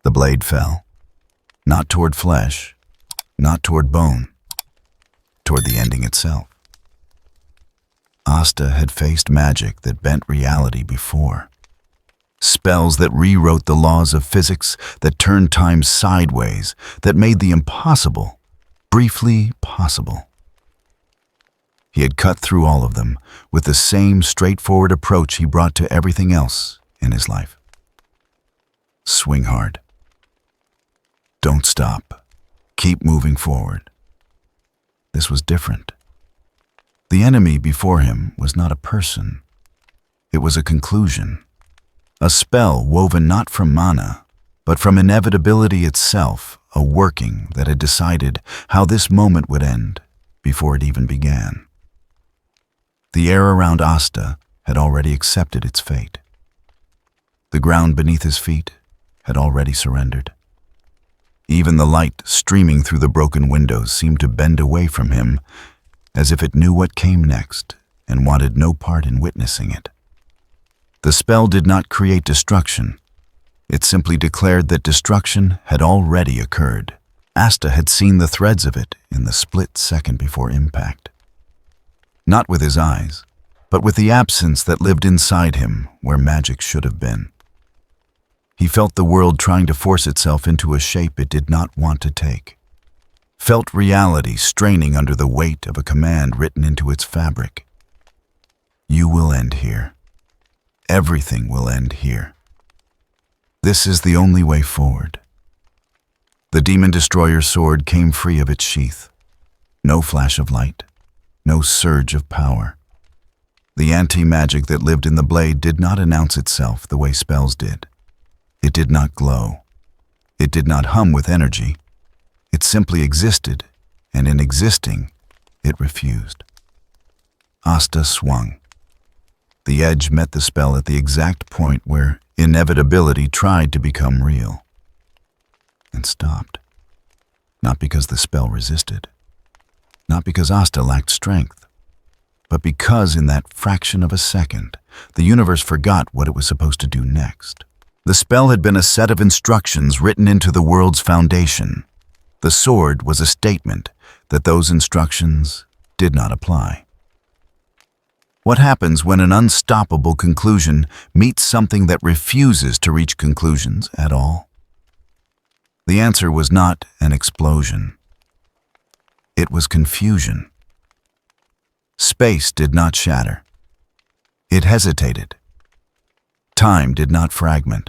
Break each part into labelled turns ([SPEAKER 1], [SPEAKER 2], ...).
[SPEAKER 1] The blade fell, not toward flesh, not toward bone, toward the ending itself. Asta had faced magic that bent reality before. Spells that rewrote the laws of physics, that turned time sideways, that made the impossible briefly possible. He had cut through all of them with the same straightforward approach he brought to everything else in his life. Swing hard. Don't stop. Keep moving forward. This was different. The enemy before him was not a person. It was a conclusion. A spell woven not from mana, but from inevitability itself, a working that had decided how this moment would end before it even began. The air around Asta had already accepted its fate. The ground beneath his feet had already surrendered. Even the light streaming through the broken windows seemed to bend away from him, as if it knew what came next and wanted no part in witnessing it. The spell did not create destruction. It simply declared that destruction had already occurred. Asta had seen the threads of it in the split second before impact. Not with his eyes, but with the absence that lived inside him where magic should have been. He felt the world trying to force itself into a shape it did not want to take. Felt reality straining under the weight of a command written into its fabric. You will end here. Everything will end here. This is the only way forward. The demon destroyer's sword came free of its sheath. No flash of light, no surge of power. The anti-magic that lived in the blade did not announce itself the way spells did. It did not glow. It did not hum with energy. It simply existed, and in existing, it refused. Asta swung. The edge met the spell at the exact point where inevitability tried to become real. And stopped. Not because the spell resisted. Not because Asta lacked strength. But because in that fraction of a second, the universe forgot what it was supposed to do next. The spell had been a set of instructions written into the world's foundation. The sword was a statement that those instructions did not apply. What happens when an unstoppable conclusion meets something that refuses to reach conclusions at all? The answer was not an explosion. It was confusion. Space did not shatter. It hesitated. Time did not fragment.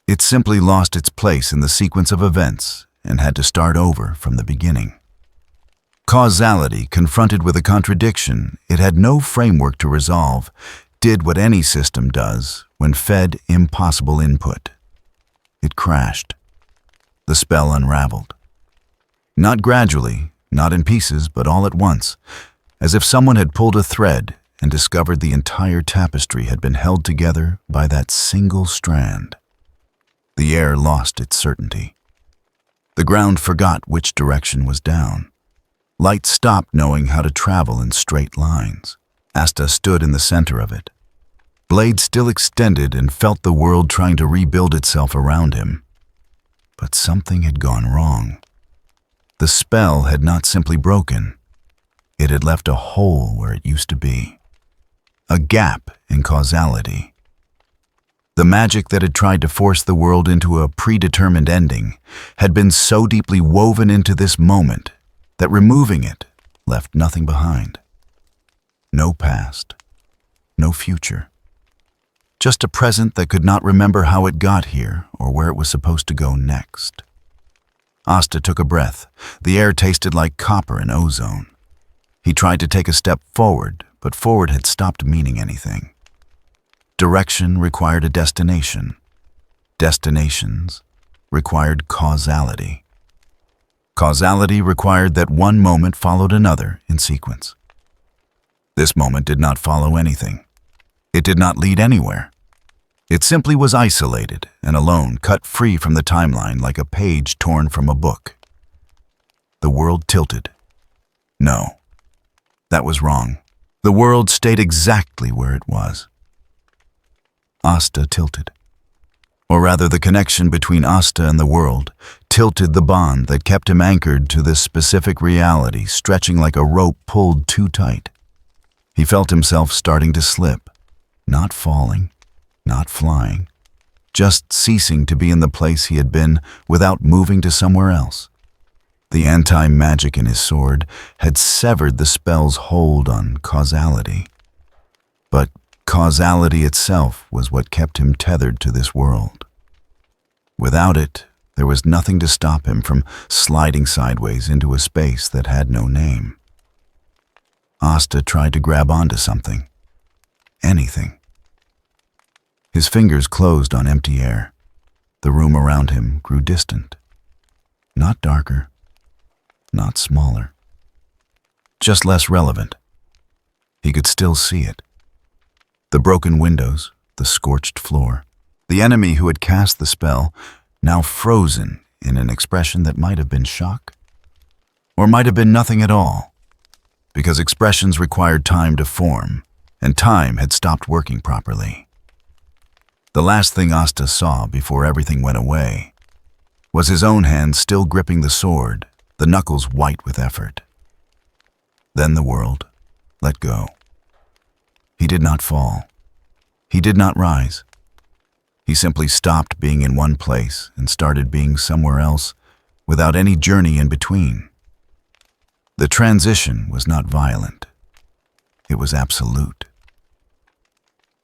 [SPEAKER 1] It simply lost its place in the sequence of events and had to start over from the beginning. Causality, confronted with a contradiction it had no framework to resolve, did what any system does when fed impossible input. It crashed. The spell unraveled. Not gradually, not in pieces, but all at once, as if someone had pulled a thread and discovered the entire tapestry had been held together by that single strand. The air lost its certainty. The ground forgot which direction was down. Light stopped knowing how to travel in straight lines. Asta stood in the center of it. Blade still extended and felt the world trying to rebuild itself around him. But something had gone wrong. The spell had not simply broken. It had left a hole where it used to be. A gap in causality. The magic that had tried to force the world into a predetermined ending had been so deeply woven into this moment that removing it left nothing behind. No past, no future. Just a present that could not remember how it got here or where it was supposed to go next. Asta took a breath. The air tasted like copper and ozone. He tried to take a step forward, but forward had stopped meaning anything. Direction required a destination. Destinations required causality. Causality required that one moment followed another in sequence. This moment did not follow anything. It did not lead anywhere. It simply was isolated and alone, cut free from the timeline like a page torn from a book. The world tilted. No, that was wrong. The world stayed exactly where it was. Asta tilted. Or rather, the connection between Asta and the world tilted the bond that kept him anchored to this specific reality, stretching like a rope pulled too tight. He felt himself starting to slip, not falling, not flying, just ceasing to be in the place he had been without moving to somewhere else. The anti-magic in his sword had severed the spell's hold on causality. But causality itself was what kept him tethered to this world. Without it, there was nothing to stop him from sliding sideways into a space that had no name. Asta tried to grab onto something. Anything. His fingers closed on empty air. The room around him grew distant. Not darker. Not smaller. Just less relevant. He could still see it. The broken windows, the scorched floor. The enemy who had cast the spell, now frozen in an expression that might have been shock. Or might have been nothing at all. Because expressions required time to form, and time had stopped working properly. The last thing Asta saw before everything went away was his own hand still gripping the sword, the knuckles white with effort. Then the world let go. He did not fall. He did not rise. He simply stopped being in one place and started being somewhere else without any journey in between. The transition was not violent. It was absolute.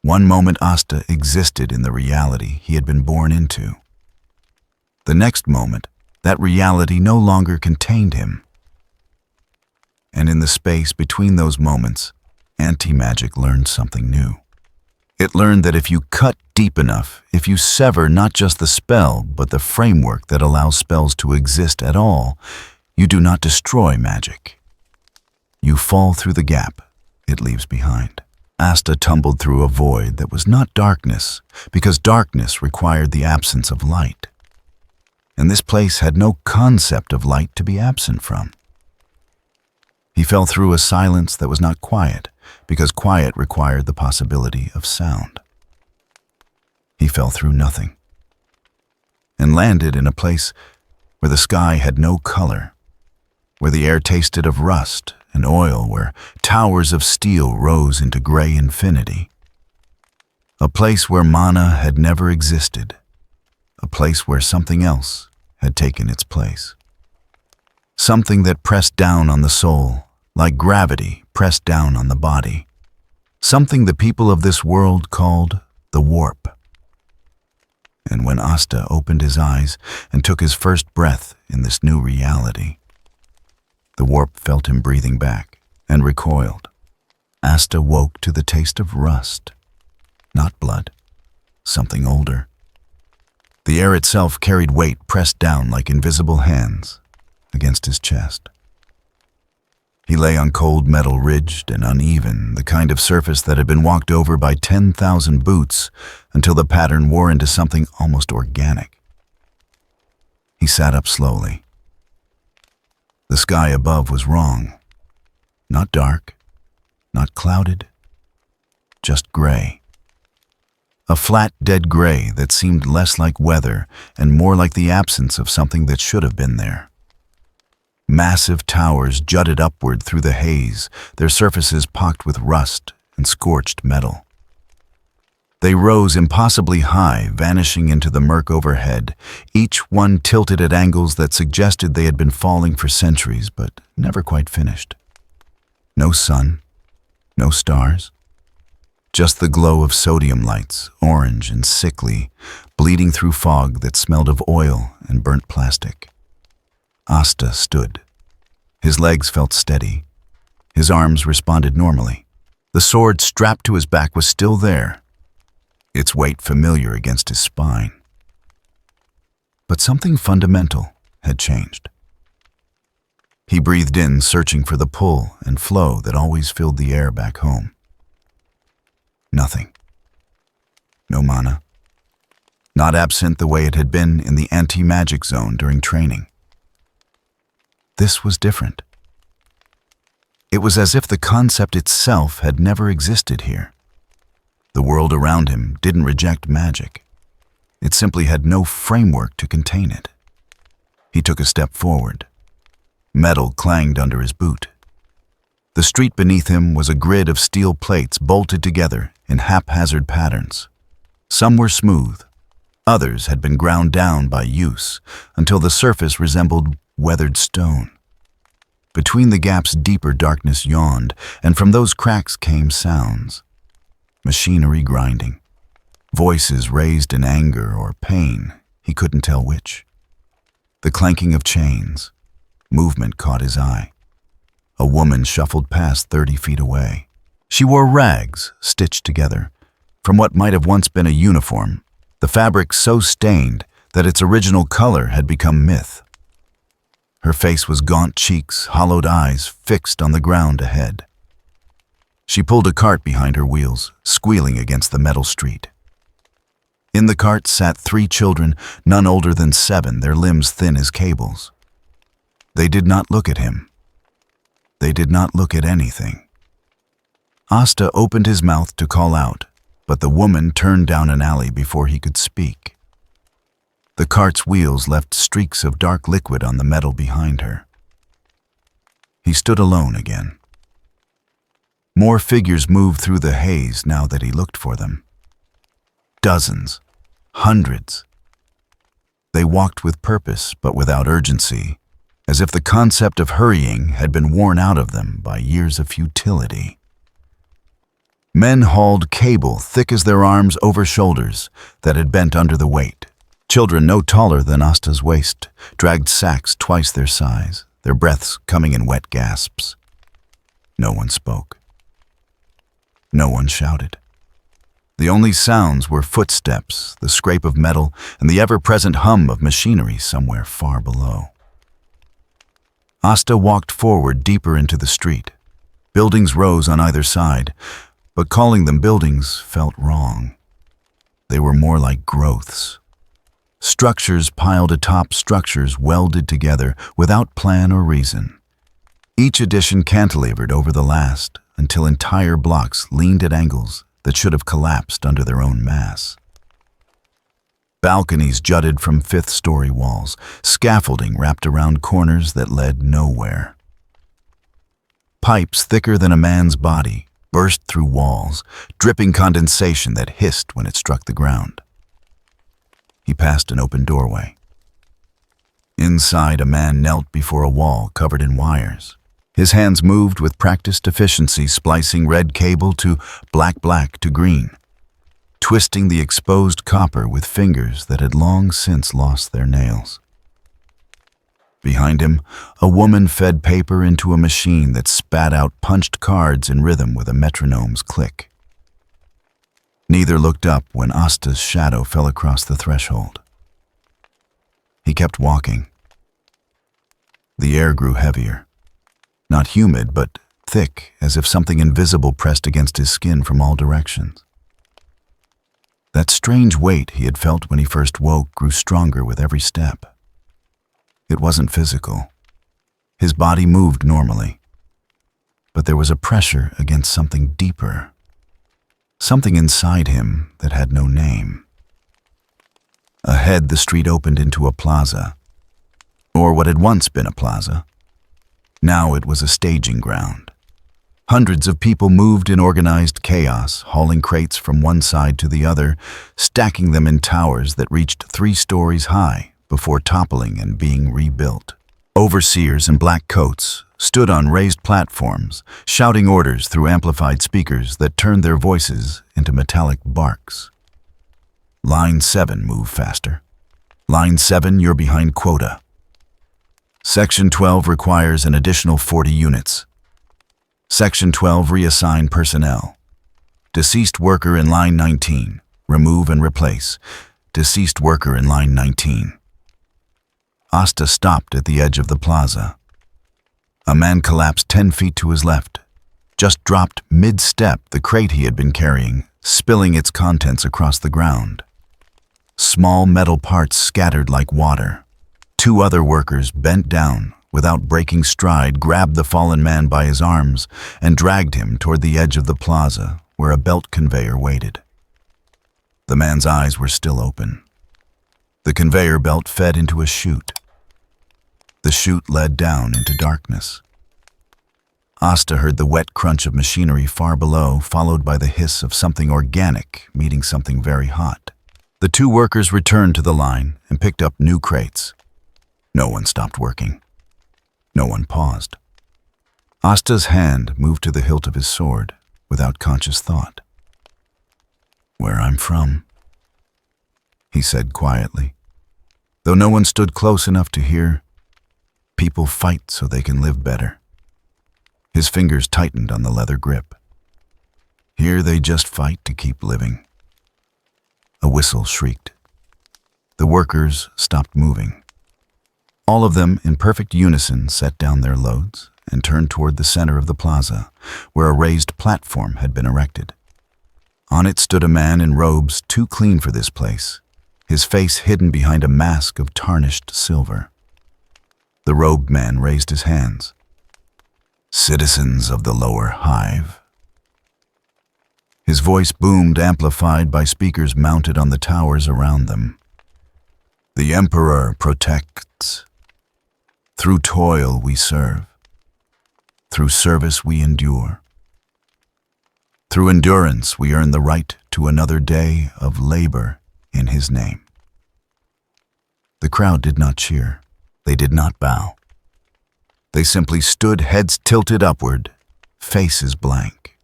[SPEAKER 1] One moment Asta existed in the reality he had been born into. The next moment, that reality no longer contained him. And in the space between those moments, anti-magic learned something new. It learned that if you cut deep enough, if you sever not just the spell, but the framework that allows spells to exist at all, you do not destroy magic. You fall through the gap it leaves behind. Asta tumbled through a void that was not darkness, because darkness required the absence of light. And this place had no concept of light to be absent from. He fell through a silence that was not quiet, because quiet required the possibility of sound. He fell through nothing, and landed in a place where the sky had no color, where the air tasted of rust and oil, where towers of steel rose into gray infinity. A place where mana had never existed. A place where something else had taken its place. Something that pressed down on the soul, like gravity pressed down on the body. Something the people of this world called the warp. And when Asta opened his eyes and took his first breath in this new reality, the warp felt him breathing back and recoiled. Asta woke to the taste of rust, not blood, something older. The air itself carried weight pressed down like invisible hands against his chest. He lay on cold metal, ridged and uneven, the kind of surface that had been walked over by 10,000 boots until the pattern wore into something almost organic. He sat up slowly. The sky above was wrong. Not dark, not clouded, just gray. A flat, dead gray that seemed less like weather and more like the absence of something that should have been there. Massive towers jutted upward through the haze, their surfaces pocked with rust and scorched metal. They rose impossibly high, vanishing into the murk overhead, each one tilted at angles that suggested they had been falling for centuries, but never quite finished. No sun, no stars. Just the glow of sodium lights, orange and sickly, bleeding through fog that smelled of oil and burnt plastic. Asta stood. His legs felt steady. His arms responded normally. The sword strapped to his back was still there, its weight familiar against his spine. But something fundamental had changed. He breathed in, searching for the pull and flow that always filled the air back home. Nothing. No mana. Not absent the way it had been in the anti-magic zone during training. This was different. It was as if the concept itself had never existed here. The world around him didn't reject magic. It simply had no framework to contain it. He took a step forward. Metal clanged under his boot. The street beneath him was a grid of steel plates bolted together in haphazard patterns. Some were smooth. Others had been ground down by use until the surface resembled weathered stone. Between the gaps, deeper darkness yawned, and from those cracks came sounds. Machinery grinding. Voices raised in anger or pain, he couldn't tell which. The clanking of chains. Movement caught his eye. A woman shuffled past 30 feet away. She wore rags stitched together. From what might have once been a uniform, the fabric so stained that its original color had become myth. Her face was gaunt cheeks, hollowed eyes fixed on the ground ahead. She pulled a cart behind her wheels, squealing against the metal street. In the cart sat 3 children, none older than 7, their limbs thin as cables. They did not look at him. They did not look at anything. Asta opened his mouth to call out, but the woman turned down an alley before he could speak. The cart's wheels left streaks of dark liquid on the metal behind her. He stood alone again. More figures moved through the haze now that he looked for them. Dozens, hundreds. They walked with purpose but without urgency, as if the concept of hurrying had been worn out of them by years of futility. Men hauled cable thick as their arms over shoulders that had bent under the weight. Children no taller than Asta's waist dragged sacks twice their size, their breaths coming in wet gasps. No one spoke. No one shouted. The only sounds were footsteps, the scrape of metal, and the ever-present hum of machinery somewhere far below. Asta walked forward deeper into the street. Buildings rose on either side, but calling them buildings felt wrong. They were more like growths. Structures piled atop structures welded together without plan or reason. Each addition cantilevered over the last until entire blocks leaned at angles that should have collapsed under their own mass. Balconies jutted from 5th-story walls, scaffolding wrapped around corners that led nowhere. Pipes thicker than a man's body burst through walls, dripping condensation that hissed when it struck the ground. He passed an open doorway. Inside, a man knelt before a wall covered in wires. His hands moved with practiced efficiency, splicing red cable to black to green, twisting the exposed copper with fingers that had long since lost their nails. Behind him, a woman fed paper into a machine that spat out punched cards in rhythm with a metronome's click. Neither looked up when Asta's shadow fell across the threshold. He kept walking. The air grew heavier. Not humid, but thick, as if something invisible pressed against his skin from all directions. That strange weight he had felt when he first woke grew stronger with every step. It wasn't physical. His body moved normally. But there was a pressure against something deeper. Something inside him that had no name. Ahead, the street opened into a plaza. Or what had once been a plaza. Now it was a staging ground. Hundreds of people moved in organized chaos, hauling crates from one side to the other, stacking them in towers that reached 3 stories high before toppling and being rebuilt. Overseers in black coats stood on raised platforms, shouting orders through amplified speakers that turned their voices into metallic barks. Line 7, move faster. Line 7, you're behind quota. Section 12 requires an additional 40 units. Section 12, reassign personnel. Deceased worker in line 19, remove and replace. Deceased worker in line 19. Asta stopped at the edge of the plaza. A man collapsed 10 feet to his left, just dropped mid-step the crate he had been carrying, spilling its contents across the ground. Small metal parts scattered like water. 2 other workers bent down, without breaking stride, grabbed the fallen man by his arms and dragged him toward the edge of the plaza where a belt conveyor waited. The man's eyes were still open. The conveyor belt fed into a chute. The chute led down into darkness. Asta heard the wet crunch of machinery far below, followed by the hiss of something organic meeting something very hot. The two workers returned to the line and picked up new crates. No one stopped working. No one paused. Asta's hand moved to the hilt of his sword without conscious thought. "Where I'm from," he said quietly. Though no one stood close enough to hear, people fight so they can live better. His fingers tightened on the leather grip. Here they just fight to keep living. A whistle shrieked. The workers stopped moving. All of them, in perfect unison, set down their loads and turned toward the center of the plaza, where a raised platform had been erected. On it stood a man in robes too clean for this place, his face hidden behind a mask of tarnished silver. The robed man raised his hands. "Citizens of the lower hive." His voice boomed, amplified by speakers mounted on the towers around them. "The Emperor protects. Through toil we serve. Through service we endure. Through endurance we earn the right to another day of labor in his name." The crowd did not cheer. They did not bow. They simply stood, heads tilted upward, faces blank.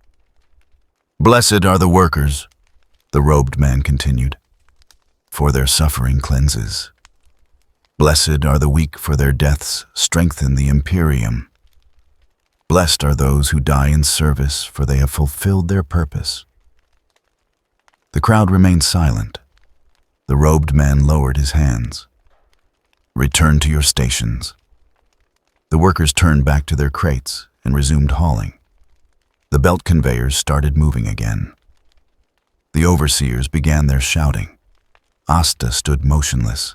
[SPEAKER 1] "Blessed are the workers," the robed man continued, "for their suffering cleanses. Blessed are the weak, for their deaths strengthen the Imperium. Blessed are those who die in service, for they have fulfilled their purpose." The crowd remained silent. The robed man lowered his hands. "Return to your stations." The workers turned back to their crates and resumed hauling. The belt conveyors started moving again. The overseers began their shouting. Asta stood motionless.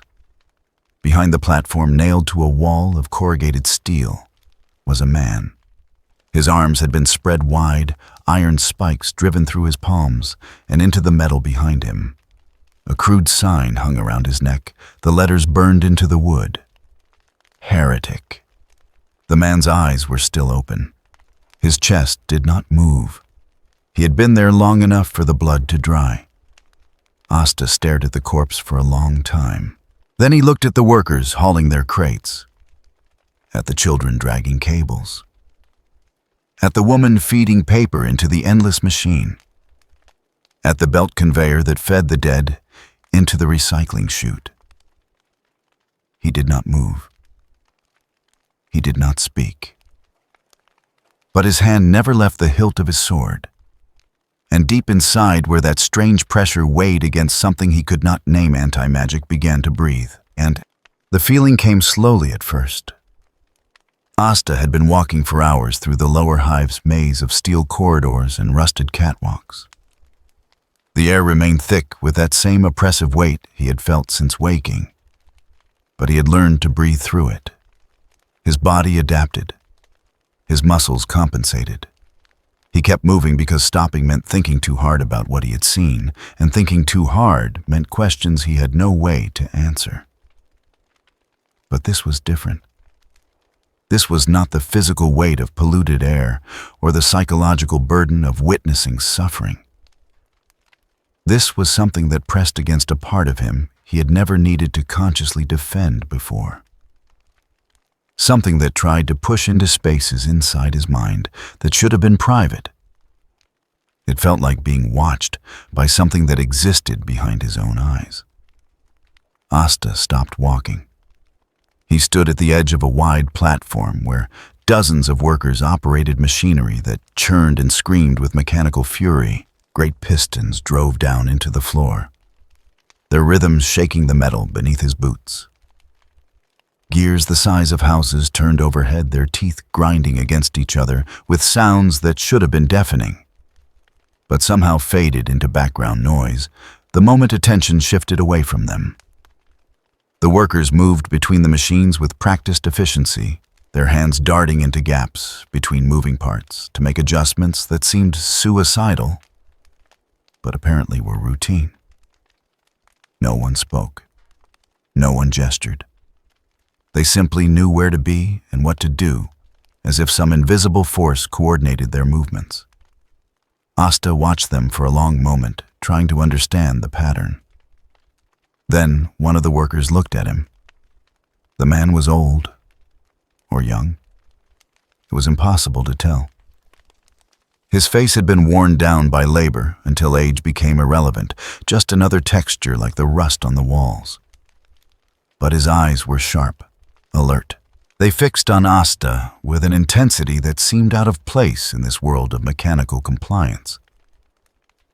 [SPEAKER 1] Behind the platform, nailed to a wall of corrugated steel, was a man. His arms had been spread wide, iron spikes driven through his palms and into the metal behind him. A crude sign hung around his neck, the letters burned into the wood. "Heretic." The man's eyes were still open. His chest did not move. He had been there long enough for the blood to dry. Asta stared at the corpse for a long time. Then he looked at the workers hauling their crates, at the children dragging cables, at the woman feeding paper into the endless machine, at the belt conveyor that fed the dead into the recycling chute. He did not move. He did not speak. But his hand never left the hilt of his sword. And deep inside, where that strange pressure weighed against something he could not name, anti-magic began to breathe. And the feeling came slowly at first. Asta had been walking for hours through the lower hive's maze of steel corridors and rusted catwalks. The air remained thick with that same oppressive weight he had felt since waking, but he had learned to breathe through it. His body adapted. His muscles compensated. He kept moving because stopping meant thinking too hard about what he had seen, and thinking too hard meant questions he had no way to answer. But this was different. This was not the physical weight of polluted air or the psychological burden of witnessing suffering. This was something that pressed against a part of him he had never needed to consciously defend before. Something that tried to push into spaces inside his mind that should have been private. It felt like being watched by something that existed behind his own eyes. Asta stopped walking. He stood at the edge of a wide platform where dozens of workers operated machinery that churned and screamed with mechanical fury. Great pistons drove down into the floor, their rhythms shaking the metal beneath his boots. Gears the size of houses turned overhead, their teeth grinding against each other with sounds that should have been deafening, but somehow faded into background noise the moment attention shifted away from them. The workers moved between the machines with practiced efficiency, their hands darting into gaps between moving parts to make adjustments that seemed suicidal, but apparently were routine. No one spoke. No one gestured. They simply knew where to be and what to do, as if some invisible force coordinated their movements. Asta watched them for a long moment, trying to understand the pattern. Then one of the workers looked at him. The man was old or young. It was impossible to tell. His face had been worn down by labor until age became irrelevant, just another texture like the rust on the walls. But his eyes were sharp, alert. They fixed on Asta with an intensity that seemed out of place in this world of mechanical compliance.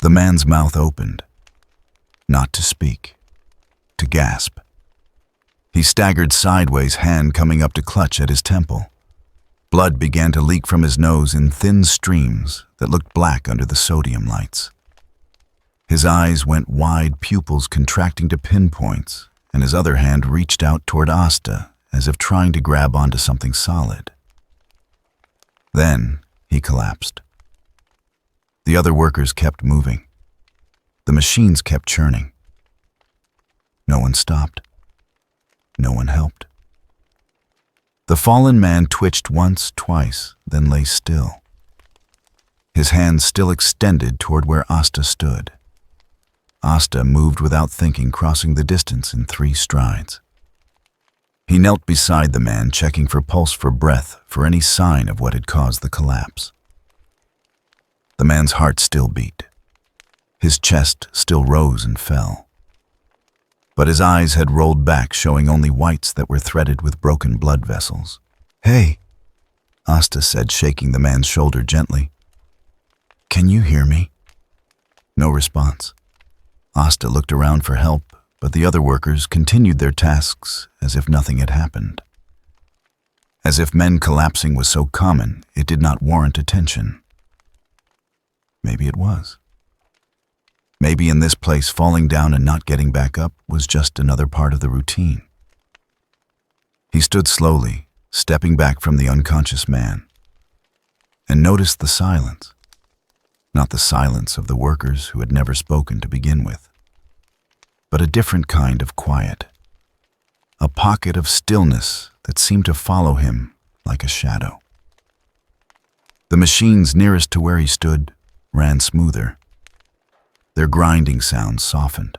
[SPEAKER 1] The man's mouth opened, not to speak, to gasp. He staggered sideways, hand coming up to clutch at his temple. Blood began to leak from his nose in thin streams that looked black under the sodium lights. His eyes went wide, pupils contracting to pinpoints, and his other hand reached out toward Asta as if trying to grab onto something solid. Then he collapsed. The other workers kept moving. The machines kept churning. No one stopped. No one helped. The fallen man twitched once, twice, then lay still. His hands still extended toward where Asta stood. Asta moved without thinking, crossing the distance in 3 strides. He knelt beside the man, checking for pulse, for breath, for any sign of what had caused the collapse. The man's heart still beat. His chest still rose and fell. But his eyes had rolled back, showing only whites that were threaded with broken blood vessels. "Hey," Asta said, shaking the man's shoulder gently. "Can you hear me?" No response. Asta looked around for help, but the other workers continued their tasks as if nothing had happened. As if men collapsing was so common, it did not warrant attention. Maybe it was. Maybe in this place, falling down and not getting back up was just another part of the routine. He stood slowly, stepping back from the unconscious man, and noticed the silence. Not the silence of the workers who had never spoken to begin with, but a different kind of quiet. A pocket of stillness that seemed to follow him like a shadow. The machines nearest to where he stood ran smoother. Their grinding sounds softened.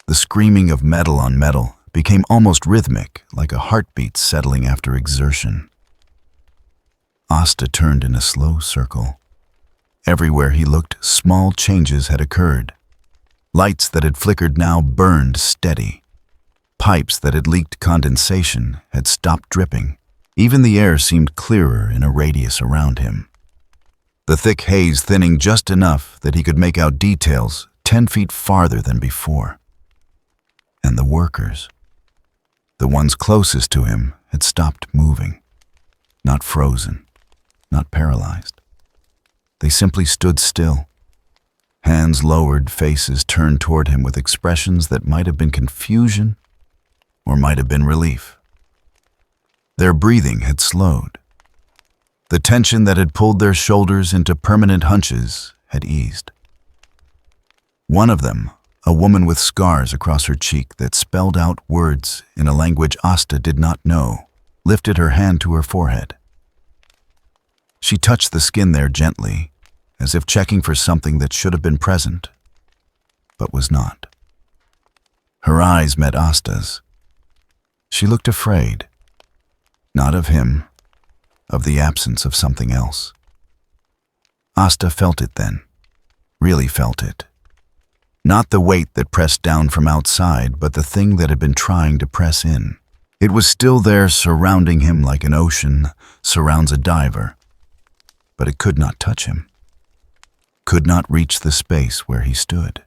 [SPEAKER 1] The screaming of metal on metal became almost rhythmic, like a heartbeat settling after exertion. Asta turned in a slow circle. Everywhere he looked, small changes had occurred. Lights that had flickered now burned steady. Pipes that had leaked condensation had stopped dripping. Even the air seemed clearer in a radius around him. The thick haze thinning just enough that he could make out details 10 feet farther than before. And the workers, the ones closest to him, had stopped moving. Not frozen, not paralyzed. They simply stood still. Hands lowered, faces turned toward him with expressions that might have been confusion or might have been relief. Their breathing had slowed. The tension that had pulled their shoulders into permanent hunches had eased. One of them, a woman with scars across her cheek that spelled out words in a language Asta did not know, lifted her hand to her forehead. She touched the skin there gently, as if checking for something that should have been present, but was not. Her eyes met Asta's. She looked afraid, not of him, of the absence of something else. Asta felt it then, really felt it. Not the weight that pressed down from outside, but the thing that had been trying to press in. It was still there, surrounding him like an ocean surrounds a diver, but it could not touch him, could not reach the space where he stood.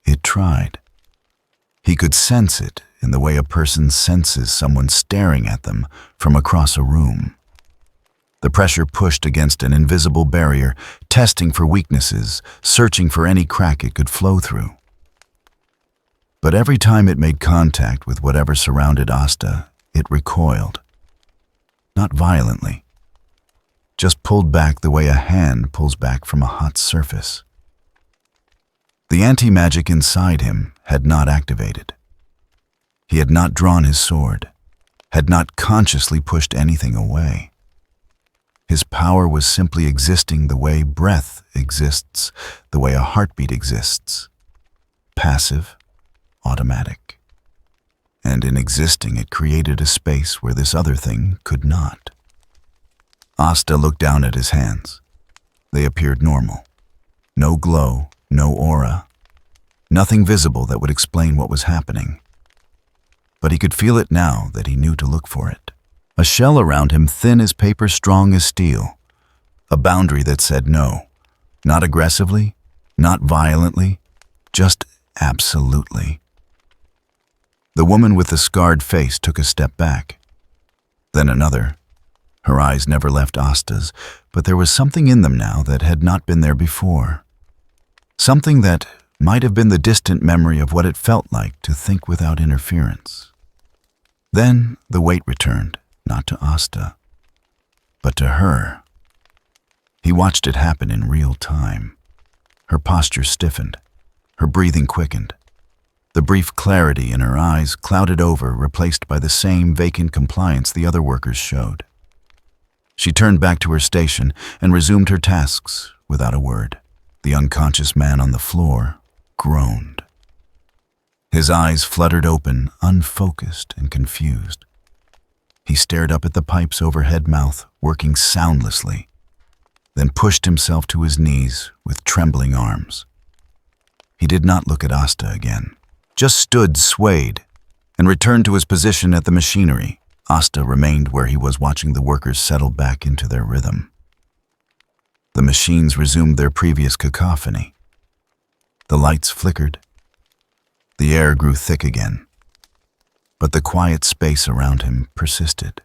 [SPEAKER 1] It tried. He could sense it in the way a person senses someone staring at them from across a room. The pressure pushed against an invisible barrier, testing for weaknesses, searching for any crack it could flow through. But every time it made contact with whatever surrounded Asta, it recoiled. Not violently, just pulled back the way a hand pulls back from a hot surface. The anti-magic inside him had not activated. He had not drawn his sword, had not consciously pushed anything away. His power was simply existing the way breath exists, the way a heartbeat exists. Passive, automatic. And in existing, it created a space where this other thing could not. Asta looked down at his hands. They appeared normal. No glow, no aura. Nothing visible that would explain what was happening. But he could feel it now that he knew to look for it. A shell around him thin as paper, strong as steel. A boundary that said no. Not aggressively, not violently, just absolutely. The woman with the scarred face took a step back. Then another. Her eyes never left Asta's, but there was something in them now that had not been there before. Something that might have been the distant memory of what it felt like to think without interference. Then the weight returned, not to Asta, but to her. He watched it happen in real time. Her posture stiffened, her breathing quickened. The brief clarity in her eyes clouded over, replaced by the same vacant compliance the other workers showed. She turned back to her station and resumed her tasks without a word. The unconscious man on the floor groaned. His eyes fluttered open, unfocused and confused. He stared up at the pipe's overhead mouth, working soundlessly, then pushed himself to his knees with trembling arms. He did not look at Asta again, just stood swayed, and returned to his position at the machinery. Asta remained where he was, watching the workers settle back into their rhythm. The machines resumed their previous cacophony. The lights flickered. The air grew thick again, but the quiet space around him persisted.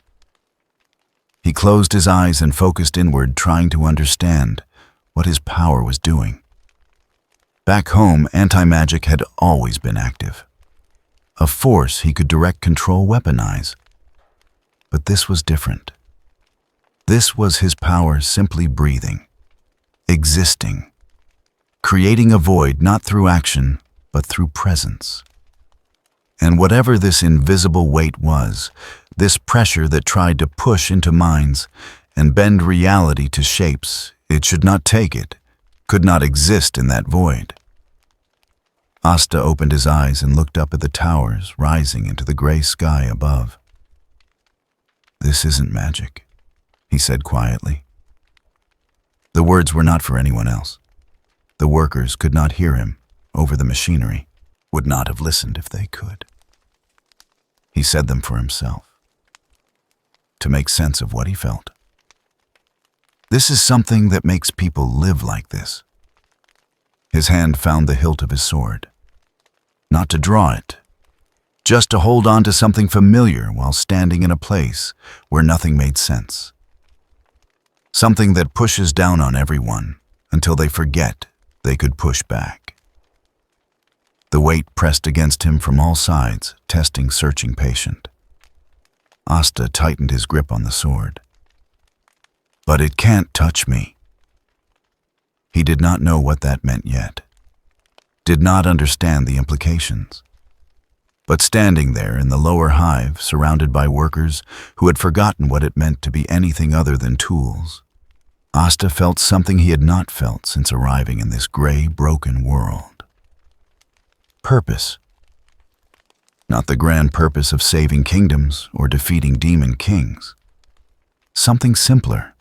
[SPEAKER 1] He closed his eyes and focused inward, trying to understand what his power was doing. Back home, anti-magic had always been active. A force he could direct, control, weaponize. But this was different. This was his power simply breathing, existing, creating a void not through action, but through presence. And whatever this invisible weight was, this pressure that tried to push into minds and bend reality to shapes it should not take, it could not exist in that void. Asta opened his eyes and looked up at the towers rising into the gray sky above. "This isn't magic," he said quietly. The words were not for anyone else. The workers could not hear him over the machinery, would not have listened if they could. He said them for himself, to make sense of what he felt. This is something that makes people live like this. His hand found the hilt of his sword. Not to draw it, just to hold on to something familiar while standing in a place where nothing made sense. Something that pushes down on everyone until they forget they could push back. The weight pressed against him from all sides, testing, searching, patient. Asta tightened his grip on the sword. "But it can't touch me." He did not know what that meant yet, did not understand the implications. But standing there in the lower hive, surrounded by workers who had forgotten what it meant to be anything other than tools, Asta felt something he had not felt since arriving in this gray, broken world. Purpose. Not the grand purpose of saving kingdoms or defeating demon kings. Something simpler,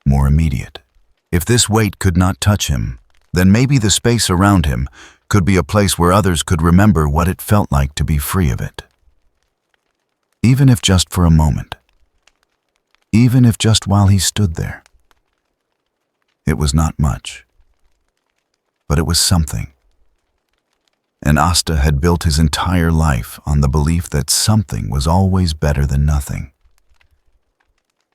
[SPEAKER 1] more immediate. If this weight could not touch him, then maybe the space around him could be a place where others could remember what it felt like to be free of it. Even if just for a moment. Even if just while he stood there. It was not much, but it was something. And Asta had built his entire life on the belief that something was always better than nothing.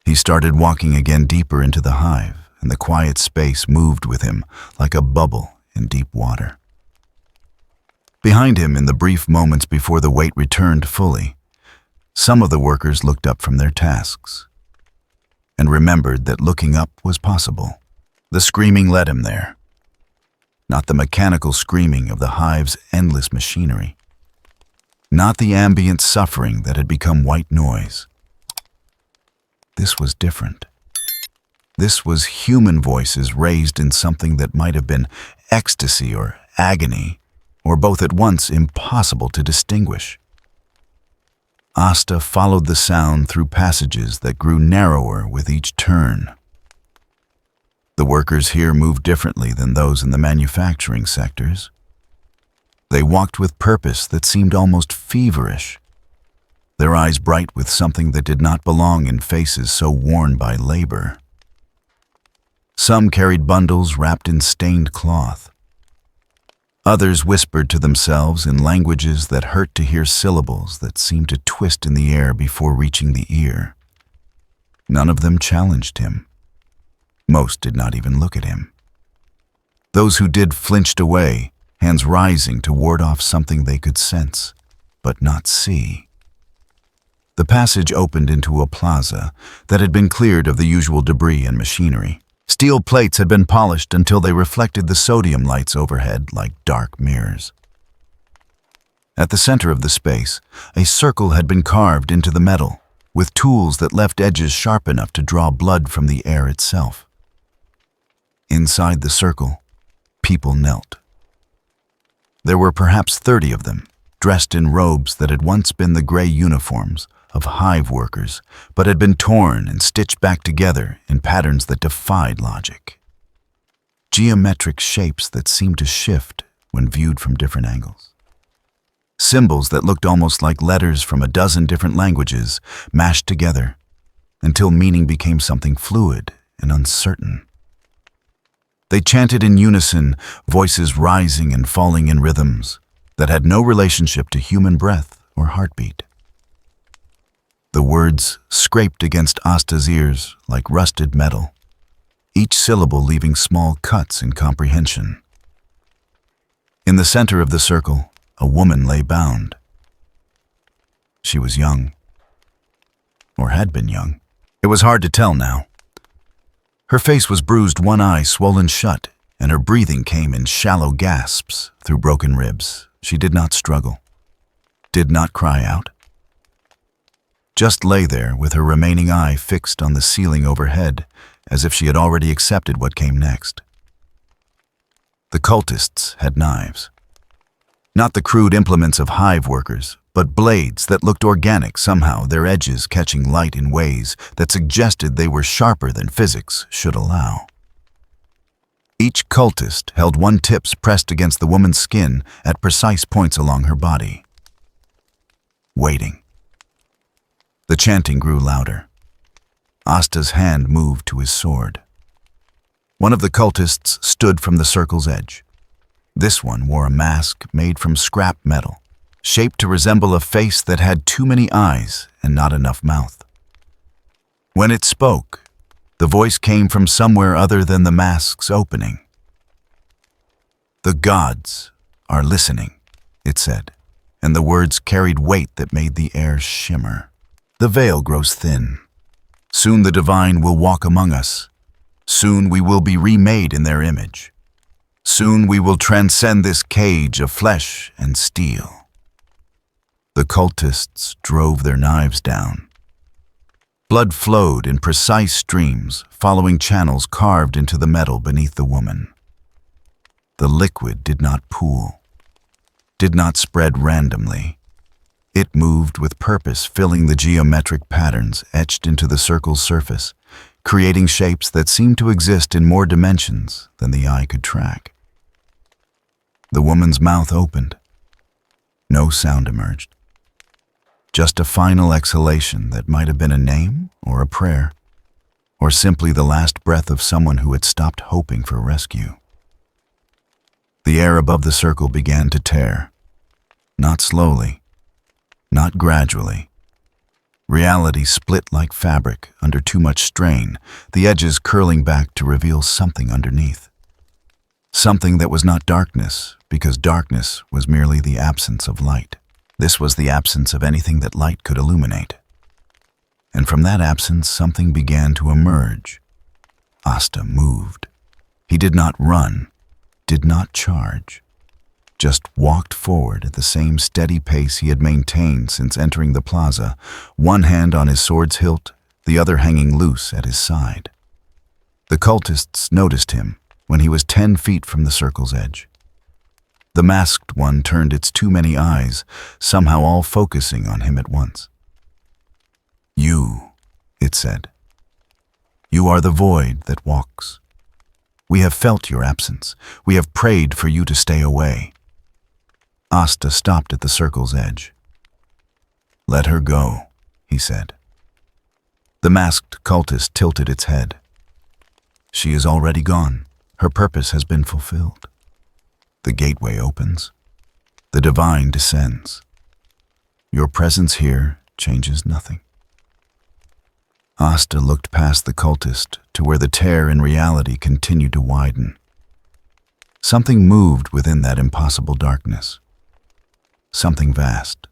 [SPEAKER 1] He started walking again deeper into the hive, and the quiet space moved with him like a bubble in deep water. Behind him, in the brief moments before the weight returned fully, some of the workers looked up from their tasks and remembered that looking up was possible. The screaming led him there, not the mechanical screaming of the hive's endless machinery. not the ambient suffering that had become white noise. This was different. This was human voices raised in something that might have been ecstasy or agony, or both at once impossible to distinguish. Asta followed the sound through passages that grew narrower with each turn. The workers here moved differently than those in the manufacturing sectors. They walked with purpose that seemed almost feverish, their eyes bright with something that did not belong in faces so worn by labor. Some carried bundles wrapped in stained cloth. Others whispered to themselves in languages that hurt to hear, syllables that seemed to twist in the air before reaching the ear. None of them challenged him. Most did not even look at him. Those who did flinched away, hands rising to ward off something they could sense, but not see. The passage opened into a plaza that had been cleared of the usual debris and machinery. Steel plates had been polished until they reflected the sodium lights overhead like dark mirrors. At the center of the space, a circle had been carved into the metal, with tools that left edges sharp enough to draw blood from the air itself. Inside the circle, people knelt. There were perhaps 30 of them, dressed in robes that had once been the gray uniforms of hive workers, but had been torn and stitched back together in patterns that defied logic. Geometric shapes that seemed to shift when viewed from different angles. Symbols that looked almost like letters from a dozen different languages mashed together until meaning became something fluid and uncertain. They chanted in unison, voices rising and falling in rhythms that had no relationship to human breath or heartbeat. The words scraped against Asta's ears like rusted metal, each syllable leaving small cuts in comprehension. In the center of the circle, a woman lay bound. She was young, or had been young. It was hard to tell now. Her face was bruised, one eye swollen shut, and her breathing came in shallow gasps through broken ribs. She did not struggle, did not cry out. Just lay there with her remaining eye fixed on the ceiling overhead, as if she had already accepted what came next. The cultists had knives. Not the crude implements of hive workers, but blades that looked organic somehow, their edges catching light in ways that suggested they were sharper than physics should allow. Each cultist held one tip pressed against the woman's skin at precise points along her body. Waiting. The chanting grew louder. Asta's hand moved to his sword. One of the cultists stood from the circle's edge. This one wore a mask made from scrap metal, shaped to resemble a face that had too many eyes and not enough mouth. When it spoke, the voice came from somewhere other than the mask's opening. "The gods are listening," it said, and the words carried weight that made the air shimmer. "The veil grows thin. Soon the divine will walk among us. Soon we will be remade in their image. Soon we will transcend this cage of flesh and steel." The cultists drove their knives down. Blood flowed in precise streams, following channels carved into the metal beneath the woman. The liquid did not pool, did not spread randomly. It moved with purpose, filling the geometric patterns etched into the circle's surface, creating shapes that seemed to exist in more dimensions than the eye could track. The woman's mouth opened. No sound emerged. Just a final exhalation that might have been a name or a prayer, or simply the last breath of someone who had stopped hoping for rescue. The air above the circle began to tear, not slowly, not gradually. Reality split like fabric under too much strain, the edges curling back to reveal something underneath. Something that was not darkness, because darkness was merely the absence of light. This was the absence of anything that light could illuminate. And from that absence, something began to emerge. Asta moved. He did not run, did not charge. just walked forward at the same steady pace he had maintained since entering the plaza, one hand on his sword's hilt, the other hanging loose at his side. The cultists noticed him when he was 10 feet from the circle's edge. The masked one turned its too many eyes, somehow all focusing on him at once. "You," it said. "You are the void that walks. We have felt your absence. We have prayed for you to stay away." Asta stopped at the circle's edge. "Let her go," he said. The masked cultist tilted its head. "She is already gone. Her purpose has been fulfilled. The gateway opens. The divine descends. Your presence here changes nothing." Asta looked past the cultist to where the tear in reality continued to widen. Something moved within that impossible darkness. Something vast.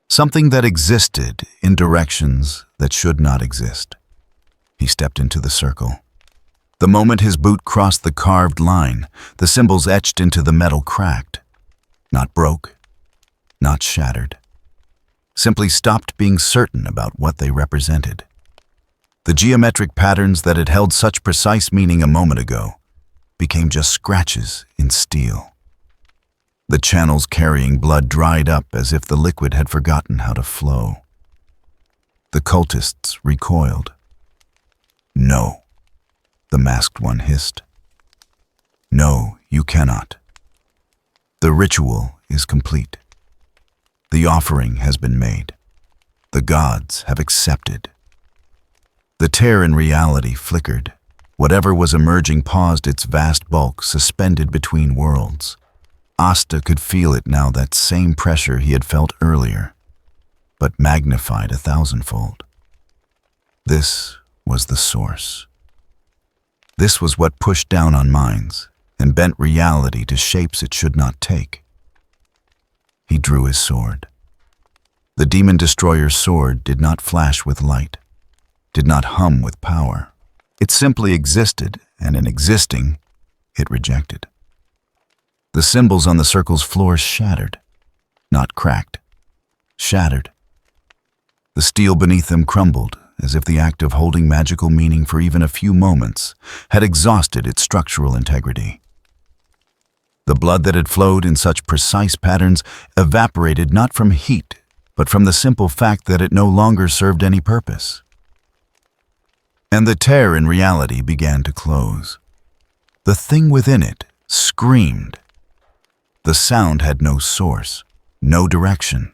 [SPEAKER 1] Something that existed in directions that should not exist. He stepped into the circle. The moment his boot crossed the carved line, the symbols etched into the metal cracked. Not broke, not shattered. Simply stopped being certain about what they represented. The geometric patterns that had held such precise meaning a moment ago became just scratches in steel. The channels carrying blood dried up as if the liquid had forgotten how to flow. The cultists recoiled. "No," the masked one hissed. "No, you cannot. The ritual is complete. The offering has been made. The gods have accepted." The tear in reality flickered. Whatever was emerging paused its vast bulk, suspended between worlds. Asta could feel it now, that same pressure he had felt earlier, but magnified 1,000-fold. This was the source. This was what pushed down on minds and bent reality to shapes it should not take. He drew his sword. The demon destroyer's sword did not flash with light, did not hum with power. It simply existed, and in existing, it rejected. The symbols on the circle's floor shattered, not cracked, shattered. The steel beneath them crumbled, as if the act of holding magical meaning for even a few moments had exhausted its structural integrity. The blood that had flowed in such precise patterns evaporated not from heat, but from the simple fact that it no longer served any purpose. And the tear in reality began to close. The thing within it screamed. The sound had no source, no direction.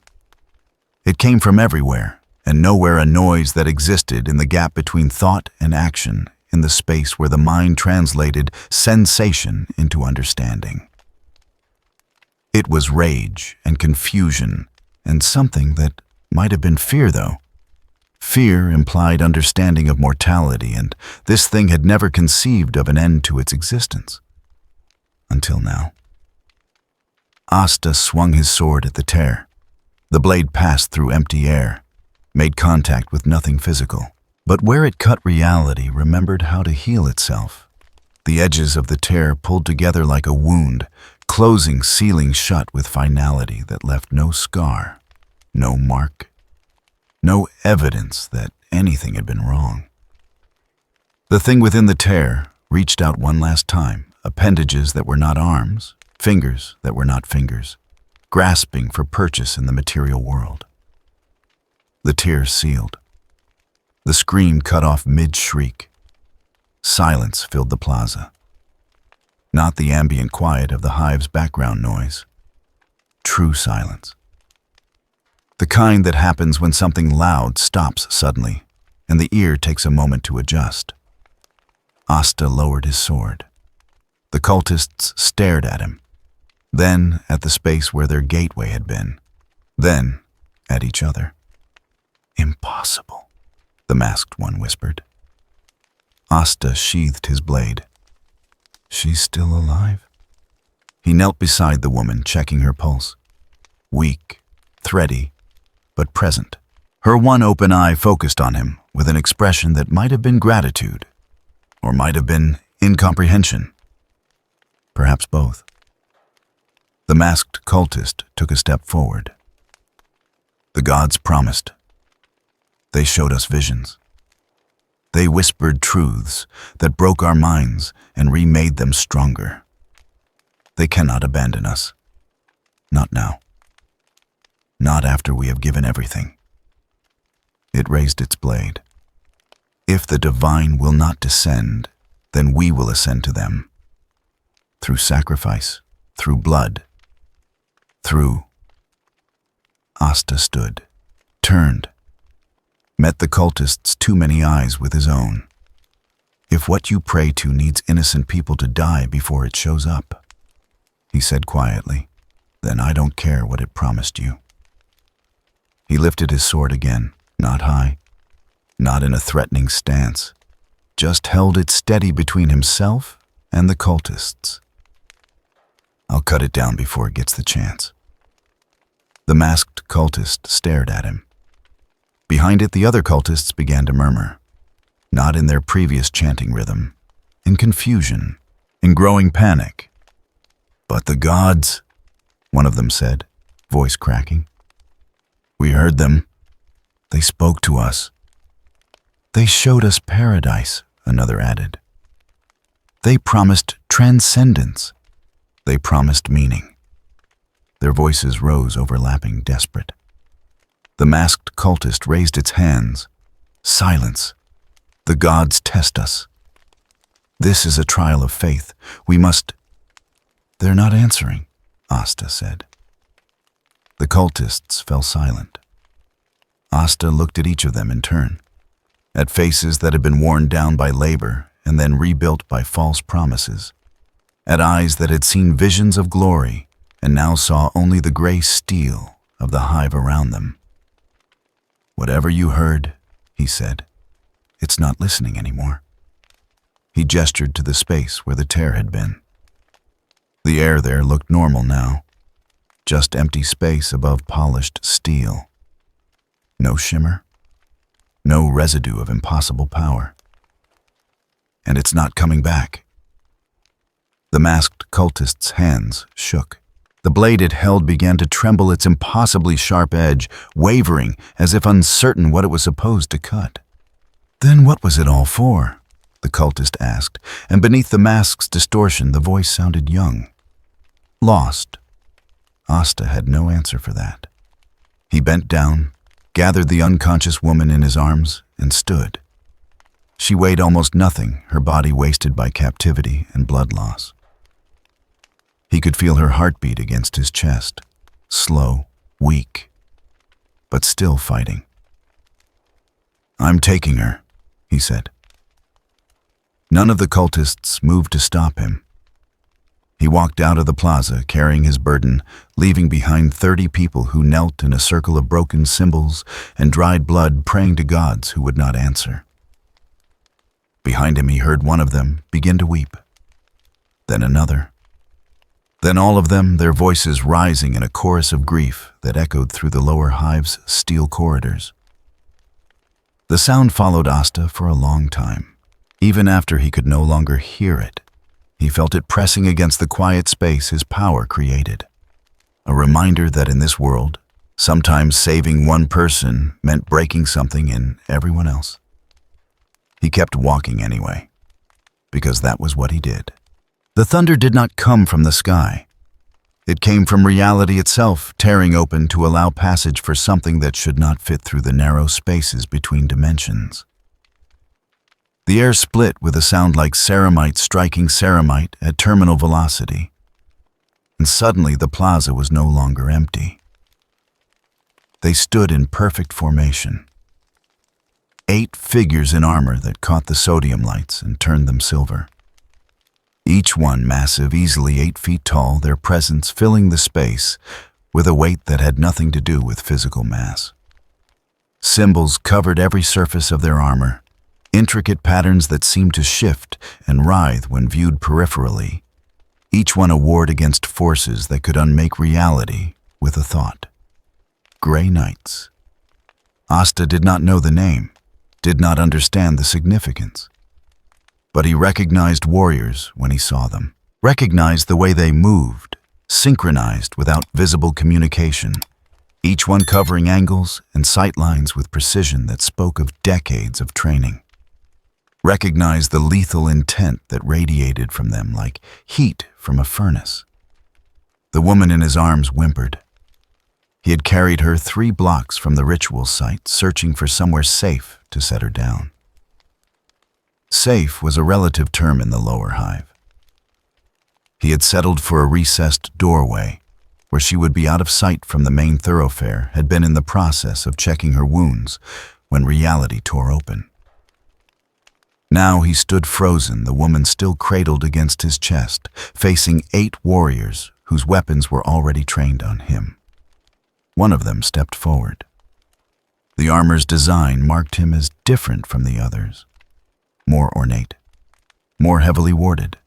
[SPEAKER 1] It came from everywhere, and nowhere a noise that existed in the gap between thought and action, in the space where the mind translated sensation into understanding. It was rage and confusion, and something that might have been fear, though. Fear implied understanding of mortality, and this thing had never conceived of an end to its existence. Until now. Asta swung his sword at the tear. The blade passed through empty air, made contact with nothing physical. But where it cut reality remembered how to heal itself. The edges of the tear pulled together like a wound, closing, sealing shut with finality that left no scar, no mark, no evidence that anything had been wrong. The thing within the tear reached out one last time, appendages that were not arms, fingers that were not fingers, grasping for purchase in the material world. The tear sealed. The scream cut off mid-shriek. Silence filled the plaza. Not the ambient quiet of the hive's background noise. True silence. The kind that happens when something loud stops suddenly, and the ear takes a moment to adjust. Asta lowered his sword. The cultists stared at him, then at the space where their gateway had been, then at each other. "Impossible," the masked one whispered. Asta sheathed his blade. "She's still alive?" He knelt beside the woman, checking her pulse. Weak, thready, but present. Her one open eye focused on him with an expression that might have been gratitude, or might have been incomprehension. Perhaps both. The masked cultist took a step forward. The gods promised. They showed us visions. They whispered truths that broke our minds and remade them stronger. They cannot abandon us. Not now. Not after we have given everything. It raised its blade. If the divine will not descend, then we will ascend to them. Through sacrifice, through blood, through... Asta stood, turned, met the cultist's too many eyes with his own. If what you pray to needs innocent people to die before it shows up, he said quietly, then I don't care what it promised you. He lifted his sword again, not high, not in a threatening stance, just held it steady between himself and the cultists. I'll cut it down before it gets the chance. The masked cultist stared at him. Behind it, the other cultists began to murmur, not in their previous chanting rhythm, in confusion, in growing panic. But the gods, one of them said, voice cracking. We heard them. They spoke to us. They showed us paradise, another added. They promised transcendence. They promised meaning. Their voices rose, overlapping, desperate. The masked cultist raised its hands. Silence. The gods test us. This is a trial of faith. We must... They're not answering, Asta said. The cultists fell silent. Asta looked at each of them in turn, at faces that had been worn down by labor and then rebuilt by false promises, at eyes that had seen visions of glory and now saw only the gray steel of the hive around them. Whatever you heard, he said, it's not listening anymore. He gestured to the space where the tear had been. The air there looked normal now, just empty space above polished steel. No shimmer, no residue of impossible power. And it's not coming back. The masked cultist's hands shook. The blade it held began to tremble, its impossibly sharp edge wavering as if uncertain what it was supposed to cut. Then what was it all for? The cultist asked, and beneath the mask's distortion the voice sounded young. Lost. Asta had no answer for that. He bent down, gathered the unconscious woman in his arms, and stood. She weighed almost nothing, her body wasted by captivity and blood loss. He could feel her heartbeat against his chest, slow, weak, but still fighting. I'm taking her, he said. None of the cultists moved to stop him. He walked out of the plaza carrying his burden, leaving behind 30 people who knelt in a circle of broken symbols and dried blood, praying to gods who would not answer. Behind him he heard one of them begin to weep, then another. Then all of them, their voices rising in a chorus of grief that echoed through the lower hive's steel corridors. The sound followed Asta for a long time. Even after he could no longer hear it, he felt it pressing against the quiet space his power created. A reminder that in this world, sometimes saving one person meant breaking something in everyone else. He kept walking anyway, because that was what he did. The thunder did not come from the sky. It came from reality itself, tearing open to allow passage for something that should not fit through the narrow spaces between dimensions. The air split with a sound like ceramite striking ceramite at terminal velocity. And suddenly the plaza was no longer empty. They stood in perfect formation. 8 figures in armor that caught the sodium lights and turned them silver. Each one massive, easily 8 feet tall, their presence filling the space with a weight that had nothing to do with physical mass. Symbols covered every surface of their armor, intricate patterns that seemed to shift and writhe when viewed peripherally, each one a ward against forces that could unmake reality with a thought. Gray Knights. Asta did not know the name, did not understand the significance. But he recognized warriors when he saw them, recognized the way they moved, synchronized without visible communication, each one covering angles and sight lines with precision that spoke of decades of training. Recognized the lethal intent that radiated from them like heat from a furnace. The woman in his arms whimpered. He had carried her 3 blocks from the ritual site, searching for somewhere safe to set her down. Safe was a relative term in the lower hive. He had settled for a recessed doorway, where she would be out of sight from the main thoroughfare, had been in the process of checking her wounds when reality tore open. Now he stood frozen, the woman still cradled against his chest, facing 8 warriors whose weapons were already trained on him. One of them stepped forward. The armor's design marked him as different from the others. More ornate, more heavily warded.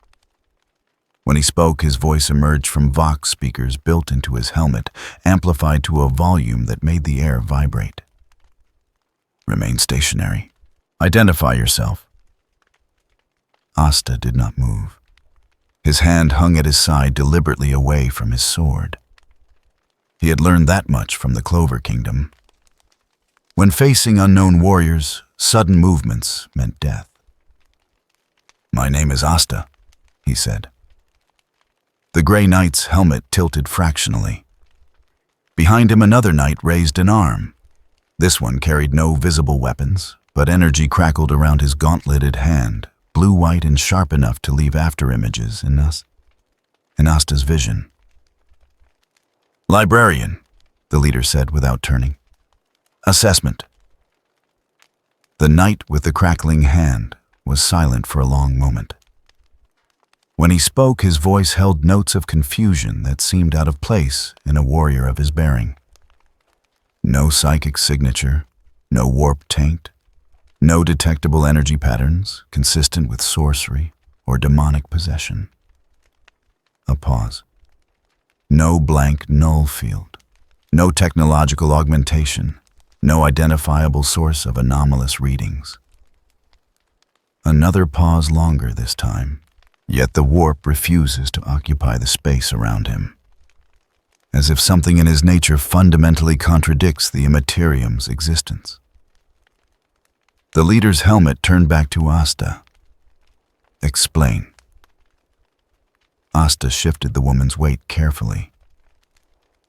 [SPEAKER 1] When he spoke, his voice emerged from Vox speakers built into his helmet, amplified to a volume that made the air vibrate. Remain stationary. Identify yourself. Asta did not move. His hand hung at his side, deliberately away from his sword. He had learned that much from the Clover Kingdom. When facing unknown warriors, sudden movements meant death. "My name is Asta," he said. The Grey Knight's helmet tilted fractionally. Behind him, another knight raised an arm. This one carried no visible weapons, but energy crackled around his gauntleted hand, blue-white and sharp enough to leave after-images in Asta's vision. "Librarian," the leader said without turning. "Assessment." The knight with the crackling hand was silent for a long moment. When he spoke, his voice held notes of confusion that seemed out of place in a warrior of his bearing. No psychic signature, no warp taint, no detectable energy patterns consistent with sorcery or demonic possession. A pause. No blank null field, no technological augmentation, no identifiable source of anomalous readings. Another pause longer this time, yet the warp refuses to occupy the space around him, as if something in his nature fundamentally contradicts the Imperium's existence. The leader's helmet turned back to Asta. "Explain." Asta shifted the woman's weight carefully.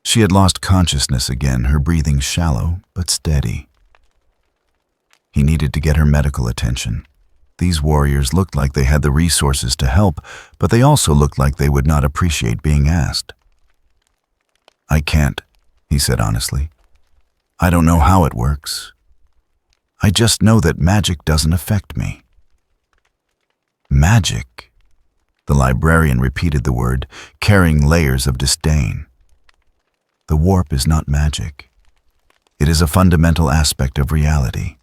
[SPEAKER 1] She had lost consciousness again, her breathing shallow but steady. He needed to get her medical attention. These warriors looked like they had the resources to help, but they also looked like they would not appreciate being asked. "I can't," he said honestly. "I don't know how it works. I just know that magic doesn't affect me." "Magic?" The librarian repeated the word, carrying layers of disdain. "The warp is not magic. It is a fundamental aspect of reality.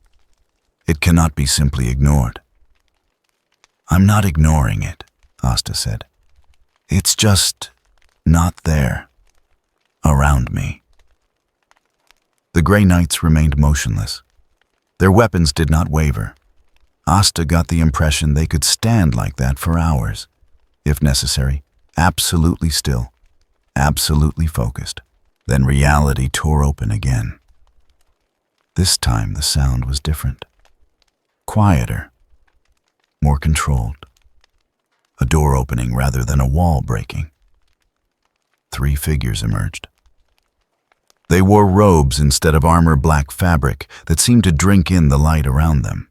[SPEAKER 1] It cannot be simply ignored." "I'm not ignoring it," Asta said. "It's just not there, around me." The Grey Knights remained motionless. Their weapons did not waver. Asta got the impression they could stand like that for hours, if necessary, absolutely still, absolutely focused. Then reality tore open again. This time the sound was different. Quieter, more controlled. A door opening rather than a wall breaking. 3 figures emerged. They wore robes instead of armor-black fabric that seemed to drink in the light around them.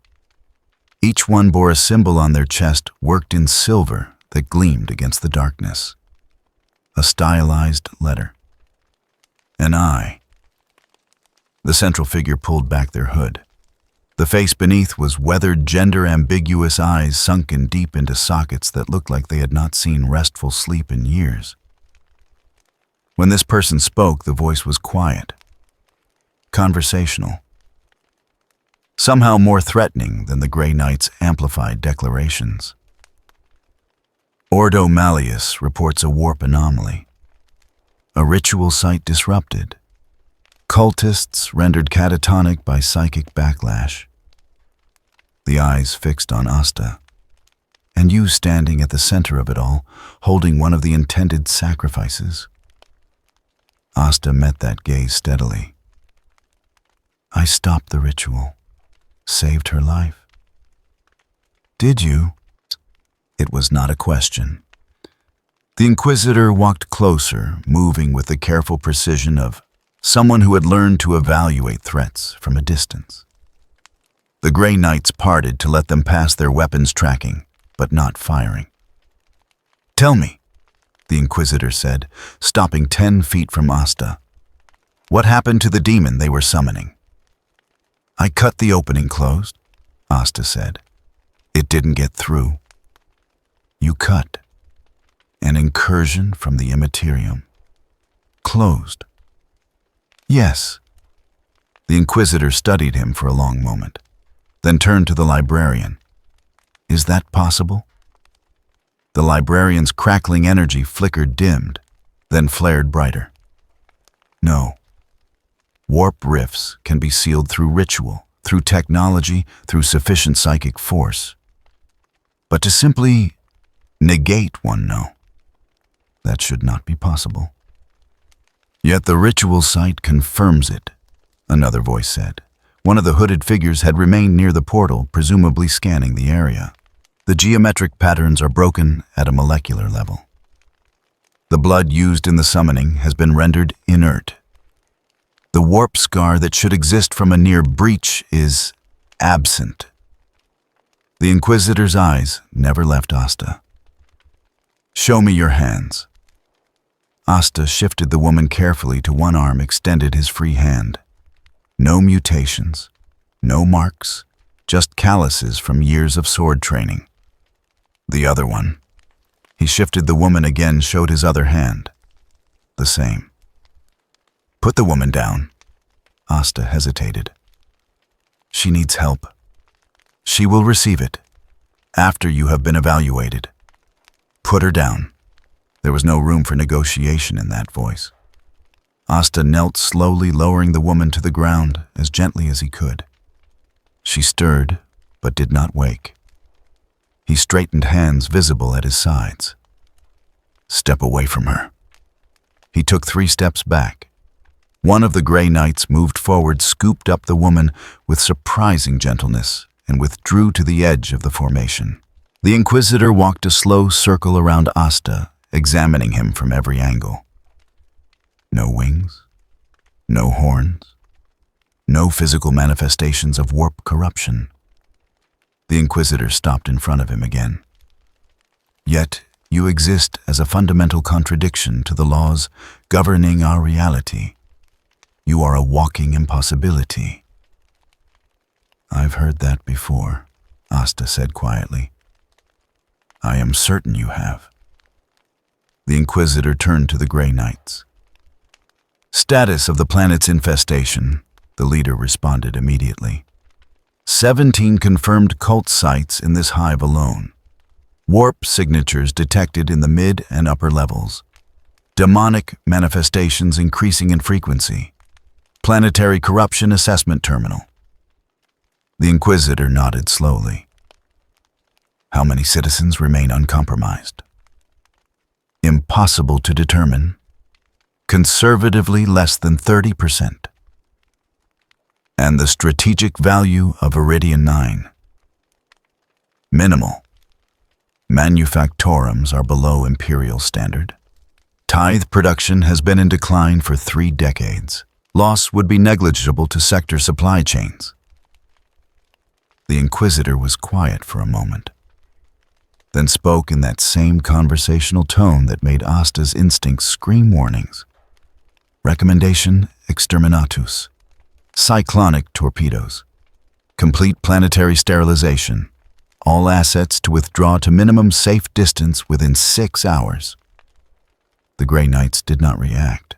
[SPEAKER 1] Each one bore a symbol on their chest worked in silver that gleamed against the darkness. A stylized letter. An eye. The central figure pulled back their hood. The face beneath was weathered, gender-ambiguous eyes sunken deep into sockets that looked like they had not seen restful sleep in years. When this person spoke, the voice was quiet, conversational, somehow more threatening than the Grey Knight's amplified declarations. Ordo Malleus reports a warp anomaly. A ritual site disrupted. Cultists rendered catatonic by psychic backlash. The eyes fixed on Asta. And you standing at the center of it all, holding one of the intended sacrifices. Asta met that gaze steadily. I stopped the ritual, saved her life. Did you? It was not a question. The Inquisitor walked closer, moving with the careful precision of someone who had learned to evaluate threats from a distance. The Grey Knights parted to let them pass their weapons tracking, but not firing. Tell me, the Inquisitor said, stopping 10 feet from Asta. What happened to the demon they were summoning? I cut the opening closed, Asta said. It didn't get through. You cut. An incursion from the Imperium. Closed. Yes. The Inquisitor studied him for a long moment, then turned to the librarian. Is that possible? The librarian's crackling energy flickered dimmed, then flared brighter. No. Warp rifts can be sealed through ritual, through technology, through sufficient psychic force. But to simply negate one, no. That should not be possible. Yet the ritual site confirms it, another voice said. One of the hooded figures had remained near the portal, presumably scanning the area. The geometric patterns are broken at a molecular level. The blood used in the summoning has been rendered inert. The warp scar that should exist from a near breach is absent. The Inquisitor's eyes never left Asta. Show me your hands. Asta shifted the woman carefully to one arm, extended his free hand. No mutations, no marks, just calluses from years of sword training. The other one. He shifted the woman again, showed his other hand. The same. Put the woman down. Asta hesitated. She needs help. She will receive it, after you have been evaluated. Put her down. There was no room for negotiation in that voice. Asta knelt slowly, lowering the woman to the ground as gently as he could. She stirred, but did not wake. He straightened hands visible at his sides. Step away from her. He took 3 steps back. One of the Grey Knights moved forward, scooped up the woman with surprising gentleness, and withdrew to the edge of the formation. The Inquisitor walked a slow circle around Asta, examining him from every angle. No wings, no horns, no physical manifestations of warp corruption. The Inquisitor stopped in front of him again. Yet you exist as a fundamental contradiction to the laws governing our reality. You are a walking impossibility. I've heard that before, Asta said quietly. I am certain you have. The Inquisitor turned to the Grey Knights. Status of the planet's infestation, the leader responded immediately. 17 confirmed cult sites in this hive alone. Warp signatures detected in the mid and upper levels. Demonic manifestations increasing in frequency. Planetary corruption assessment terminal. The Inquisitor nodded slowly. How many citizens remain uncompromised? Impossible to determine. Conservatively less than 30%. And the strategic value of Iridian 9? Minimal. Manufactorums are below Imperial standard. Tithe production has been in decline for 3 decades. Loss would be negligible to sector supply chains. The Inquisitor was quiet for a moment, then spoke in that same conversational tone that made Asta's instincts scream warnings. Recommendation exterminatus. Cyclonic torpedoes. Complete planetary sterilization. All assets to withdraw to minimum safe distance within 6 hours. The Grey Knights did not react.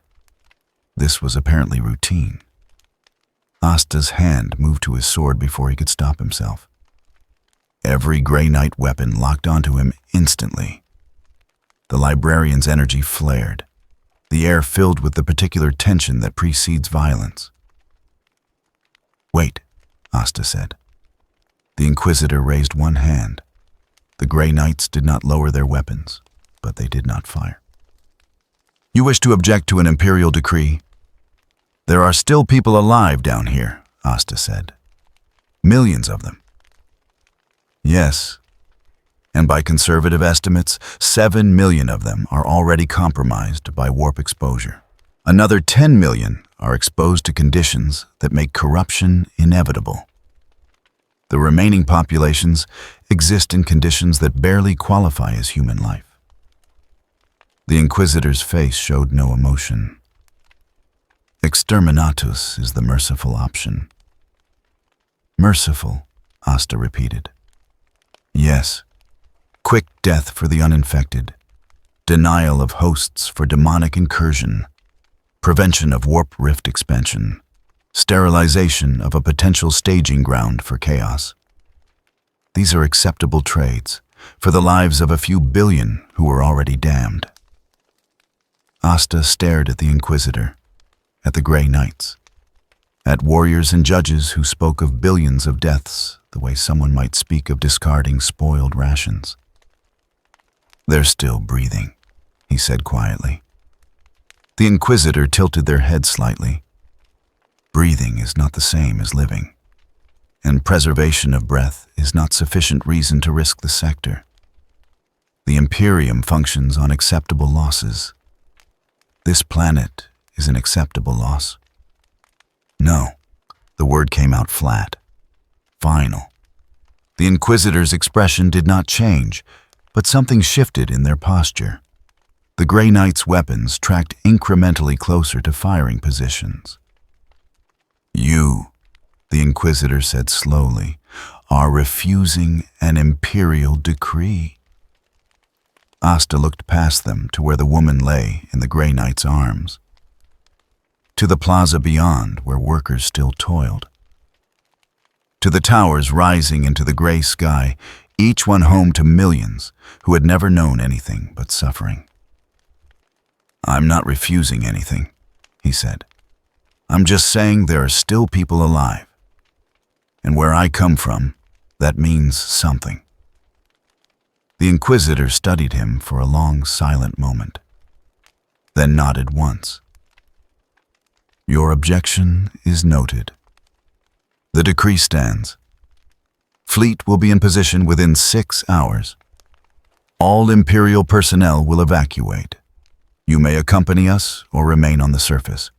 [SPEAKER 1] This was apparently routine. Asta's hand moved to his sword before he could stop himself. Every Grey Knight weapon locked onto him instantly. The librarian's energy flared, the air filled with the particular tension that precedes violence. Wait, Asta said. The Inquisitor raised one hand. The Grey Knights did not lower their weapons, but they did not fire. "You wish to object to an Imperial decree? There are still people alive down here," Asta said. "Millions of them." "Yes, and by conservative estimates, 7 million of them are already compromised by warp exposure. Another 10 million are exposed to conditions that make corruption inevitable. The remaining populations exist in conditions that barely qualify as human life." The Inquisitor's face showed no emotion. "Exterminatus is the merciful option." "Merciful," Asta repeated. "Yes. Quick death for the uninfected. Denial of hosts for demonic incursion. Prevention of warp rift expansion. Sterilization of a potential staging ground for chaos. These are acceptable trades for the lives of a few billion who were already damned." Asta stared at the Inquisitor, at the Grey Knights, at warriors and judges who spoke of billions of deaths the way someone might speak of discarding spoiled rations. "They're still breathing," he said quietly. The Inquisitor tilted their head slightly. "Breathing is not the same as living, and preservation of breath is not sufficient reason to risk the sector. The Imperium functions on acceptable losses. This planet is an acceptable loss." "No," the word came out flat. Final. The Inquisitor's expression did not change, but something shifted in their posture. The Grey Knights' weapons tracked incrementally closer to firing positions. "You," the Inquisitor said slowly, "are refusing an Imperial decree." Asta looked past them to where the woman lay in the Grey Knight's arms, to the plaza beyond where workers still toiled, to the towers rising into the gray sky, each one home to millions who had never known anything but suffering. "I'm not refusing anything," he said. "I'm just saying there are still people alive. And where I come from, that means something." The Inquisitor studied him for a long, silent moment, then nodded once. "Your objection is noted. The decree stands. Fleet will be in position within 6 hours. All Imperial personnel will evacuate. You may accompany us or remain on the surface.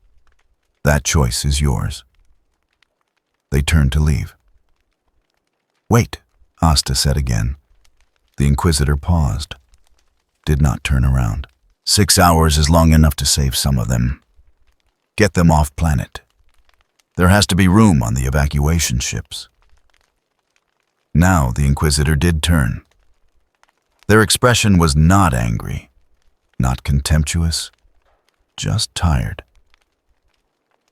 [SPEAKER 1] That choice is yours." They turned to leave. "Wait," Asta said again. The Inquisitor paused, did not turn around. 6 hours is long enough to save some of them. Get them off planet. There has to be room on the evacuation ships." Now the Inquisitor did turn. Their expression was not angry, not contemptuous, just tired.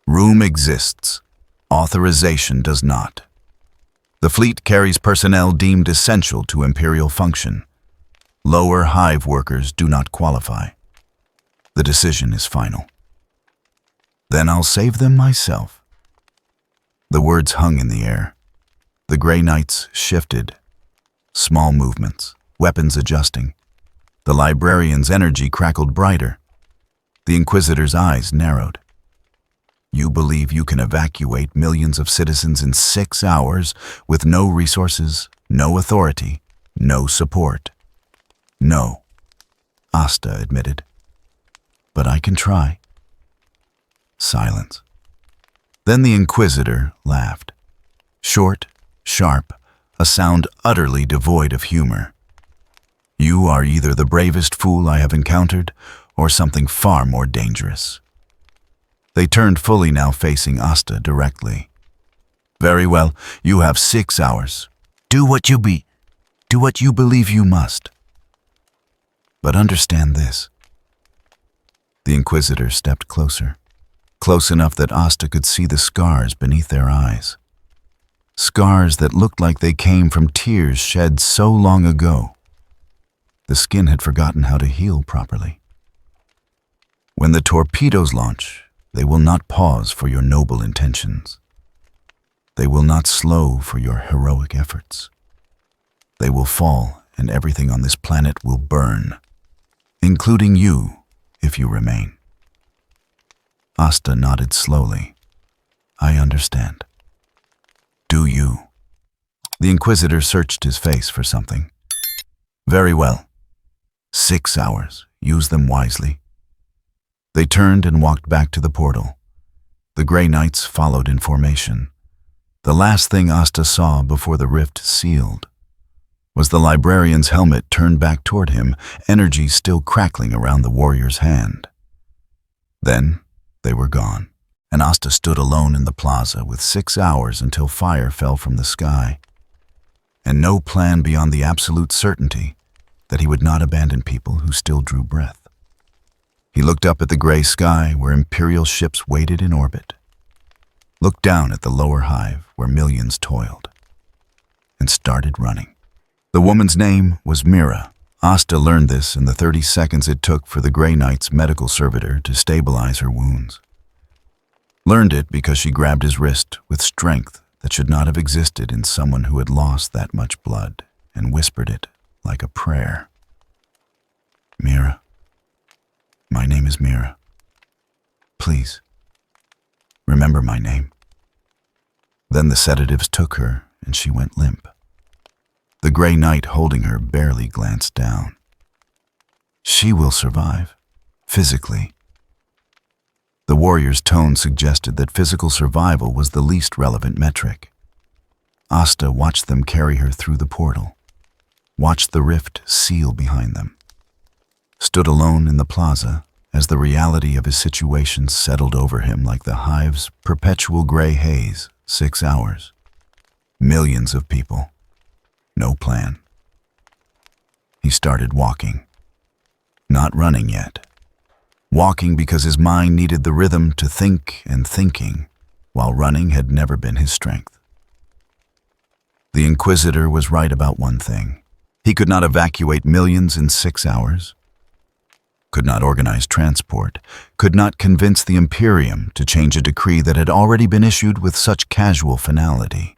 [SPEAKER 1] "Room exists. Authorization does not. The fleet carries personnel deemed essential to Imperial function. Lower hive workers do not qualify. The decision is final." "Then I'll save them myself." The words hung in the air. The Grey Knights shifted. Small movements, weapons adjusting. The librarian's energy crackled brighter. The Inquisitor's eyes narrowed. "You believe you can evacuate millions of citizens in 6 hours with no resources, no authority, no support?" "No," Asta admitted. "But I can try." Silence. Then the Inquisitor laughed. Short, sharp, a sound utterly devoid of humor. "You are either the bravest fool I have encountered or something far more dangerous." They turned fully now, facing Asta directly. "Very well, you have 6 hours. Do what you believe you must. But understand this." The Inquisitor stepped closer, close enough that Asta could see the scars beneath their eyes. Scars that looked like they came from tears shed so long ago. The skin had forgotten how to heal properly. "When the torpedoes launch, they will not pause for your noble intentions. They will not slow for your heroic efforts. They will fall and everything on this planet will burn, including you, if you remain. Asta nodded slowly. I understand. Do you? The Inquisitor searched his face for something. Very well. 6 hours. Use them wisely. They turned and walked back to the portal. The Grey Knights followed in formation. The last thing Asta saw before the rift sealed was the librarian's helmet turned back toward him, energy still crackling around the warrior's hand. Then they were gone, and Asta stood alone in the plaza with 6 hours until fire fell from the sky, and no plan beyond the absolute certainty that he would not abandon people who still drew breath. He looked up at the gray sky where Imperial ships waited in orbit, looked down at the lower hive where millions toiled, and started running. The woman's name was Mira. Asta learned this in the 30 seconds it took for the Grey Knight's medical servitor to stabilize her wounds. Learned it because she grabbed his wrist with strength that should not have existed in someone who had lost that much blood, and whispered it like a prayer. Mira. My name is Mira. Please, remember my name. Then the sedatives took her, and she went limp. The Grey Knight holding her barely glanced down. She will survive, physically. The warrior's tone suggested that physical survival was the least relevant metric. Asta watched them carry her through the portal, watched the rift seal behind them, stood alone in the plaza as the reality of his situation settled over him like the hive's perpetual gray haze. 6 hours. Millions of people. No plan. He started walking. Not running yet. Walking because his mind needed the rhythm to think and thinking, while running had never been his strength. The Inquisitor was right about one thing. He could not evacuate millions in 6 hours, could not organize transport, could not convince the Imperium to change a decree that had already been issued with such casual finality.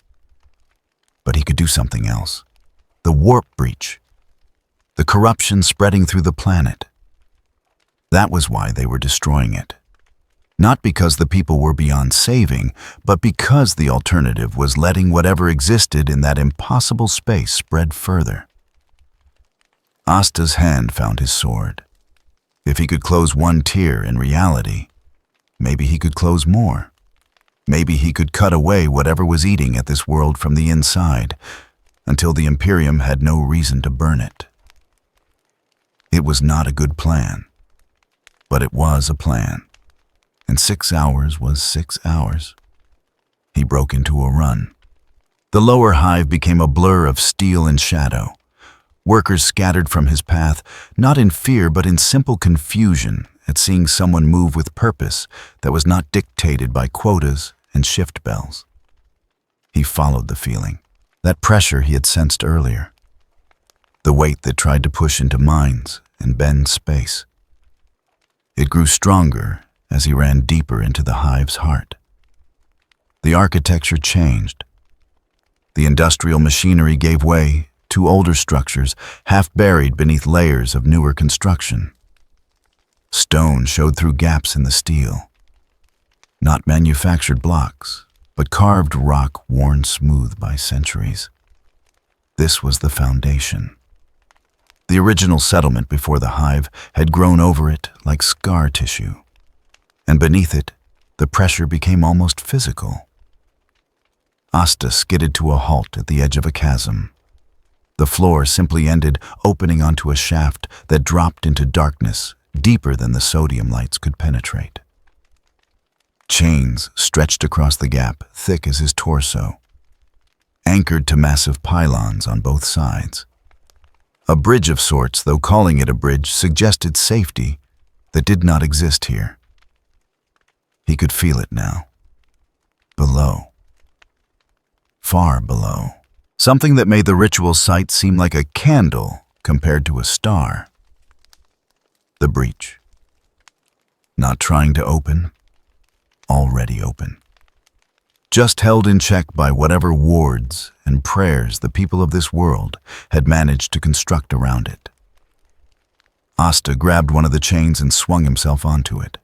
[SPEAKER 1] But he could do something else. The warp breach. The corruption spreading through the planet. That was why they were destroying it. Not because the people were beyond saving, but because the alternative was letting whatever existed in that impossible space spread further. Asta's hand found his sword. If he could close one tear in reality, maybe he could close more. Maybe he could cut away whatever was eating at this world from the inside, until the Imperium had no reason to burn it. It was not a good plan, but it was a plan, and 6 hours was 6 hours. He broke into a run. The lower hive became a blur of steel and shadow. Workers scattered from his path, not in fear but in simple confusion at seeing someone move with purpose that was not dictated by quotas and shift bells. He followed the feeling, that pressure he had sensed earlier, the weight that tried to push into minds and bend space. It grew stronger as he ran deeper into the hive's heart. The architecture changed. The industrial machinery gave way to older structures, half buried beneath layers of newer construction. Stone showed through gaps in the steel. Not manufactured blocks, but carved rock worn smooth by centuries. This was the foundation. The original settlement before the hive had grown over it like scar tissue, and beneath it, the pressure became almost physical. Asta skidded to a halt at the edge of a chasm. The floor simply ended, opening onto a shaft that dropped into darkness deeper than the sodium lights could penetrate. Chains stretched across the gap, thick as his torso, anchored to massive pylons on both sides. A bridge of sorts, though calling it a bridge suggested safety that did not exist here. He could feel it now. Below. Far below. Something that made the ritual site seem like a candle compared to a star. The breach. Not trying to open, already open. just held in check by whatever wards and prayers the people of this world had managed to construct around it. Asta grabbed one of the chains and swung himself onto it.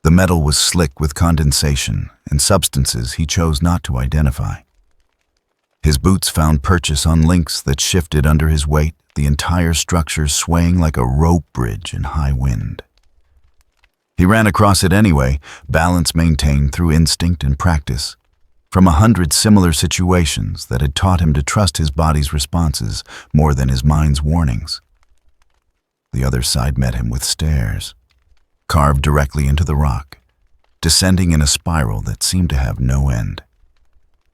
[SPEAKER 1] The metal was slick with condensation and substances he chose not to identify. His boots found purchase on links that shifted under his weight, the entire structure swaying like a rope bridge in high wind. He ran across it anyway, balance maintained through instinct and practice, from 100 similar situations that had taught him to trust his body's responses more than his mind's warnings. The other side met him with stairs, carved directly into the rock, descending in a spiral that seemed to have no end.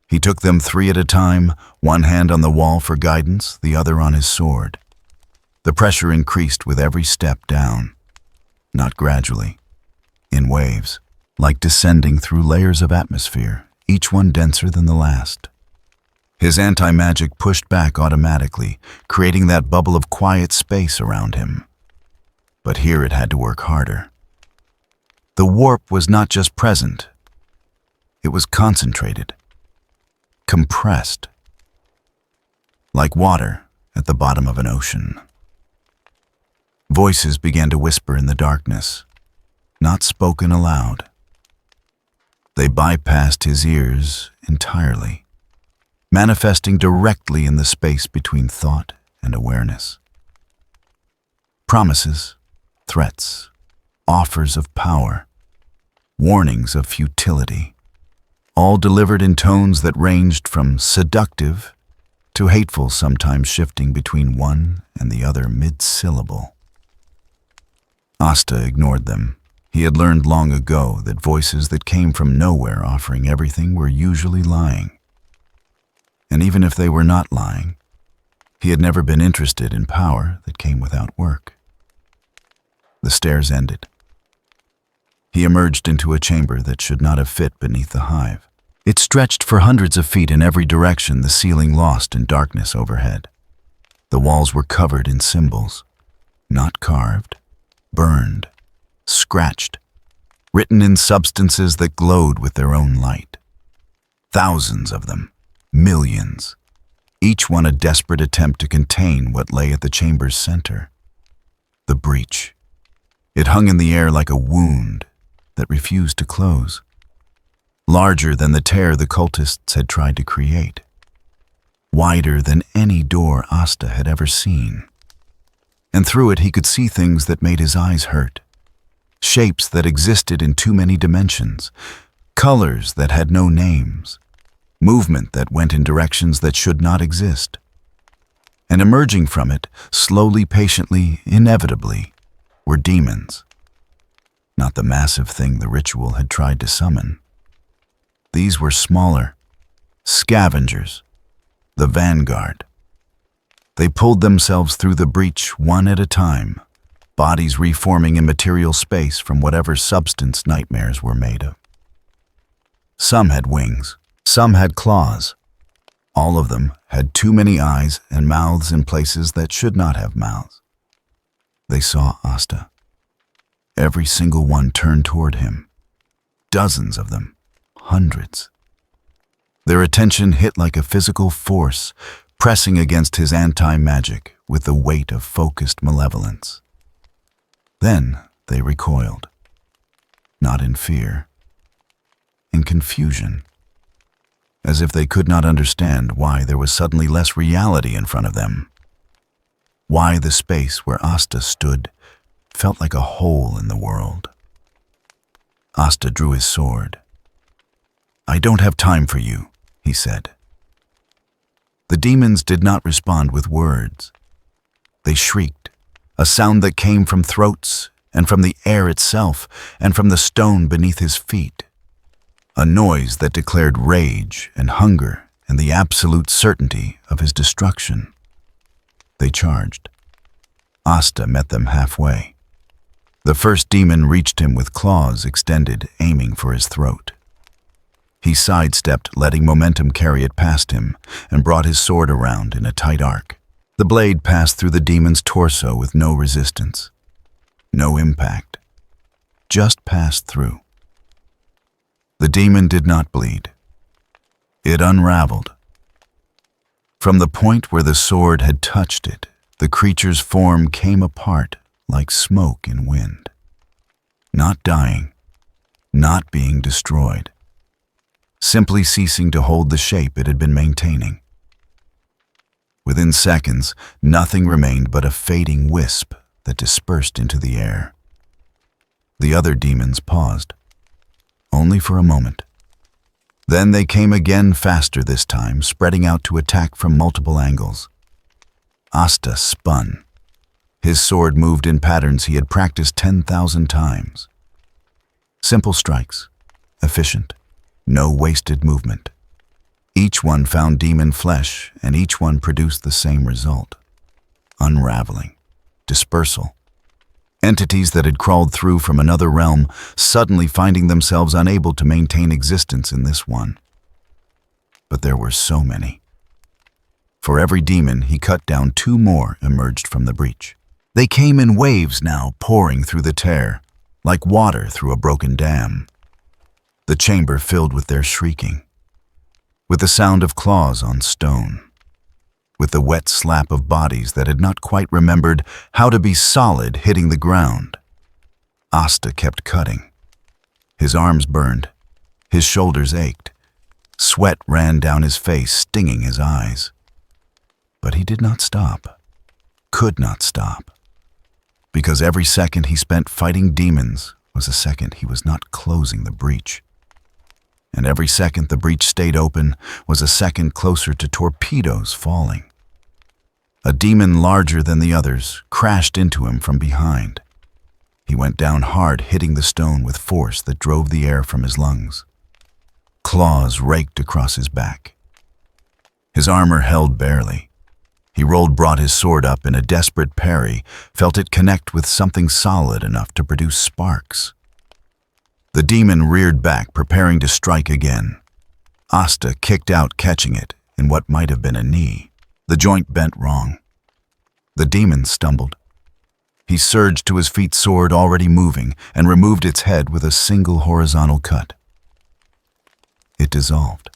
[SPEAKER 1] He took them 3 at a time, one hand on the wall for guidance, the other on his sword. The pressure increased with every step down, not gradually, in waves, like descending through layers of atmosphere, each one denser than the last. His anti-magic pushed back automatically, creating that bubble of quiet space around him. But here it had to work harder. The warp was not just present, it was concentrated, compressed, like water at the bottom of an ocean. Voices began to whisper in the darkness, not spoken aloud. They bypassed his ears entirely, manifesting directly in the space between thought and awareness. Promises, threats, offers of power, warnings of futility, all delivered in tones that ranged from seductive to hateful, sometimes shifting between one and the other mid-syllable. Asta ignored them. He had learned long ago that voices that came from nowhere offering everything were usually lying. And even if they were not lying, he had never been interested in power that came without work. The stairs ended. He emerged into a chamber that should not have fit beneath the hive. It stretched for hundreds of feet in every direction, the ceiling lost in darkness overhead. The walls were covered in symbols, not carved, burned, scratched, written in substances that glowed with their own light. Thousands of them, millions, each one a desperate attempt to contain what lay at the chamber's center. The breach. It hung in the air like a wound that refused to close, larger than the tear the cultists had tried to create, wider than any door Asta had ever seen. And through it he could see things that made his eyes hurt, shapes that existed in too many dimensions, colors that had no names, movement that went in directions that should not exist. And emerging from it, slowly, patiently, inevitably, were demons. Not the massive thing the ritual had tried to summon. These were smaller, scavengers, the vanguard. They pulled themselves through the breach one at a time, bodies reforming in material space from whatever substance nightmares were made of. Some had wings, some had claws. All of them had too many eyes and mouths in places that should not have mouths. They saw Asta. Every single one turned toward him. Dozens of them, hundreds. Their attention hit like a physical force, pressing against his anti-magic with the weight of focused malevolence. Then they recoiled, not in fear, in confusion, as if they could not understand why there was suddenly less reality in front of them, why the space where Asta stood felt like a hole in the world. Asta drew his sword. "I don't have time for you," he said. The demons did not respond with words. They shrieked, a sound that came from throats and from the air itself and from the stone beneath his feet. A noise that declared rage and hunger and the absolute certainty of his destruction. They charged. Asta met them halfway. The first demon reached him with claws extended, aiming for his throat. He sidestepped, letting momentum carry it past him, and brought his sword around in a tight arc. The blade passed through the demon's torso with no resistance, no impact, just passed through. The demon did not bleed. It unraveled. From the point where the sword had touched it, the creature's form came apart like smoke in wind. Not dying, not being destroyed, simply ceasing to hold the shape it had been maintaining. Within seconds, nothing remained but a fading wisp that dispersed into the air. The other demons paused, only for a moment. Then they came again, faster this time, spreading out to attack from multiple angles. Asta spun. His sword moved in patterns he had practiced 10,000 times. Simple strikes, efficient, no wasted movement. Each one found demon flesh, and each one produced the same result. Unraveling, dispersal. Entities that had crawled through from another realm, suddenly finding themselves unable to maintain existence in this one. But there were so many. For every demon, he cut down 2 more emerged from the breach. They came in waves now, pouring through the tear, like water through a broken dam. The chamber filled with their shrieking, with the sound of claws on stone, with the wet slap of bodies that had not quite remembered how to be solid hitting the ground. Asta kept cutting. His arms burned. His shoulders ached. Sweat ran down his face, stinging his eyes. But he did not stop. Could not stop. Because every second he spent fighting demons was a second he was not closing the breach. And every second the breach stayed open was a second closer to torpedoes falling. A demon larger than the others crashed into him from behind. He went down hard, hitting the stone with force that drove the air from his lungs. Claws raked across his back. His armor held barely. He brought his sword up in a desperate parry, felt it connect with something solid enough to produce sparks. The demon reared back, preparing to strike again. Asta kicked out, catching it in what might have been a knee. The joint bent wrong. The demon stumbled. He surged to his feet, sword already moving, and removed its head with a single horizontal cut. It dissolved.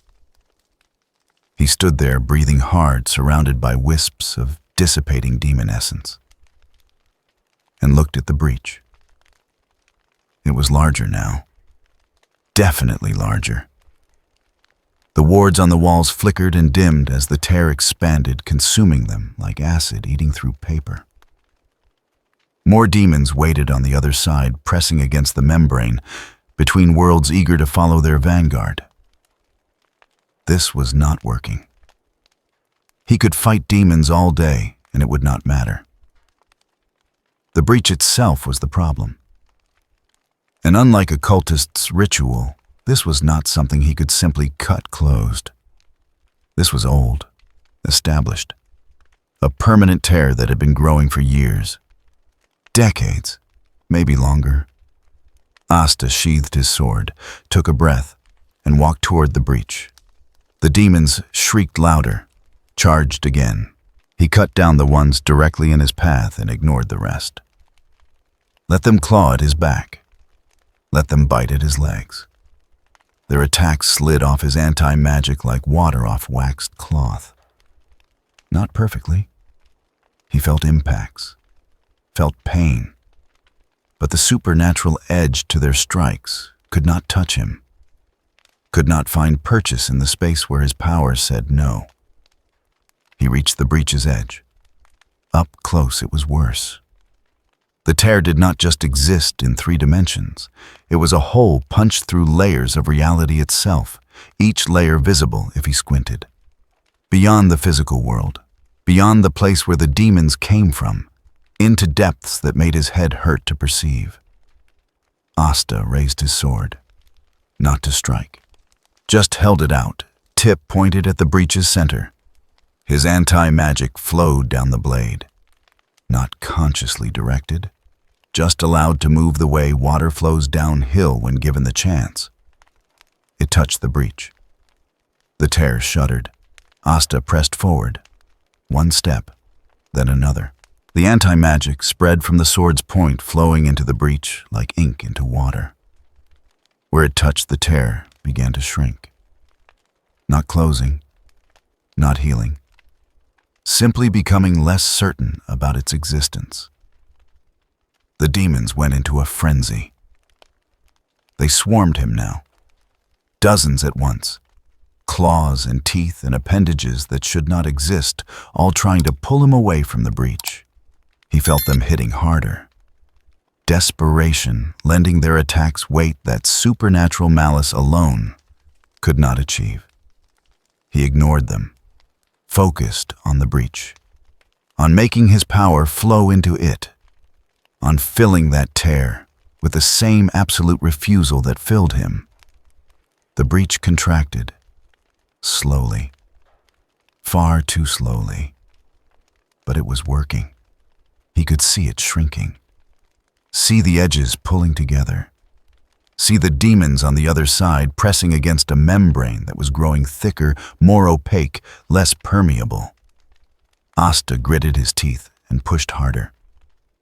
[SPEAKER 1] He stood there, breathing hard, surrounded by wisps of dissipating demon essence, and looked at the breach. It was larger now. Definitely larger. The wards on the walls flickered and dimmed as the tear expanded, consuming them like acid eating through paper. More demons waited on the other side, pressing against the membrane, between worlds eager to follow their vanguard. This was not working. He could fight demons all day, and it would not matter. The breach itself was the problem. And unlike a cultist's ritual, this was not something he could simply cut closed. This was old, established, a permanent tear that had been growing for years, decades, maybe longer. Asta sheathed his sword, took a breath, and walked toward the breach. The demons shrieked louder, charged again. He cut down the ones directly in his path and ignored the rest. Let them claw at his back. Let them bite at his legs. Their attacks slid off his anti-magic like water off waxed cloth. Not perfectly. He felt impacts, felt pain. But the supernatural edge to their strikes could not touch him, could not find purchase in the space where his power said no. He reached the breach's edge. Up close, it was worse. The tear did not just exist in 3 dimensions. It was a hole punched through layers of reality itself, each layer visible if he squinted. Beyond the physical world, beyond the place where the demons came from, into depths that made his head hurt to perceive. Asta raised his sword, not to strike, just held it out, tip pointed at the breach's center. His anti-magic flowed down the blade, not consciously directed, just allowed to move the way water flows downhill when given the chance. It touched the breach. The tear shuddered. Asta pressed forward, 1 step, then another. The anti-magic spread from the sword's point, flowing into the breach like ink into water. Where it touched the tear began to shrink. Not closing, not healing, simply becoming less certain about its existence. The demons went into a frenzy. They swarmed him now, dozens at once, claws and teeth and appendages that should not exist, all trying to pull him away from the breach. He felt them hitting harder. Desperation lending their attacks weight that supernatural malice alone could not achieve. He ignored them, focused on the breach, on making his power flow into it, on filling that tear with the same absolute refusal that filled him. The breach contracted, slowly, far too slowly, but it was working. He could see it shrinking, see the edges pulling together, see the demons on the other side pressing against a membrane that was growing thicker, more opaque, less permeable. Asta gritted his teeth and pushed harder.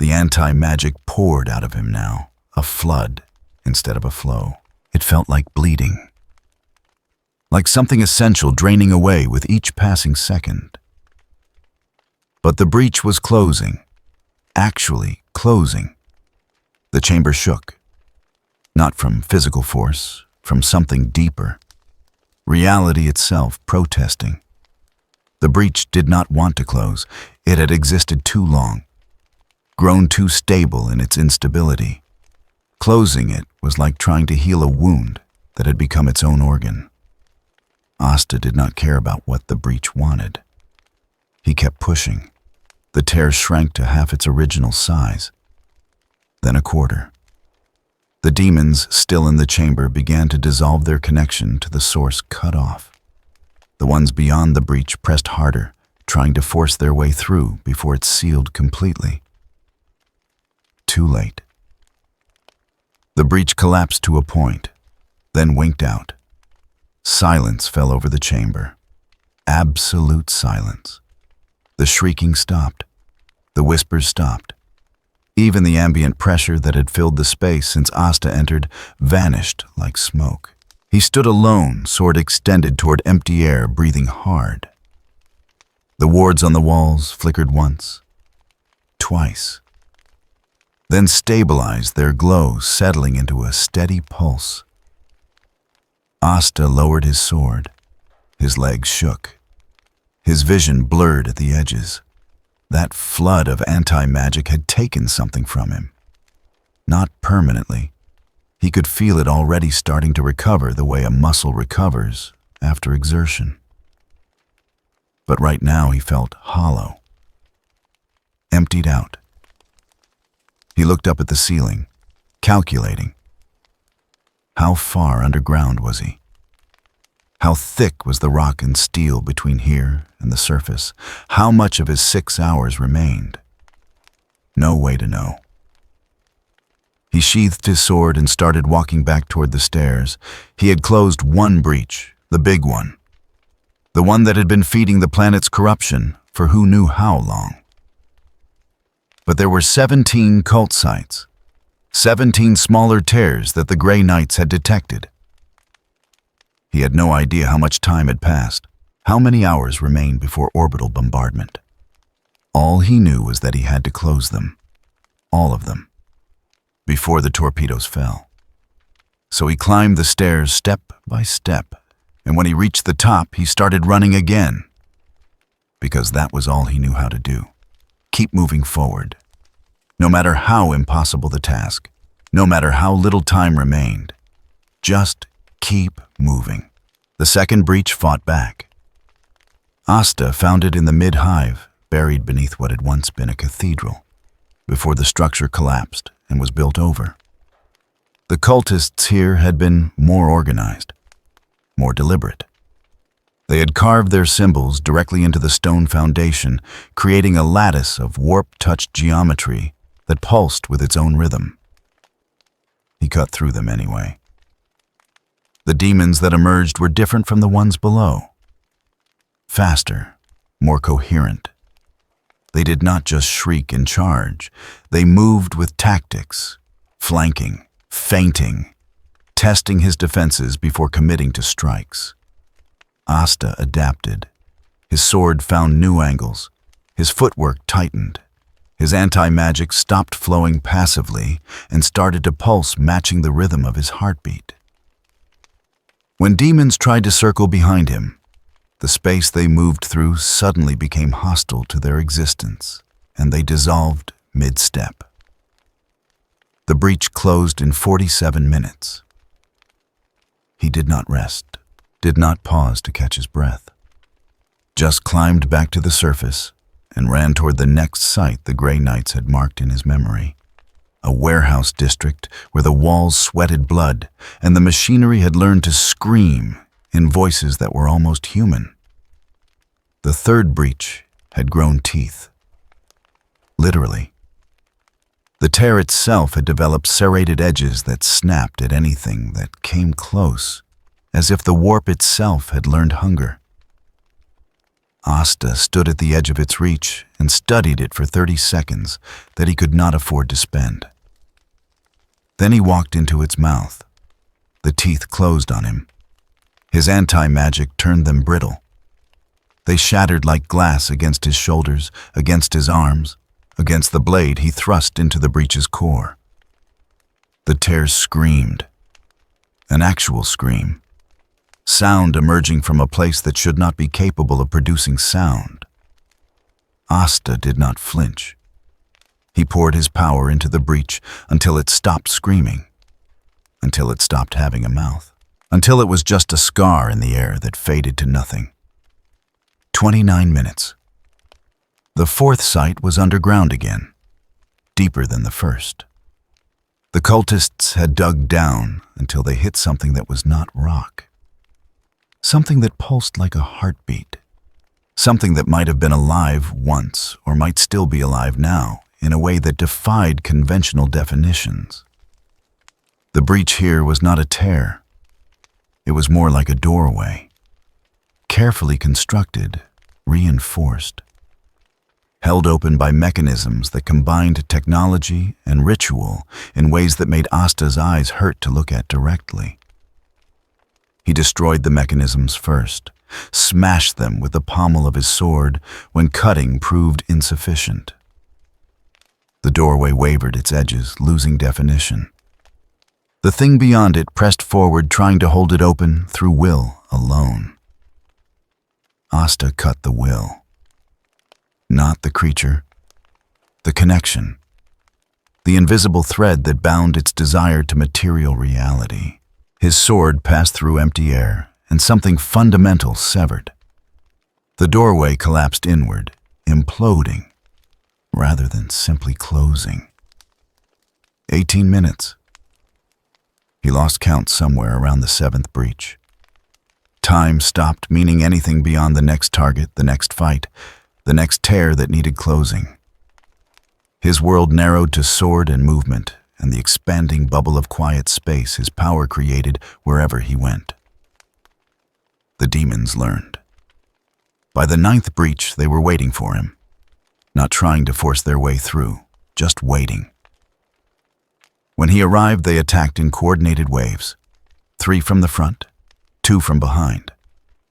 [SPEAKER 1] The anti-magic poured out of him now, a flood instead of a flow. It felt like bleeding, like something essential draining away with each passing second. But the breach was closing, actually closing. The chamber shook, not from physical force, from something deeper. Reality itself protesting. The breach did not want to close. It had existed too long, grown too stable in its instability. Closing it was like trying to heal a wound that had become its own organ. Asta did not care about what the breach wanted. He kept pushing. The tear shrank to half its original size, then a quarter. The demons still in the chamber began to dissolve their connection to the source cut off. The ones beyond the breach pressed harder, trying to force their way through before it sealed completely. Too late. The breach collapsed to a point, then winked out. Silence fell over the chamber. Absolute silence. The shrieking stopped. The whispers stopped. Even the ambient pressure that had filled the space since Asta entered vanished like smoke. He stood alone, sword extended toward empty air, breathing hard. The wards on the walls flickered once, twice, then stabilized, their glow settling into a steady pulse. Asta lowered his sword. His legs shook. His vision blurred at the edges. That flood of anti-magic had taken something from him. Not permanently. He could feel it already starting to recover the way a muscle recovers after exertion. But right now he felt hollow, emptied out. He looked up at the ceiling, calculating. How far underground was he? How thick was the rock and steel between here and the surface? How much of his 6 hours remained? No way to know. He sheathed his sword and started walking back toward the stairs. He had closed one breach, the big one. The one that had been feeding the planet's corruption for who knew how long. But there were 17 cult sites, 17 smaller tears that the Grey Knights had detected. He had no idea how much time had passed, how many hours remained before orbital bombardment. All he knew was that he had to close them, all of them, before the torpedoes fell. So he climbed the stairs step by step, and when he reached the top, he started running again, because that was all he knew how to do. Keep moving forward. No matter how impossible the task, no matter how little time remained, just keep moving. The second breach fought back. Asta found it in the mid-hive, buried beneath what had once been a cathedral, before the structure collapsed and was built over. The cultists here had been more organized, more deliberate. They had carved their symbols directly into the stone foundation, creating a lattice of warp-touched geometry that pulsed with its own rhythm. He cut through them anyway. The demons that emerged were different from the ones below. Faster, more coherent. They did not just shriek and charge. They moved with tactics, flanking, feinting, testing his defenses before committing to strikes. Asta adapted. His sword found new angles. His footwork tightened. His anti-magic stopped flowing passively and started to pulse, matching the rhythm of his heartbeat. When demons tried to circle behind him, the space they moved through suddenly became hostile to their existence, and they dissolved mid-step. The breach closed in 47 minutes. He did not rest, did not pause to catch his breath, just climbed back to the surface and ran toward the next site the Grey Knights had marked in his memory. A warehouse district where the walls sweated blood and the machinery had learned to scream in voices that were almost human. The third breach had grown teeth. Literally. The tear itself had developed serrated edges that snapped at anything that came close, as if the warp itself had learned hunger. Asta stood at the edge of its reach and studied it for 30 seconds that he could not afford to spend. Then he walked into its mouth. The teeth closed on him. His anti-magic turned them brittle. They shattered like glass against his shoulders, against his arms, against the blade he thrust into the breach's core. The tears screamed. An actual scream. Sound emerging from a place that should not be capable of producing sound. Asta did not flinch. He poured his power into the breach until it stopped screaming, until it stopped having a mouth, until it was just a scar in the air that faded to nothing. 29 minutes. The fourth site was underground again, deeper than the first. The cultists had dug down until they hit something that was not rock. Something that pulsed like a heartbeat. Something that might have been alive once or might still be alive now in a way that defied conventional definitions. The breach here was not a tear. It was more like a doorway. Carefully constructed, reinforced. Held open by mechanisms that combined technology and ritual in ways that made Asta's eyes hurt to look at directly. He destroyed the mechanisms first, smashed them with the pommel of his sword when cutting proved insufficient. The doorway wavered its edges, losing definition. The thing beyond it pressed forward, trying to hold it open through will alone. Asta cut the will. Not the creature, the connection, the invisible thread that bound its desire to material reality. His sword passed through empty air, and something fundamental severed. The doorway collapsed inward, imploding, rather than simply closing. 18 minutes. He lost count somewhere around the seventh breach. Time stopped meaning anything beyond the next target, the next fight, the next tear that needed closing. His world narrowed to sword and movement, and the expanding bubble of quiet space his power created wherever he went. The demons learned. By the ninth breach, they were waiting for him, not trying to force their way through, just waiting. When he arrived, they attacked in coordinated waves, 3 from the front, 2 from behind,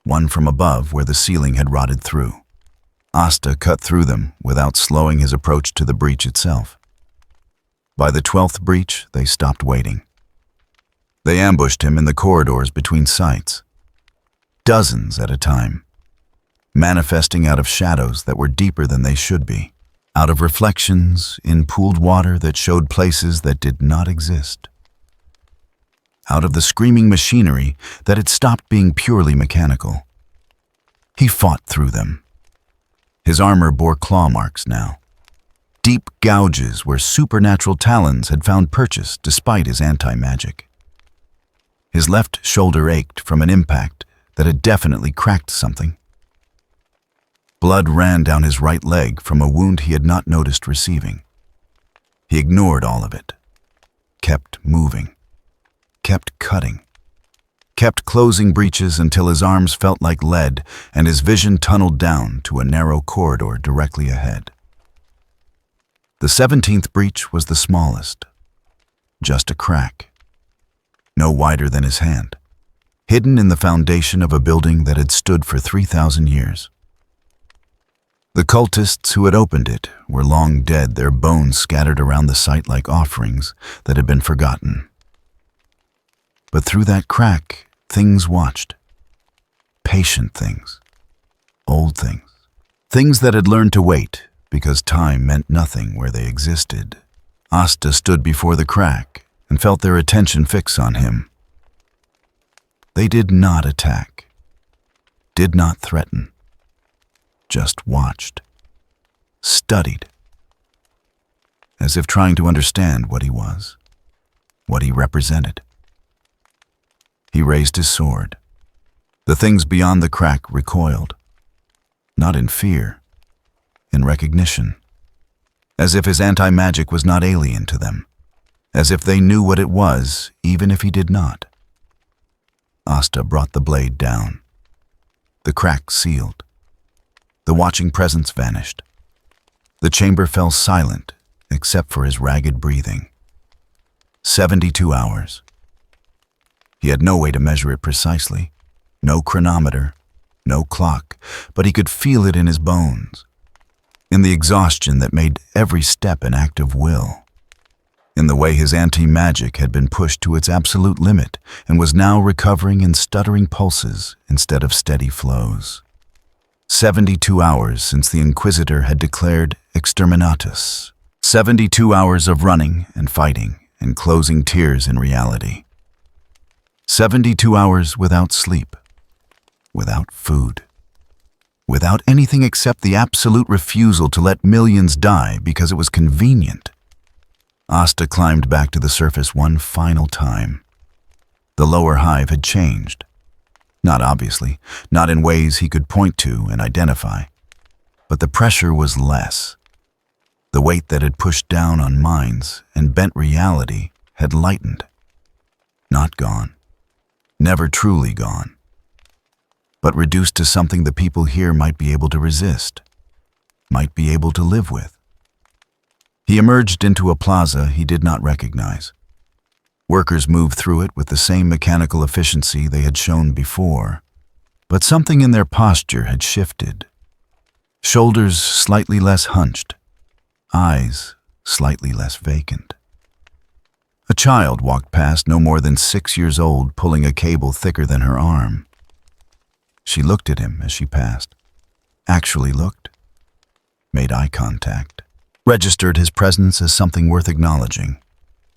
[SPEAKER 1] 1 from above where the ceiling had rotted through. Asta cut through them without slowing his approach to the breach itself. By the 12th breach, they stopped waiting. They ambushed him in the corridors between sites, dozens at a time, manifesting out of shadows that were deeper than they should be, out of reflections in pooled water that showed places that did not exist, out of the screaming machinery that had stopped being purely mechanical. He fought through them. His armor bore claw marks now, deep gouges where supernatural talons had found purchase despite his anti-magic. His left shoulder ached from an impact that had definitely cracked something. Blood ran down his right leg from a wound he had not noticed receiving. He ignored all of it, kept moving, kept cutting, kept closing breaches until his arms felt like lead and his vision tunneled down to a narrow corridor directly ahead. The 17th breach was the smallest, just a crack. no wider than his hand, hidden in the foundation of a building that had stood for 3,000 years. The cultists who had opened it were long dead, their bones scattered around the site like offerings that had been forgotten. But through that crack, things watched. Patient things. Old things. Things that had learned to wait because time meant nothing where they existed. Asta stood before the crack and felt their attention fix on him. They did not attack, did not threaten, just watched, studied, as if trying to understand what he was, what he represented. He raised his sword. The things beyond the crack recoiled, not in fear, in recognition, as if his anti-magic was not alien to them, as if they knew what it was, even if he did not. Asta brought the blade down. The crack sealed. The watching presence vanished. The chamber fell silent, except for his ragged breathing. 72 hours. He had no way to measure it precisely, no chronometer, no clock, but he could feel it in his bones, in the exhaustion that made every step an act of will, in the way his anti-magic had been pushed to its absolute limit and was now recovering in stuttering pulses instead of steady flows. 72 hours since the Inquisitor had declared exterminatus. 72 hours of running and fighting and closing tears in reality. 72 hours without sleep, without food, without anything except the absolute refusal to let millions die because it was convenient. Asta climbed back to the surface one final time. The lower hive had changed. Not obviously, not in ways he could point to and identify. But the pressure was less. The weight that had pushed down on minds and bent reality had lightened. Not gone. Never truly gone. But reduced to something the people here might be able to resist, might be able to live with. He emerged into a plaza he did not recognize. Workers moved through it with the same mechanical efficiency they had shown before, but something in their posture had shifted. Shoulders slightly less hunched, eyes slightly less vacant. A child walked past, no more than 6 years old, pulling a cable thicker than her arm. She looked at him as she passed, actually looked, made eye contact, registered his presence as something worth acknowledging.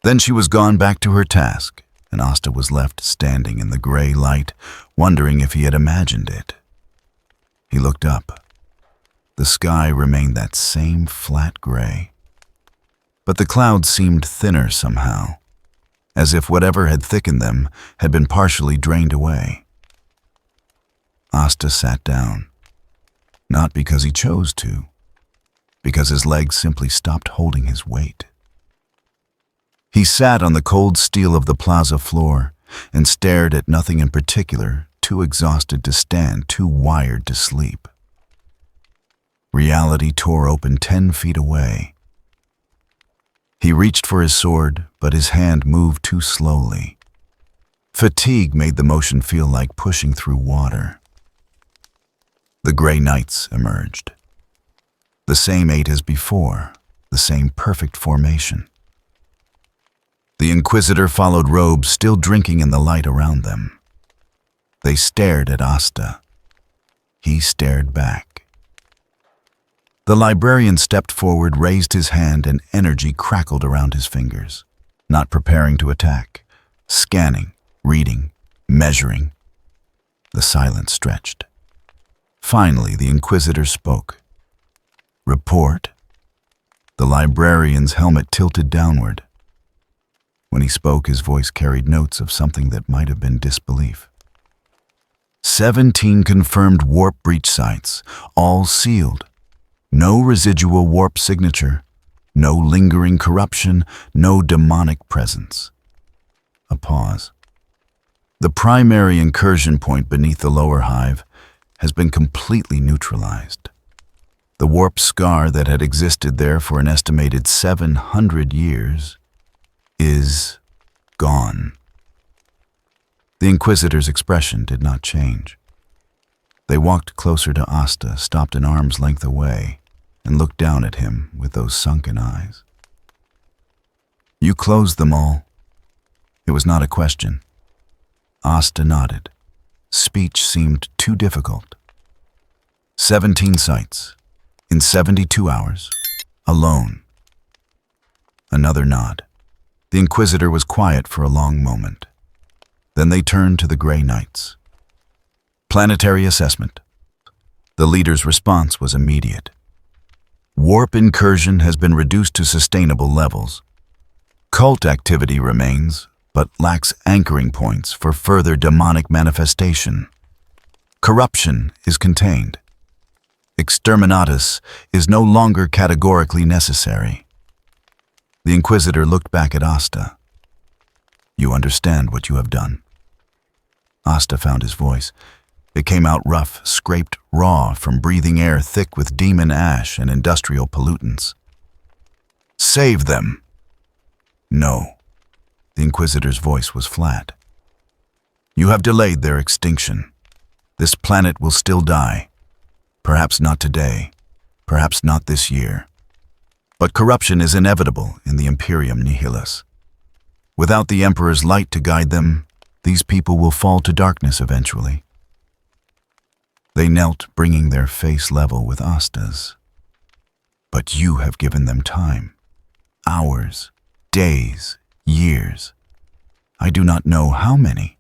[SPEAKER 1] Then she was gone back to her task, and Asta was left standing in the gray light, wondering if he had imagined it. He looked up. The sky remained that same flat gray. But the clouds seemed thinner somehow, as if whatever had thickened them had been partially drained away. Asta sat down, not because he chose to, because his legs simply stopped holding his weight. He sat on the cold steel of the plaza floor and stared at nothing in particular, too exhausted to stand, too wired to sleep. Reality tore open 10 feet away. He reached for his sword, but his hand moved too slowly. Fatigue made the motion feel like pushing through water. The gray knights emerged. The same 8 as before, the same perfect formation. The Inquisitor followed robes, still drinking in the light around them. They stared at Asta. He stared back. The librarian stepped forward, raised his hand, and energy crackled around his fingers, not preparing to attack, scanning, reading, measuring. The silence stretched. Finally, the Inquisitor spoke. Report. The librarian's helmet tilted downward. When he spoke, his voice carried notes of something that might have been disbelief. 17 confirmed warp breach sites, all sealed. No residual warp signature, no lingering corruption, no demonic presence. A pause. The primary incursion point beneath the lower hive has been completely neutralized. The warp scar that had existed there for an estimated 700 years is gone. The Inquisitor's expression did not change. They walked closer to Asta, stopped an arm's length away, and looked down at him with those sunken eyes. "You closed them all." It was not a question. Asta nodded. Speech seemed too difficult. 17 sites, in 72 hours, alone. Another nod. The Inquisitor was quiet for a long moment. Then they turned to the Grey Knights. Planetary assessment. The leader's response was immediate. Warp incursion has been reduced to sustainable levels. Cult activity remains, but lacks anchoring points for further demonic manifestation. Corruption is contained. Exterminatus is no longer categorically necessary. The Inquisitor looked back at Asta. "You understand what you have done." Asta found his voice. It came out rough, scraped raw from breathing air thick with demon ash and industrial pollutants. "Save them." "No." The Inquisitor's voice was flat. "You have delayed their extinction. This planet will still die. Perhaps not today, perhaps not this year. But corruption is inevitable in the Imperium Nihilus. Without the Emperor's light to guide them, these people will fall to darkness eventually." They knelt, bringing their face level with Asta's. "But you have given them time. Hours, days, years. I do not know how many.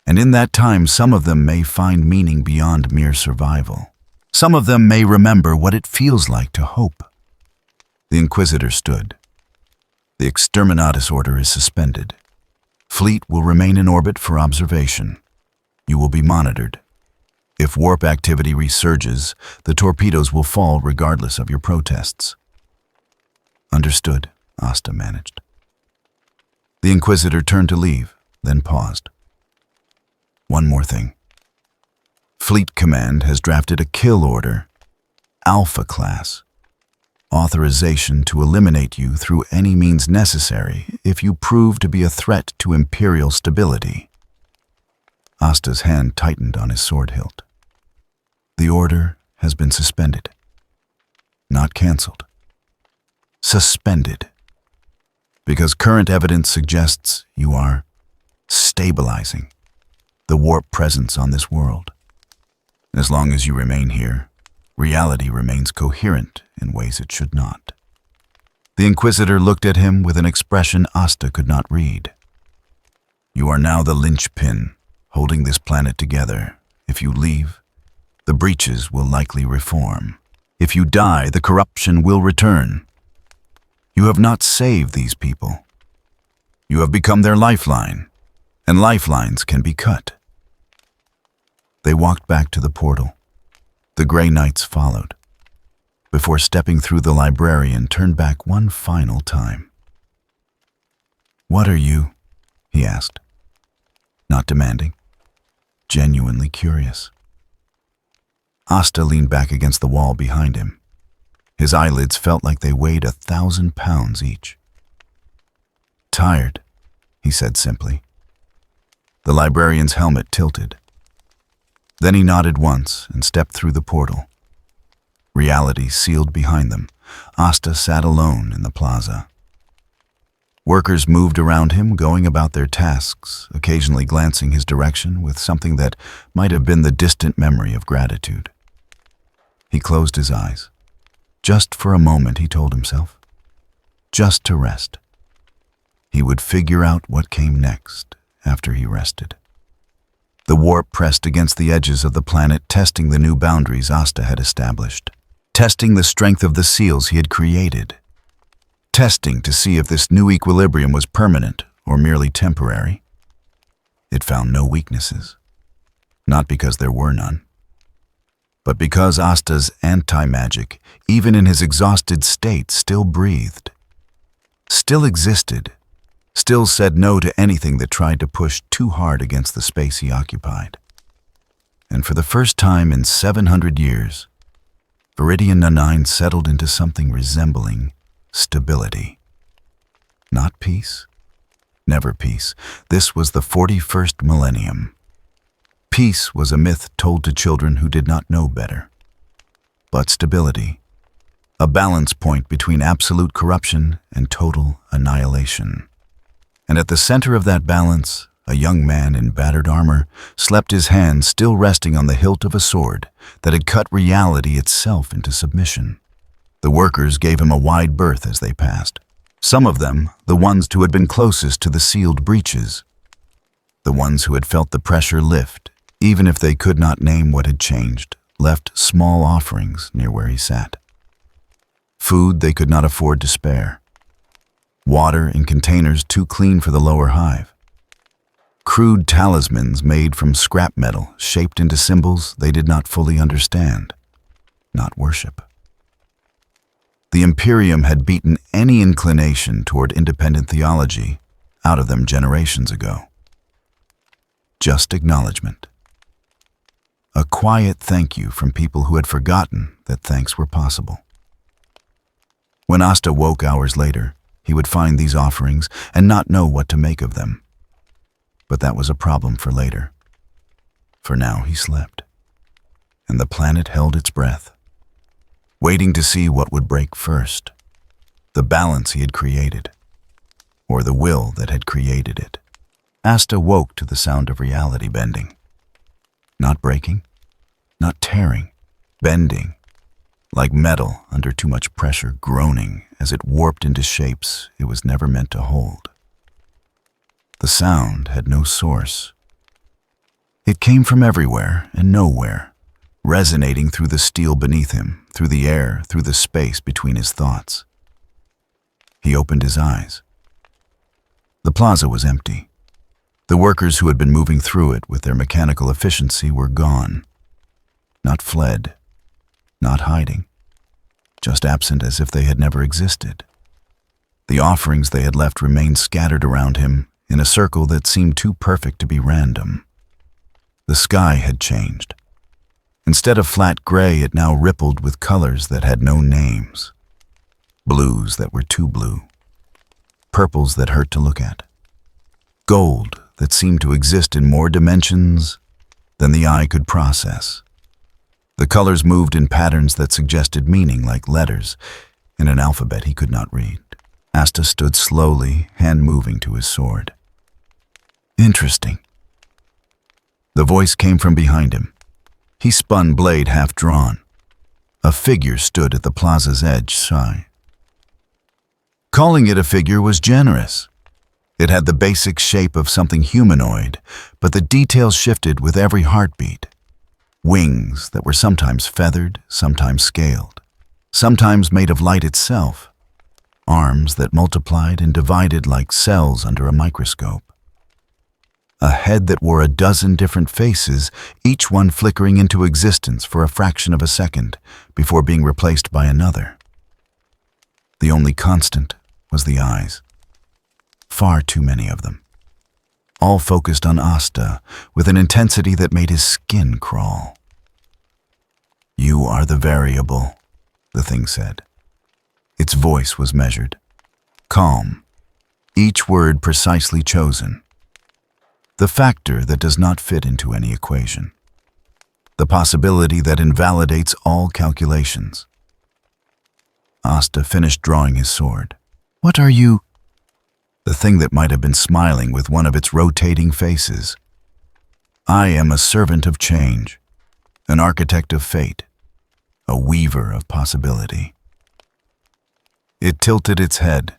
[SPEAKER 1] And in that time, some of them may find meaning beyond mere survival. Some of them may remember what it feels like to hope." The Inquisitor stood. "The Exterminatus order is suspended. Fleet will remain in orbit for observation. You will be monitored. If warp activity resurges, the torpedoes will fall regardless of your protests." "Understood," Asta managed. The Inquisitor turned to leave, then paused. "One more thing. Fleet Command has drafted a kill order, Alpha Class. Authorization to eliminate you through any means necessary if you prove to be a threat to Imperial stability." Asta's hand tightened on his sword hilt. "The order has been suspended. Not cancelled. Suspended. Because current evidence suggests you are stabilizing the warp presence on this world. As long as you remain here, reality remains coherent in ways it should not." The Inquisitor looked at him with an expression Asta could not read. "You are now the linchpin, holding this planet together. If you leave, the breaches will likely reform. If you die, the corruption will return. You have not saved these people. You have become their lifeline, and lifelines can be cut." They walked back to the portal. The Grey Knights followed, before stepping through the librarian turned back one final time. "What are you?" he asked. Not demanding, genuinely curious. Asta leaned back against the wall behind him. His eyelids felt like they weighed 1,000 pounds each. "Tired," he said simply. The librarian's helmet tilted. Then he nodded once and stepped through the portal. Reality sealed behind them. Asta sat alone in the plaza. Workers moved around him, going about their tasks, occasionally glancing his direction with something that might have been the distant memory of gratitude. He closed his eyes. Just for a moment, he told himself. Just to rest. He would figure out what came next after he rested. The warp pressed against the edges of the planet, testing the new boundaries Asta had established, testing the strength of the seals he had created, testing to see if this new equilibrium was permanent or merely temporary. It found no weaknesses, not because there were none, but because Asta's anti-magic, even in his exhausted state, still breathed, still existed, still said no to anything that tried to push too hard against the space he occupied. And for the first time in 700 years, Viridian Nanine settled into something resembling stability. Not peace, Never peace. This was the 41st millennium. Peace was a myth told to children who did not know better. But stability, a balance point between absolute corruption and total annihilation. And at the center of that balance, a young man in battered armor slept, his hand still resting on the hilt of a sword that had cut reality itself into submission. The workers gave him a wide berth as they passed. Some of them, the ones who had been closest to the sealed breaches. The ones who had felt the pressure lift, even if they could not name what had changed, left small offerings near where he sat. Food they could not afford to spare. Water in containers too clean for the lower hive. Crude talismans made from scrap metal, shaped into symbols they did not fully understand, not worship. The Imperium had beaten any inclination toward independent theology out of them generations ago. Just acknowledgement. A quiet thank you from people who had forgotten that thanks were possible. When Asta woke hours later, he would find these offerings and not know what to make of them. But that was a problem for later. For now he slept, and the planet held its breath, waiting to see what would break first, the balance he had created, or the will that had created it. Asta woke to the sound of reality bending. Not breaking, not tearing, bending, like metal under too much pressure, groaning as it warped into shapes it was never meant to hold. The sound had no source. It came from everywhere and nowhere, resonating through the steel beneath him, through the air, through the space between his thoughts. He opened his eyes. The plaza was empty. The workers who had been moving through it with their mechanical efficiency were gone. Not fled, not hiding, just absent as if they had never existed. The offerings they had left remained scattered around him in a circle that seemed too perfect to be random. The sky had changed. Instead of flat gray, it now rippled with colors that had no names. Blues that were too blue. Purples that hurt to look at. Gold that seemed to exist in more dimensions than the eye could process. The colors moved in patterns that suggested meaning, like letters in an alphabet he could not read. Asta stood slowly, hand moving to his sword. Interesting. The voice came from behind him. He spun, blade half drawn. A figure stood at the plaza's edge, shy. Calling it a figure was generous. It had the basic shape of something humanoid, but the details shifted with every heartbeat. Wings that were sometimes feathered, sometimes scaled, sometimes made of light itself. Arms that multiplied and divided like cells under a microscope. A head that wore a dozen different faces, each one flickering into existence for a fraction of a second before being replaced by another. The only constant was the eyes. Far too many of them. All focused on Asta with an intensity that made his skin crawl. "You are the variable," the thing said. Its voice was measured, calm, each word precisely chosen. The factor that does not fit into any equation. The possibility that invalidates all calculations. Asta finished drawing his sword. "What are you?" The thing that might have been smiling with one of its rotating faces. "I am a servant of change, an architect of fate, a weaver of possibility." It tilted its head,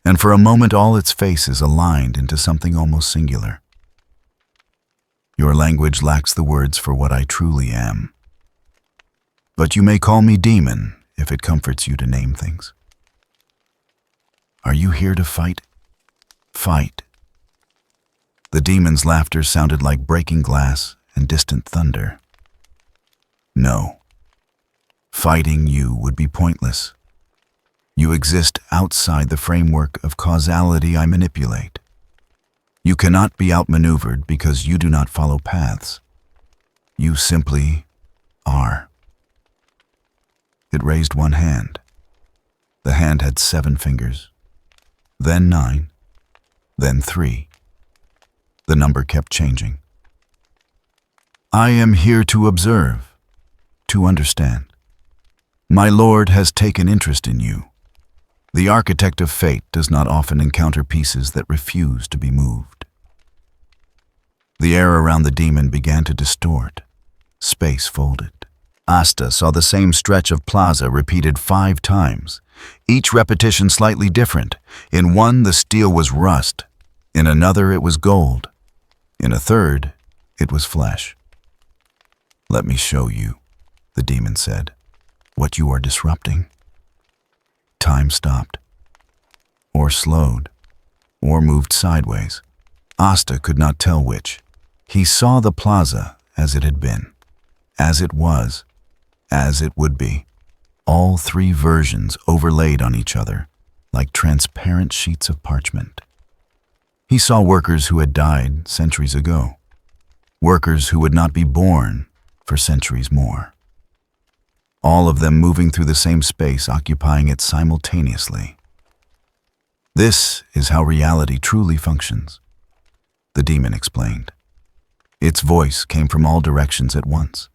[SPEAKER 1] and for a moment all its faces aligned into something almost singular. "Your language lacks the words for what I truly am. But you may call me demon if it comforts you to name things. Are you here to fight? Fight." The demon's laughter sounded like breaking glass and distant thunder. "No. Fighting you would be pointless. You exist outside the framework of causality I manipulate. You cannot be outmaneuvered because you do not follow paths. You simply are." It raised one hand. The hand had 7 fingers, then 9, then 3. The number kept changing. I am here to observe, to understand. My Lord has taken interest in you. The architect of fate does not often encounter pieces that refuse to be moved. The air around the demon began to distort. Space folded. Asta saw the same stretch of plaza repeated 5 times, each repetition slightly different. In one, the steel was rust. In another, it was gold. In a third, it was flesh. Let me show you, the demon said, what you are disrupting. Time stopped, or slowed, or moved sideways. Asta could not tell which. He saw the plaza as it had been, as it was, as it would be. All 3 versions overlaid on each other like transparent sheets of parchment. He saw workers who had died centuries ago, workers who would not be born for centuries more. All of them moving through the same space, occupying it simultaneously. This is how reality truly functions, the demon explained. Its voice came from all directions at once.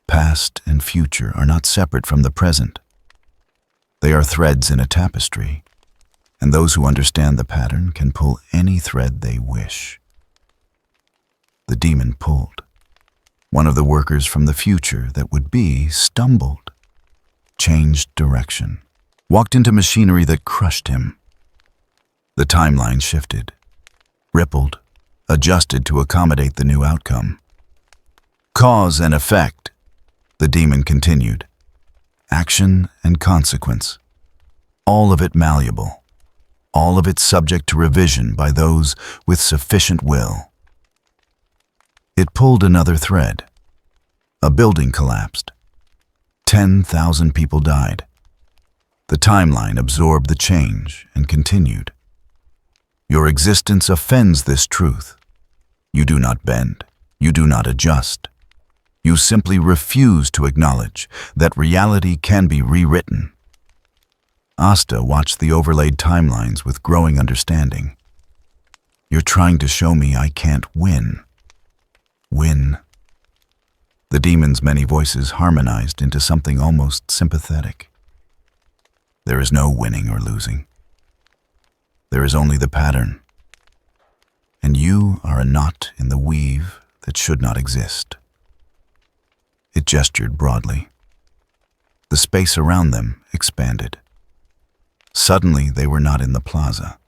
[SPEAKER 1] Past and future are not separate from the present. They are threads in a tapestry, and those who understand the pattern can pull any thread they wish. The demon pulled. One of the workers from the future that would be stumbled, changed direction, walked into machinery that crushed him. The timeline shifted, rippled, adjusted to accommodate the new outcome. Cause and effect, the demon continued. Action and consequence, all of it malleable, all of it subject to revision by those with sufficient will. It pulled another thread. A building collapsed. 10,000 people died. The timeline absorbed the change and continued. Your existence offends this truth. You do not bend. You do not adjust. You simply refuse to acknowledge that reality can be rewritten. Asta watched the overlaid timelines with growing understanding. You're trying to show me I can't win. Win. The demon's many voices harmonized into something almost sympathetic. There is no winning or losing. There is only the pattern. And you are a knot in the weave that should not exist. It gestured broadly. The space around them expanded. Suddenly, they were not in the plaza.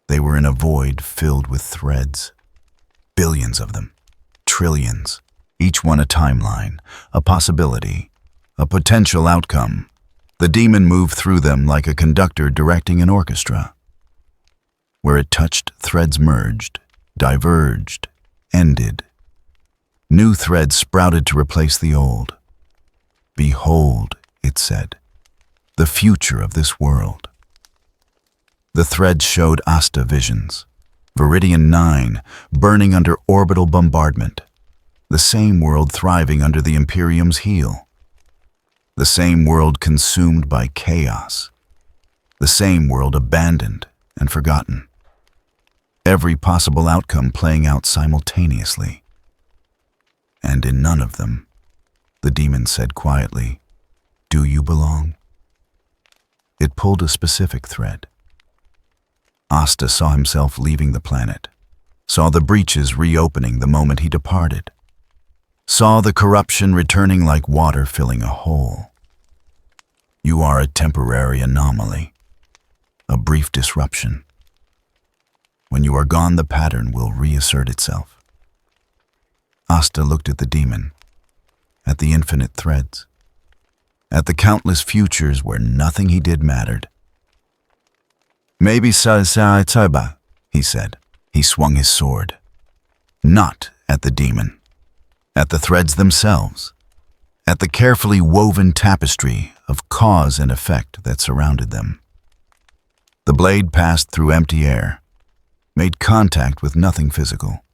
[SPEAKER 1] They were in a void filled with threads. Billions of them. Trillions, each one a timeline, a possibility, a potential outcome. The demon moved through them like a conductor directing an orchestra. Where it touched, threads merged, diverged, ended. New threads sprouted to replace the old. Behold, it said, the future of this world. The threads showed Asta visions. Viridian 9, burning under orbital bombardment. The same world thriving under the Imperium's heel. The same world consumed by chaos. The same world abandoned and forgotten. Every possible outcome playing out simultaneously. And in none of them, the demon said quietly, do you belong? It pulled a specific thread. Asta saw himself leaving the planet, saw the breaches reopening the moment he departed, saw the corruption returning like water filling a hole. You are a temporary anomaly, a brief disruption. When you are gone, the pattern will reassert itself. Asta looked at the demon, at the infinite threads, at the countless futures where nothing he did mattered. Maybe Toba, he said. He swung his sword. Not at the demon, at the threads themselves, at the carefully woven tapestry of cause and effect that surrounded them. The blade passed through empty air, made contact with nothing physical.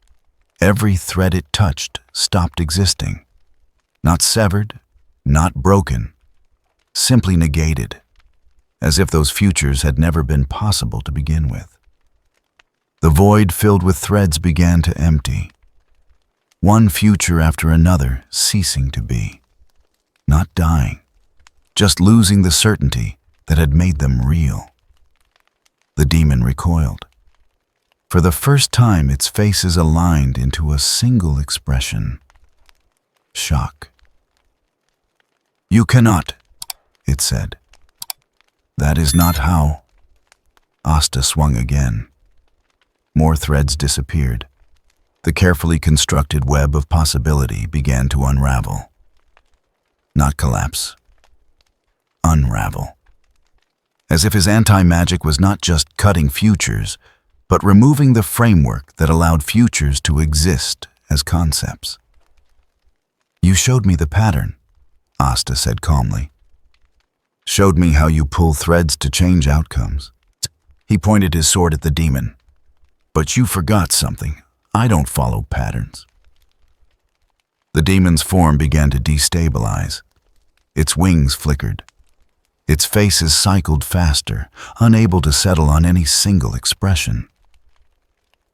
[SPEAKER 1] Every thread it touched stopped existing, not severed, not broken, simply negated, as if those futures had never been possible to begin with. The void filled with threads began to empty, one future after another ceasing to be, not dying, just losing the certainty that had made them real. The demon recoiled. For the first time, its faces aligned into a single expression: shock. "You cannot," it said. "That is not how." Asta swung again. More threads disappeared. The carefully constructed web of possibility began to unravel. Not collapse. Unravel. As if his anti-magic was not just cutting futures, but removing the framework that allowed futures to exist as concepts. "You showed me the pattern," Asta said calmly. "Showed me how you pull threads to change outcomes." He pointed his sword at the demon. "But you forgot something. I don't follow patterns." The demon's form began to destabilize. Its wings flickered. Its faces cycled faster, unable to settle on any single expression.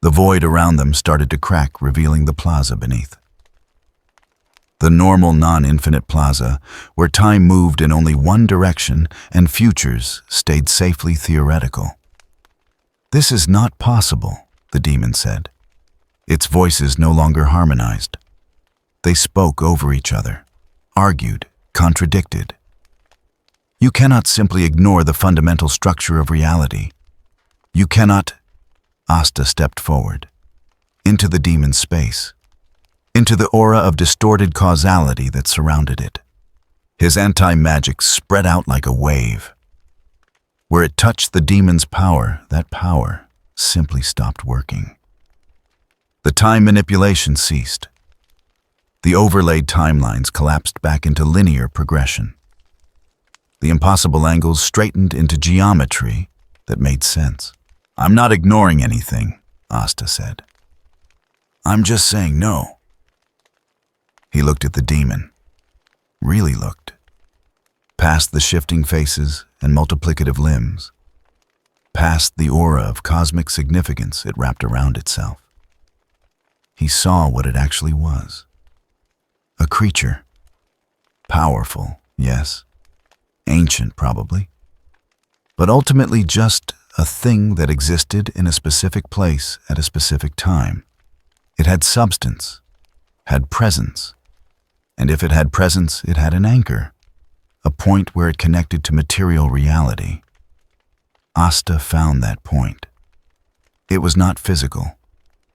[SPEAKER 1] The void around them started to crack, revealing the plaza beneath. The normal non-infinite plaza, where time moved in only one direction and futures stayed safely theoretical. "This is not possible," the demon said. Its voices no longer harmonized. They spoke over each other, argued, contradicted. "You cannot simply ignore the fundamental structure of reality. You cannot—" Asta stepped forward, into the demon's space, into the aura of distorted causality that surrounded it. His anti-magic spread out like a wave. Where it touched the demon's power, that power simply stopped working. The time manipulation ceased. The overlaid timelines collapsed back into linear progression. The impossible angles straightened into geometry that made sense. "I'm not ignoring anything," Asta said. "I'm just saying no." He looked at the demon. Really looked. Past the shifting faces and multiplicative limbs. Past the aura of cosmic significance it wrapped around itself. He saw what it actually was. A creature. Powerful, yes. Ancient, probably. But ultimately just a thing that existed in a specific place at a specific time. It had substance, had presence. And if it had presence, it had an anchor, a point where it connected to material reality. Asta found that point. It was not physical,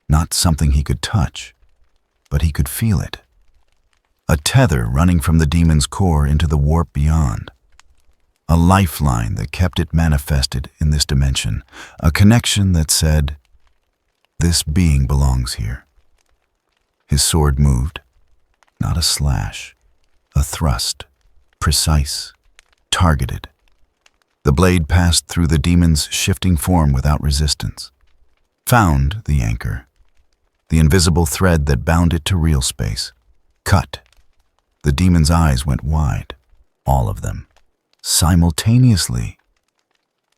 [SPEAKER 1] not something he could touch, but he could feel it. A tether running from the demon's core into the warp beyond. A lifeline that kept it manifested in this dimension. A connection that said, "This being belongs here." His sword moved. Not a slash, a thrust, precise, targeted. The blade passed through the demon's shifting form without resistance. Found the anchor, the invisible thread that bound it to real space. Cut. The demon's eyes went wide, all of them, simultaneously.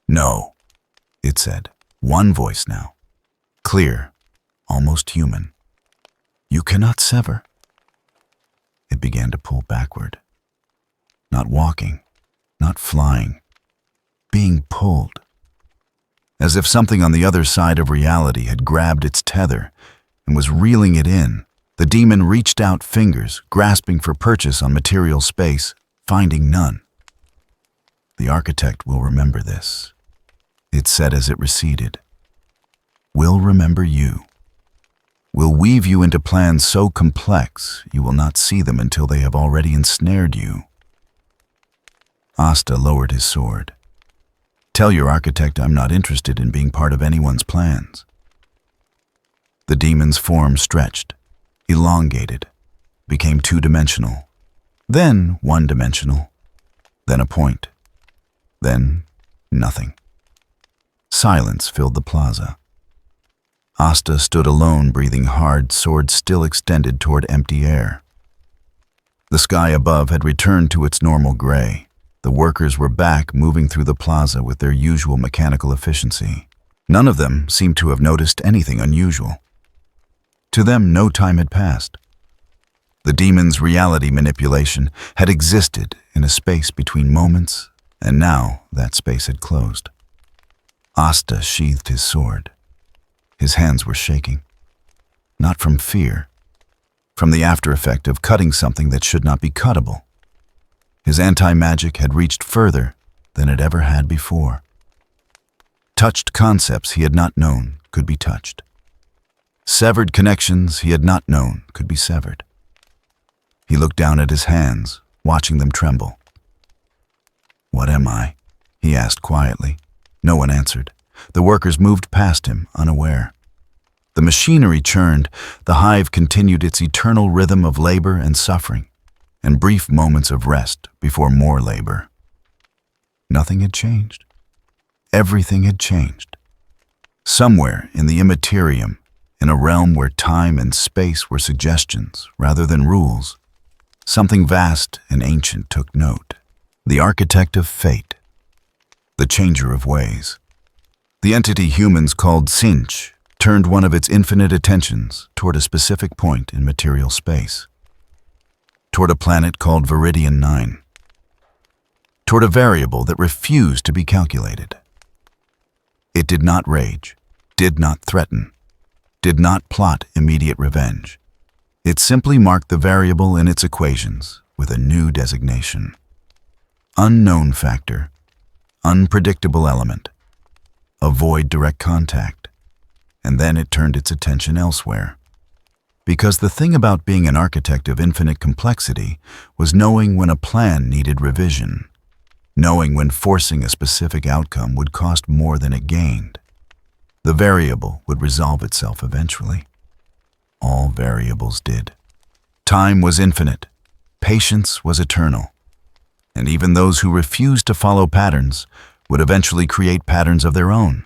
[SPEAKER 1] "No," it said, one voice now, clear, almost human. "You cannot sever." It began to pull backward. Not walking, not flying, being pulled. As if something on the other side of reality had grabbed its tether and was reeling it in, the demon reached out fingers, grasping for purchase on material space, finding none. "The architect will remember this," it said as it receded. "Will remember you. Will weave you into plans so complex you will not see them until they have already ensnared you." Asta lowered his sword. "Tell your architect I'm not interested in being part of anyone's plans." The demon's form stretched, elongated, became two-dimensional, then one-dimensional, then a point, then nothing. Silence filled the plaza. Asta stood alone, breathing hard, sword still extended toward empty air. The sky above had returned to its normal gray. The workers were back, moving through the plaza with their usual mechanical efficiency. None of them seemed to have noticed anything unusual. To them, no time had passed. The demon's reality manipulation had existed in a space between moments, and now that space had closed. Asta sheathed his sword. His hands were shaking. Not from fear, from the after effect of cutting something that should not be cuttable. His anti-magic had reached further than it ever had before. Touched concepts he had not known could be touched. Severed connections he had not known could be severed. He looked down at his hands, watching them tremble. "What am I?" he asked quietly. No one answered. The workers moved past him, unaware. The machinery churned. The hive continued its eternal rhythm of labor and suffering, and brief moments of rest before more labor. Nothing had changed. Everything had changed. Somewhere in the Imperium, in a realm where time and space were suggestions rather than rules, something vast and ancient took note. The architect of fate. The changer of ways. The entity humans called Sinch turned one of its infinite attentions toward a specific point in material space. Toward a planet called Viridian 9. Toward a variable that refused to be calculated. It did not rage, did not threaten, did not plot immediate revenge. It simply marked the variable in its equations with a new designation. Unknown factor, unpredictable element, avoid direct contact. And then it turned its attention elsewhere. Because the thing about being an architect of infinite complexity was knowing when a plan needed revision, knowing when forcing a specific outcome would cost more than it gained. The variable would resolve itself eventually. All variables did. Time was infinite. Patience was eternal. And even those who refused to follow patterns would eventually create patterns of their own.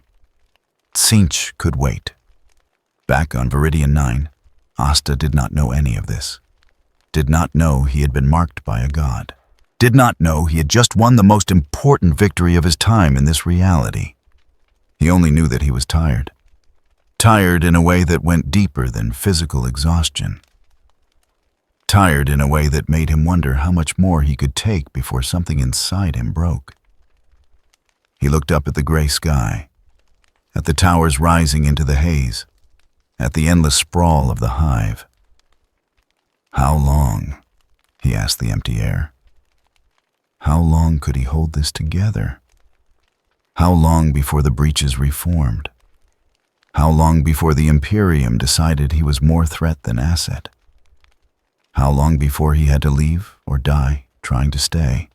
[SPEAKER 1] Sinch could wait. Back on Viridian 9, Asta did not know any of this. Did not know he had been marked by a god. Did not know he had just won the most important victory of his time in this reality. He only knew that he was tired. Tired in a way that went deeper than physical exhaustion. Tired in a way that made him wonder how much more he could take before something inside him broke. He looked up at the gray sky, at the towers rising into the haze, at the endless sprawl of the hive. How long? He asked the empty air. How long could he hold this together? How long before the breaches reformed? How long before the Imperium decided he was more threat than asset? How long before he had to leave or die trying to stay?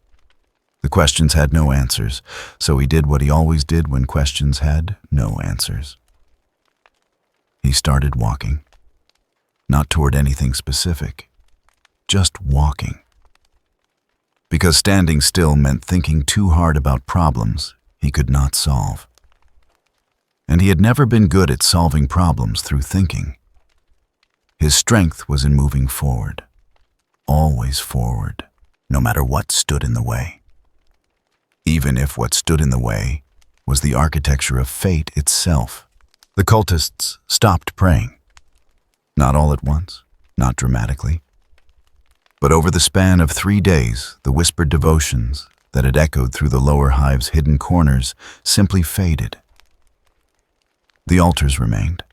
[SPEAKER 1] The questions had no answers, so he did what he always did when questions had no answers. He started walking. Not toward anything specific, just walking. Because standing still meant thinking too hard about problems he could not solve. And he had never been good at solving problems through thinking. His strength was in moving forward, always forward, no matter what stood in the way. Even if what stood in the way was the architecture of fate itself. The cultists stopped praying. Not all at once, not dramatically. But over the span of 3 days, the whispered devotions that had echoed through the lower hive's hidden corners simply faded. The altars remained.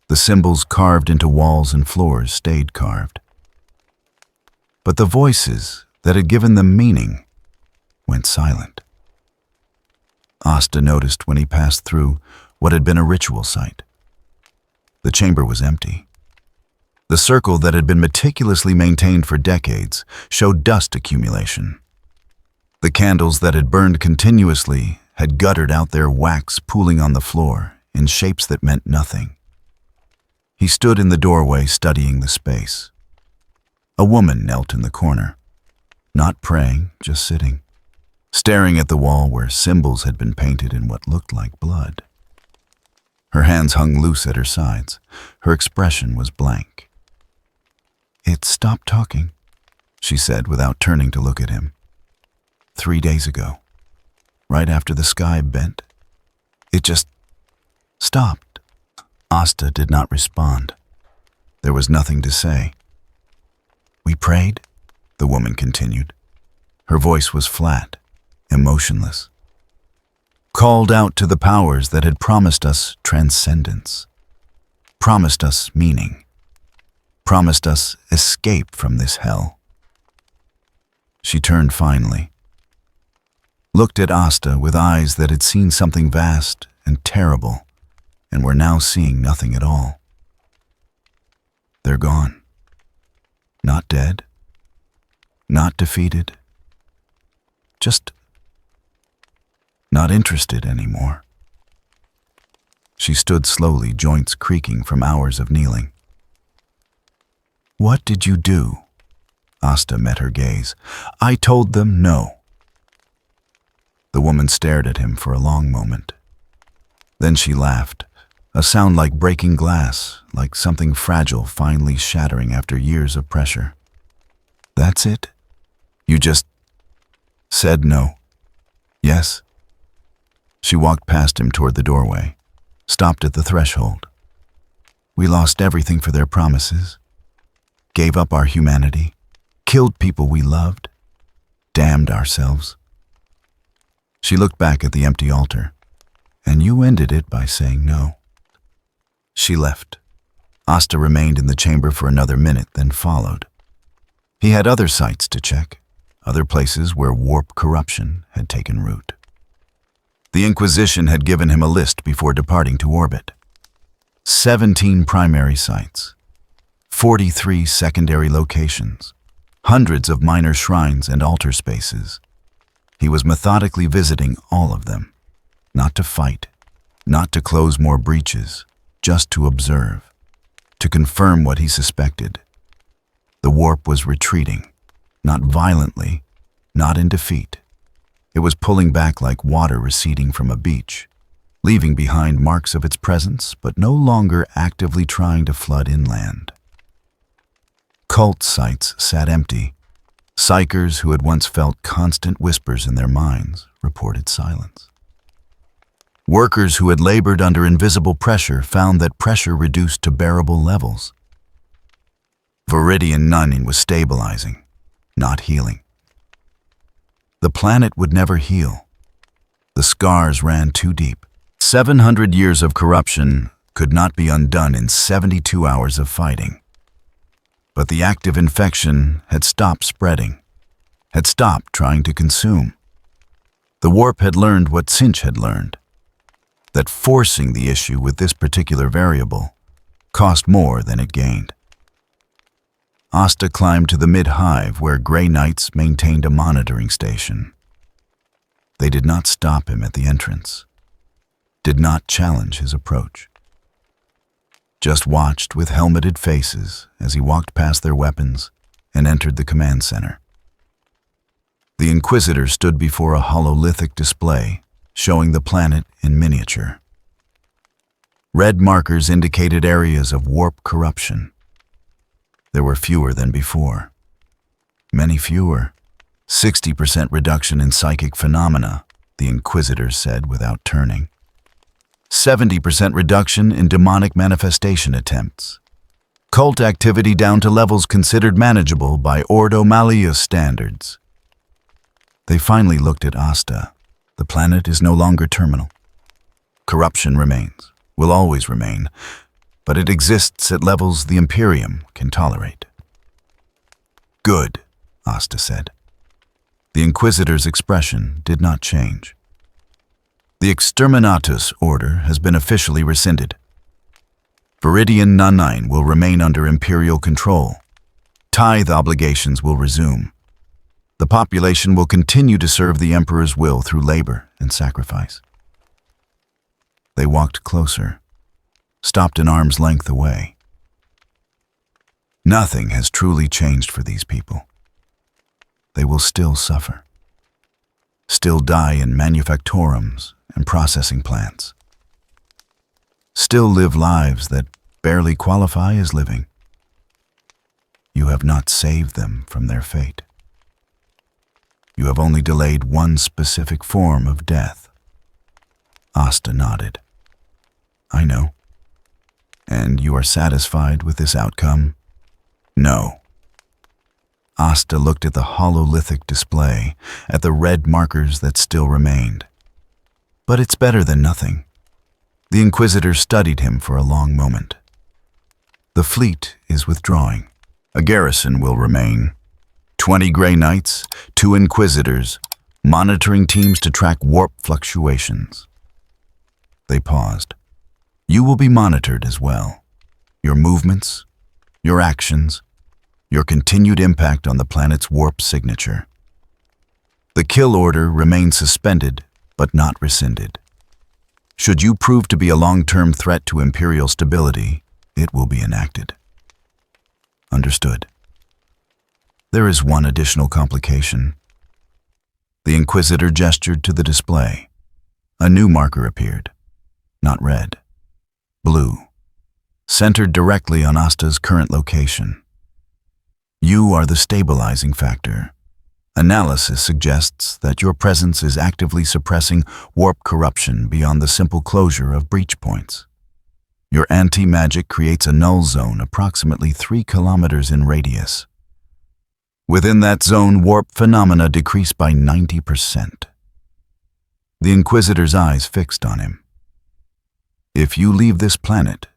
[SPEAKER 1] The symbols carved into walls and floors stayed carved. But the voices that had given them meaning went silent. Asta noticed when he passed through what had been a ritual site. The chamber was empty. The circle that had been meticulously maintained for decades showed dust accumulation. The candles that had burned continuously had guttered out their wax, pooling on the floor in shapes that meant nothing. He stood in the doorway studying the space. A woman knelt in the corner, not praying, just sitting, staring at the wall where symbols had been painted in what looked like blood. Her hands hung loose at her sides. Her expression was blank. "It stopped talking," she said without turning to look at him. 3 days ago, right after the sky bent, it just stopped. Asta did not respond. There was nothing to say. "We prayed," the woman continued. Her voice was flat, emotionless. "Called out to the powers that had promised us transcendence, promised us meaning, promised us escape from this hell." She turned finally, looked at Asta with eyes that had seen something vast and terrible and were now seeing nothing at all. "They're gone. Not dead. Not defeated. Just not interested anymore." She stood slowly, joints creaking from hours of kneeling. "What did you do?" Asta met her gaze. "I told them no." The woman stared at him for a long moment. Then she laughed, a sound like breaking glass, like something fragile finally shattering after years of pressure. "That's it? You just said no?" "Yes." She walked past him toward the doorway, stopped at the threshold. "We lost everything for their promises, gave up our humanity, killed people we loved, damned ourselves." She looked back at the empty altar. "And you ended it by saying no." She left. Asta remained in the chamber for another minute, then followed. He had other sites to check, other places where warp corruption had taken root. The Inquisition had given him a list before departing to orbit. 17 primary sites, 43 secondary locations, hundreds of minor shrines and altar spaces. He was methodically visiting all of them, not to fight, not to close more breaches, just to observe, to confirm what he suspected. The warp was retreating, not violently, not in defeat. It was pulling back like water receding from a beach, leaving behind marks of its presence, but no longer actively trying to flood inland. Cult sites sat empty. Psychers who had once felt constant whispers in their minds reported silence. Workers who had labored under invisible pressure found that pressure reduced to bearable levels. Viridian nunning was stabilizing, not healing. The planet would never heal. The scars ran too deep. 700 years of corruption could not be undone in 72 hours of fighting. But the active infection had stopped spreading, had stopped trying to consume. The warp had learned what Cinch had learned, that forcing the issue with this particular variable cost more than it gained. Asta climbed to the mid-hive where Grey Knights maintained a monitoring station. They did not stop him at the entrance, did not challenge his approach. Just watched with helmeted faces as he walked past their weapons and entered the command center. The Inquisitor stood before a hololithic display showing the planet in miniature. Red markers indicated areas of warp corruption. There were fewer than before. Many fewer. 60% reduction in psychic phenomena, the Inquisitor said without turning. 70% reduction in demonic manifestation attempts. Cult activity down to levels considered manageable by Ordo Malleus standards. They finally looked at Asta. The planet is no longer terminal. Corruption remains, will always remain, but it exists at levels the Imperium can tolerate. "Good," Asta said. The Inquisitor's expression did not change. "The Exterminatus order has been officially rescinded. Viridian nunning will remain under Imperial control. Tithe obligations will resume. The population will continue to serve the Emperor's will through labor and sacrifice." They walked closer, stopped an arm's length away. Nothing has truly changed for these people. They will still suffer, still die in manufactorums and processing plants, still live lives that barely qualify as living. You have not saved them from their fate. You have only delayed one specific form of death. Asta nodded. I know. And you are satisfied with this outcome? No. Asta looked at the hololithic display, at the red markers that still remained. But it's better than nothing. The Inquisitor studied him for a long moment. The fleet is withdrawing. A garrison will remain. 20 Grey Knights, 2 Inquisitors, monitoring teams to track warp fluctuations. They paused. You will be monitored as well. Your movements, your actions, your continued impact on the planet's warp signature. The kill order remains suspended, but not rescinded. Should you prove to be a long-term threat to Imperial stability, it will be enacted. Understood. There is one additional complication. The Inquisitor gestured to the display. A new marker appeared. Not red. Blue. Centered directly on Asta's current location. You are the stabilizing factor. Analysis suggests that your presence is actively suppressing warp corruption beyond the simple closure of breach points. Your anti-magic creates a null zone approximately 3 kilometers in radius. Within that zone, warp phenomena decrease by 90%. The Inquisitor's eyes fixed on him. If you leave this planet,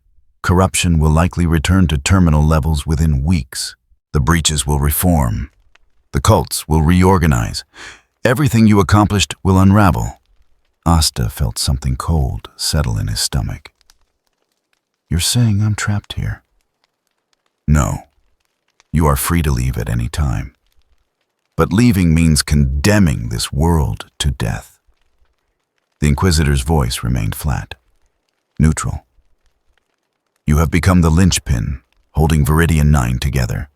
[SPEAKER 1] corruption will likely return to terminal levels within weeks. The breaches will reform. The cults will reorganize. Everything you accomplished will unravel. Asta felt something cold settle in his stomach. You're saying I'm trapped here? No. You are free to leave at any time. But leaving means condemning this world to death. The Inquisitor's voice remained flat, neutral. You have become the linchpin holding Viridian 9 together.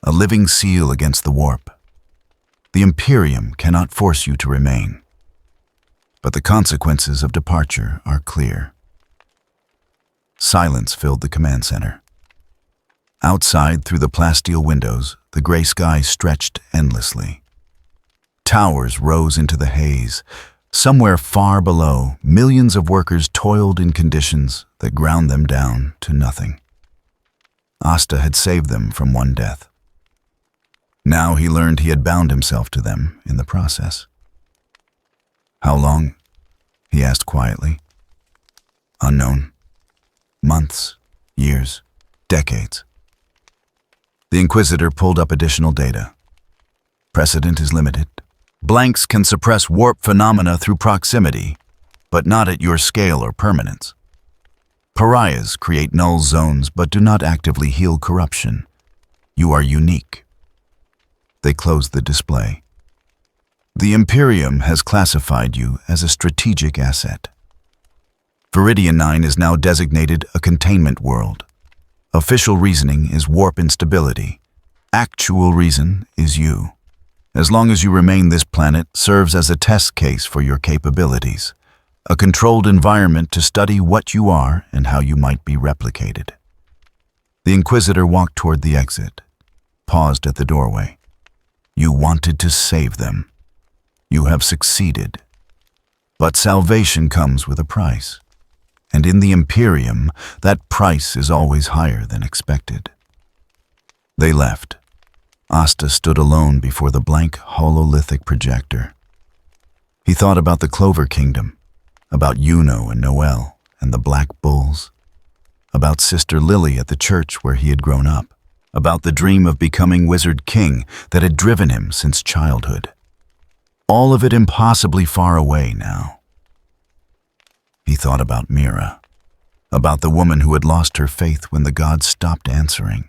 [SPEAKER 1] A living seal against the warp. The Imperium cannot force you to remain. But the consequences of departure are clear. Silence filled the command center. Outside, through the plasteel windows, the gray sky stretched endlessly. Towers rose into the haze. Somewhere far below, millions of workers toiled in conditions that ground them down to nothing. Asta had saved them from one death. Now he learned he had bound himself to them in the process. How long? He asked quietly. Unknown. Months, years, decades. The Inquisitor pulled up additional data. Precedent is limited. Blanks can suppress warp phenomena through proximity, but not at your scale or permanence. Pariahs create null zones but do not actively heal corruption. You are unique. They closed the display. The Imperium has classified you as a strategic asset. Viridian 9 is now designated a containment world. Official reasoning is warp instability. Actual reason is you. As long as you remain, this planet serves as a test case for your capabilities, a controlled environment to study what you are and how you might be replicated. The Inquisitor walked toward the exit, paused at the doorway. You wanted to save them. You have succeeded. But salvation comes with a price. And in the Imperium, that price is always higher than expected. They left. Asta stood alone before the blank hololithic projector. He thought about the Clover Kingdom, about Yuno and Noel and the Black Bulls, about Sister Lily at the church where he had grown up, about the dream of becoming Wizard King that had driven him since childhood. All of it impossibly far away now. He thought about Mira, about the woman who had lost her faith when the gods stopped answering,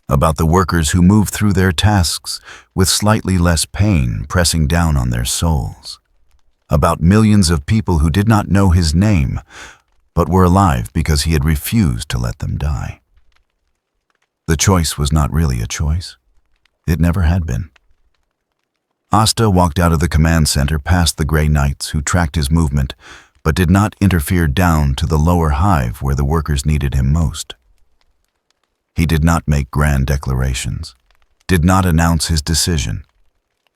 [SPEAKER 1] about the workers who moved through their tasks with slightly less pain pressing down on their souls, about millions of people who did not know his name, but were alive because he had refused to let them die. The choice was not really a choice. It never had been. Asta walked out of the command center past the Grey Knights who tracked his movement, but did not interfere down to the lower hive where the workers needed him most. He did not make grand declarations, did not announce his decision.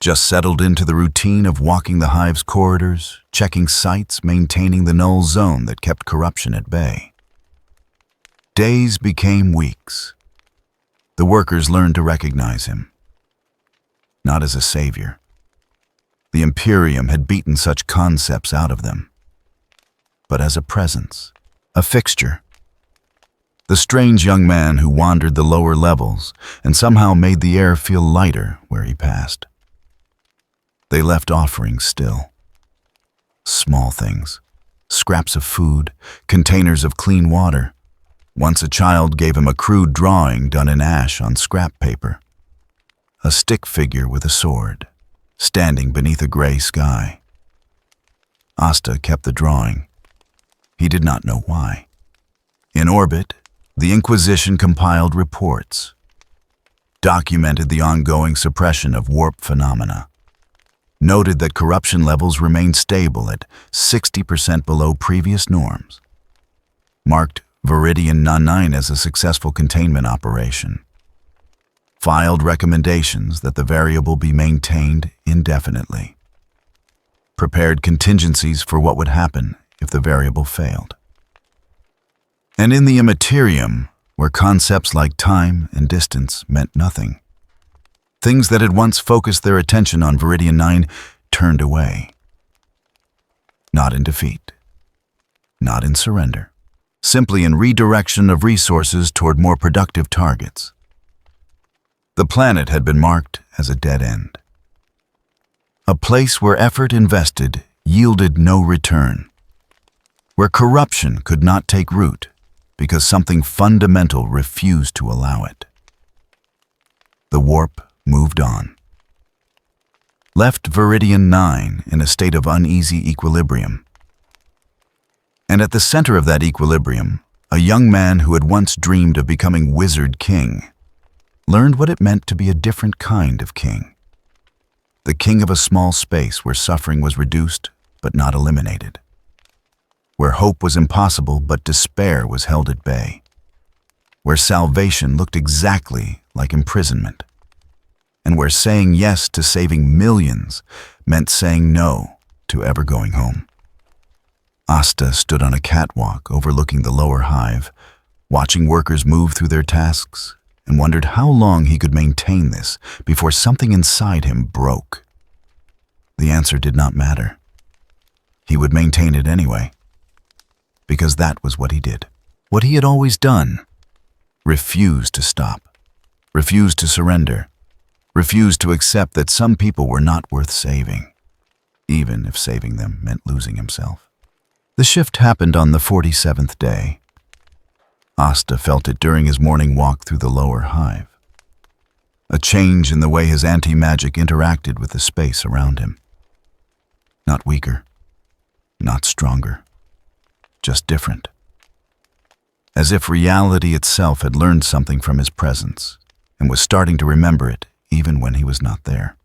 [SPEAKER 1] just settled into the routine of walking the hive's corridors, checking sites, maintaining the null zone that kept corruption at bay. Days became weeks. The workers learned to recognize him, not as a savior. The Imperium had beaten such concepts out of them, but as a presence, a fixture. The strange young man who wandered the lower levels and somehow made the air feel lighter where he passed. They left offerings still. Small things, scraps of food, containers of clean water. Once a child gave him a crude drawing done in ash on scrap paper. A stick figure with a sword, standing beneath a gray sky. Asta kept the drawing. He did not know why. In orbit, the Inquisition compiled reports, documented the ongoing suppression of warp phenomena, noted that corruption levels remained stable at 60% below previous norms, marked Viridian 9 as a successful containment operation, filed recommendations that the variable be maintained indefinitely, prepared contingencies for what would happen if the variable failed. And in the Imperium, where concepts like time and distance meant nothing, things that had once focused their attention on Viridian 9 turned away. Not in defeat, not in surrender, simply in redirection of resources toward more productive targets. The planet had been marked as a dead end, a place where effort invested yielded no return, where corruption could not take root because something fundamental refused to allow it. The warp moved on, left Viridian 9 in a state of uneasy equilibrium. And at the center of that equilibrium, a young man who had once dreamed of becoming Wizard King learned what it meant to be a different kind of king. The king of a small space where suffering was reduced but not eliminated, where hope was impossible but despair was held at bay, where salvation looked exactly like imprisonment, and where saying yes to saving millions meant saying no to ever going home. Asta stood on a catwalk overlooking the lower hive, watching workers move through their tasks, and wondered how long he could maintain this before something inside him broke. The answer did not matter. He would maintain it anyway, because that was what he did, what he had always done. Refused to stop, refused to surrender, refused to accept that some people were not worth saving, even if saving them meant losing himself. The shift happened on the 47th day. Asta felt it during his morning walk through the lower hive. A change in the way his anti-magic interacted with the space around him. Not weaker, not stronger, just different. As if reality itself had learned something from his presence and was starting to remember it even when he was not there.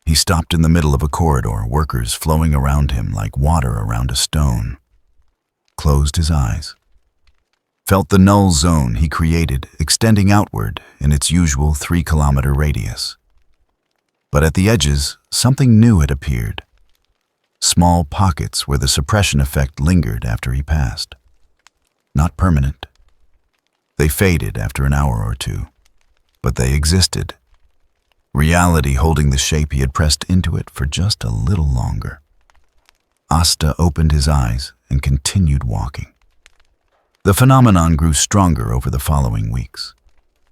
[SPEAKER 1] He stopped in the middle of a corridor, workers flowing around him like water around a stone. Closed his eyes. Felt the null zone he created extending outward in its usual 3-kilometer radius. But at the edges, something new had appeared. Small pockets where the suppression effect lingered after he passed. Not permanent. They faded after an hour or two, but they existed. Reality holding the shape he had pressed into it for just a little longer. Asta opened his eyes and continued walking. The phenomenon grew stronger over the following weeks.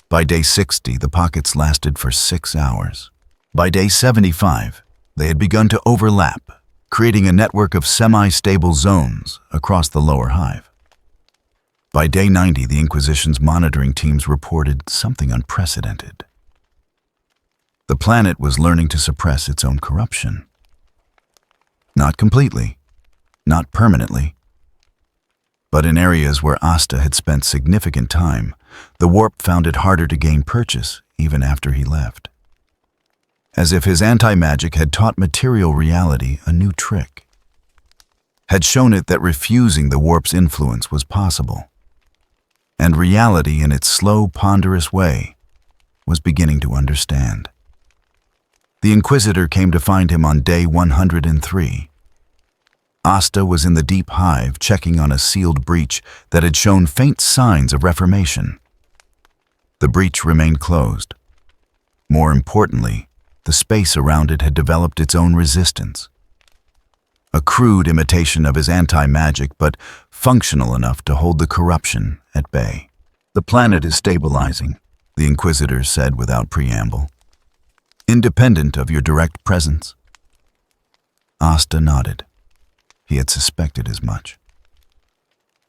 [SPEAKER 1] By day 60, the pockets lasted for 6 hours. By day 75, they had begun to overlap, creating a network of semi-stable zones across the lower hive. By day 90, the Inquisition's monitoring teams reported something unprecedented. The planet was learning to suppress its own corruption. Not completely, not permanently, but in areas where Asta had spent significant time, the warp found it harder to gain purchase even after he left. As if his anti-magic had taught material reality a new trick, had shown it that refusing the warp's influence was possible, and reality in its slow, ponderous way was beginning to understand. The Inquisitor came to find him on day 103. Asta was in the deep hive checking on a sealed breach that had shown faint signs of reformation. The breach remained closed. More importantly, the space around it had developed its own resistance. A crude imitation of his anti-magic, but functional enough to hold the corruption at bay. "The planet is stabilizing," the Inquisitor said without preamble, "independent of your direct presence." Asta nodded. He had suspected as much.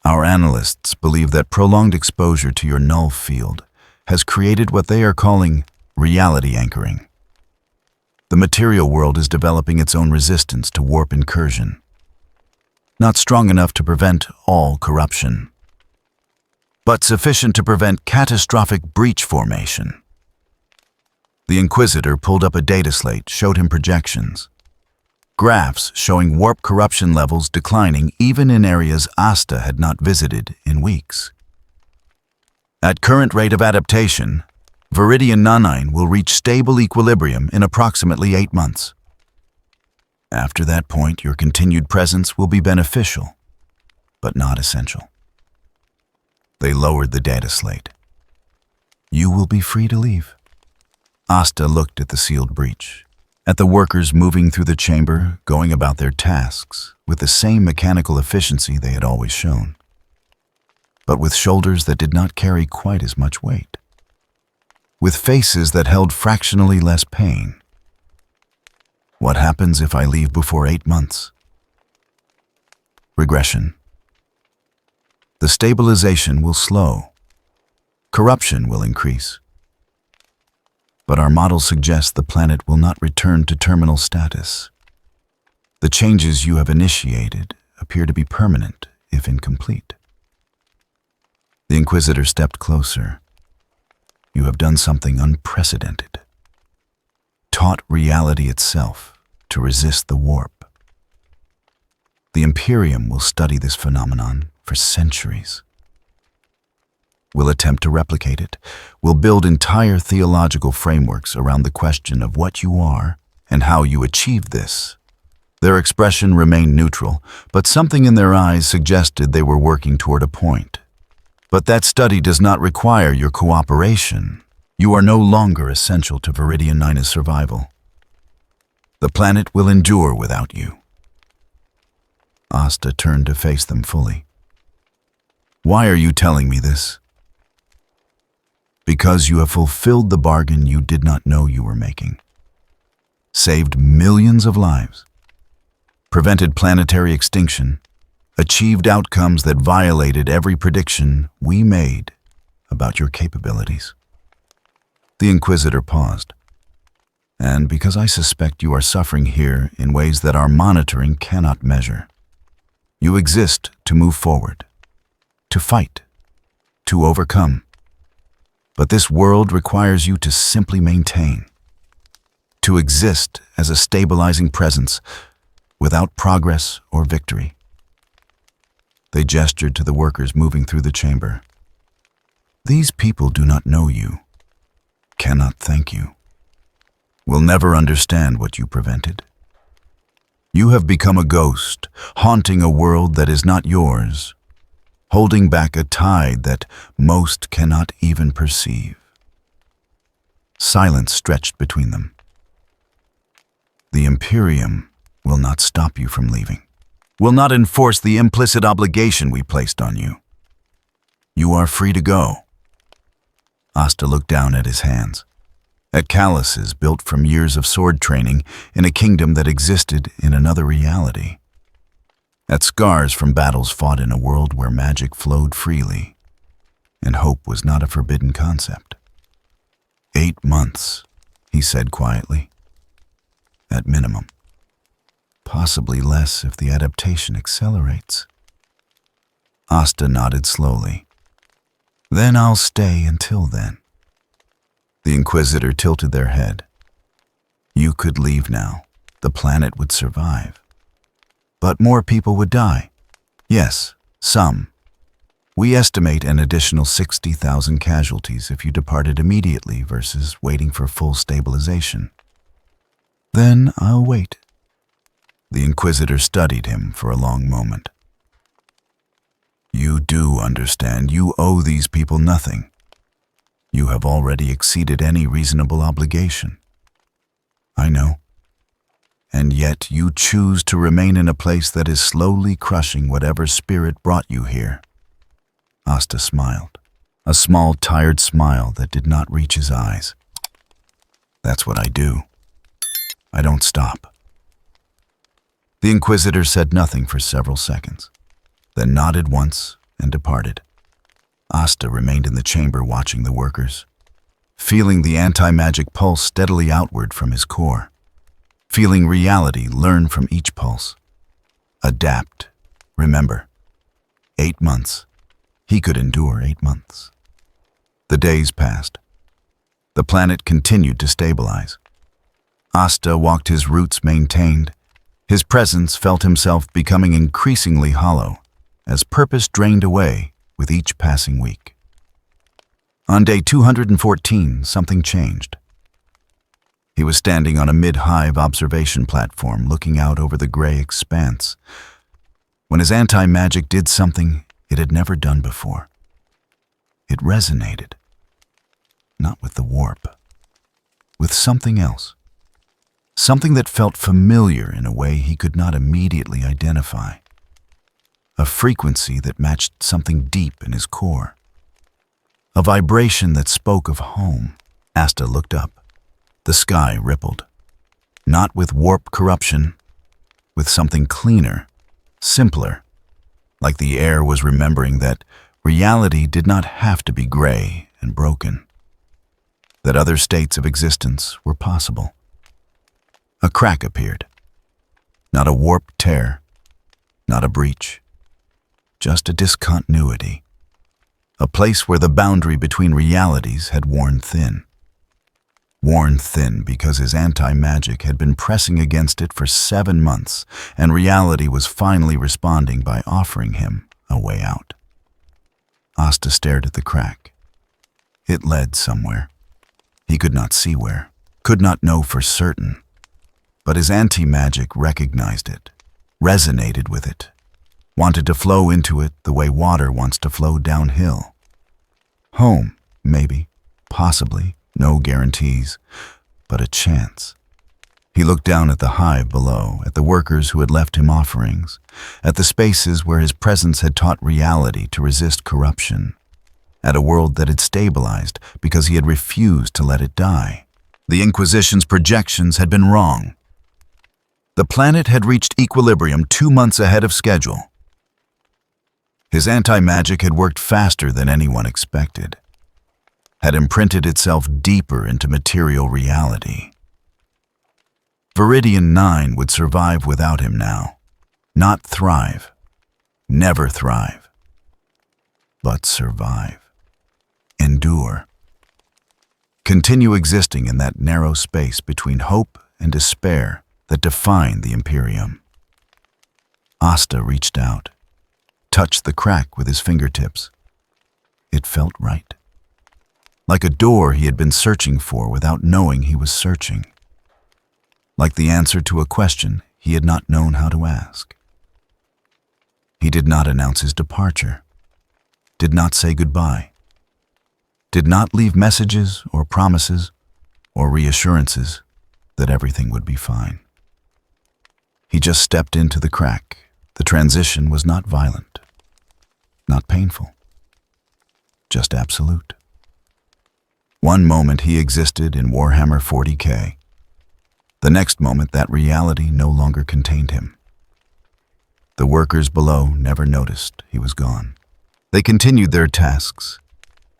[SPEAKER 1] "Our analysts believe that prolonged exposure to your null field has created what they are calling reality anchoring. The material world is developing its own resistance to warp incursion. Not strong enough to prevent all corruption, but sufficient to prevent catastrophic breach formation." The Inquisitor pulled up a data slate, showed him projections. Graphs showing warp corruption levels declining even in areas Asta had not visited in weeks. "At current rate of adaptation, Viridian Nanine will reach stable equilibrium in approximately 8 months. After that point, your continued presence will be beneficial, but not essential." They lowered the data slate. "You will be free to leave." Asta looked at the sealed breach, at the workers moving through the chamber, going about their tasks with the same mechanical efficiency they had always shown, but with shoulders that did not carry quite as much weight, with faces that held fractionally less pain. "What happens if I leave before 8 months?" "Regression. The stabilization will slow. Corruption will increase. But our model suggests the planet will not return to terminal status. The changes you have initiated appear to be permanent, if incomplete." The Inquisitor stepped closer. "You have done something unprecedented. Taught reality itself to resist the warp. The Imperium will study this phenomenon for centuries. We'll attempt to replicate it. We'll build entire theological frameworks around the question of what you are and how you achieve this." Their expression remained neutral, but something in their eyes suggested they were working toward a point. "But that study does not require your cooperation. You are no longer essential to Viridian Nina's survival. The planet will endure without you." Asta turned to face them fully. "Why are you telling me this?" "Because you have fulfilled the bargain you did not know you were making. Saved millions of lives, prevented planetary extinction, achieved outcomes that violated every prediction we made about your capabilities." The Inquisitor paused. "And because I suspect you are suffering here in ways that our monitoring cannot measure. You exist to move forward, to fight, to overcome. But this world requires you to simply maintain, to exist as a stabilizing presence without progress or victory." They gestured to the workers moving through the chamber. "These people do not know you, cannot thank you, will never understand what you prevented. You have become a ghost, haunting a world that is not yours, holding back a tide that most cannot even perceive." Silence stretched between them. "The Imperium will not stop you from leaving, will not enforce the implicit obligation we placed on you. You are free to go." Asta looked down at his hands, at calluses built from years of sword training in a kingdom that existed in another reality, at scars from battles fought in a world where magic flowed freely, and hope was not a forbidden concept. 8 months, he said quietly. At minimum. Possibly less if the adaptation accelerates. Asta nodded slowly. "Then I'll stay until then." The Inquisitor tilted their head. "You could leave now. The planet would survive. But more people would die. Yes, some. We estimate an additional 60,000 casualties if you departed immediately versus waiting for full stabilization. Then I'll wait. The Inquisitor studied him for a long moment. You do understand you owe these people nothing. You have already exceeded any reasonable obligation. I know. And yet you choose to remain in a place that is slowly crushing whatever spirit brought you here. Asta smiled, a small, tired smile that did not reach his eyes. That's what I do. I don't stop. The Inquisitor said nothing for several seconds, then nodded once and departed. Asta remained in the chamber watching the workers, feeling the anti-magic pulse steadily outward from his core, feeling reality learn from each pulse. Adapt. Remember, 8 months. He could endure 8 months. The days passed. The planet continued to stabilize. Asta walked his roots maintained. His presence felt himself becoming increasingly hollow as purpose drained away with each passing week. On day 214, something changed. He was standing on a mid-hive observation platform looking out over the gray expanse when his anti-magic did something it had never done before. It resonated, not with the warp, with something else. Something that felt familiar in a way he could not immediately identify. A frequency that matched something deep in his core. A vibration that spoke of home. Asta looked up. The sky rippled. Not with warp corruption, with something cleaner, simpler. Like the air was remembering that reality did not have to be gray and broken. That other states of existence were possible. A crack appeared. Not a warp tear, not a breach. Just a discontinuity. A place where the boundary between realities had worn thin. Worn thin because his anti-magic had been pressing against it for 7 months, and reality was finally responding by offering him a way out. Asta stared at the crack. It led somewhere. He could not see where, could not know for certain. But his anti-magic recognized it, resonated with it, wanted to flow into it the way water wants to flow downhill. Home, maybe, possibly, no guarantees, but a chance. He looked down at the hive below, at the workers who had left him offerings, at the spaces where his presence had taught reality to resist corruption, at a world that had stabilized because he had refused to let it die. The Inquisition's projections had been wrong. The planet had reached equilibrium 2 months ahead of schedule. His anti-magic had worked faster than anyone expected, had imprinted itself deeper into material reality. Viridian 9 would survive without him now. Not thrive, never thrive, but survive, endure. Continue existing in that narrow space between hope and despair that defined the Imperium. Asta reached out, touched the crack with his fingertips. It felt right. Like a door he had been searching for without knowing he was searching. Like the answer to a question he had not known how to ask. He did not announce his departure, did not say goodbye, did not leave messages or promises or reassurances that everything would be fine. He just stepped into the crack. The transition was not violent, not painful, just absolute. One moment he existed in Warhammer 40K. The next moment that reality no longer contained him. The workers below never noticed he was gone. They continued their tasks,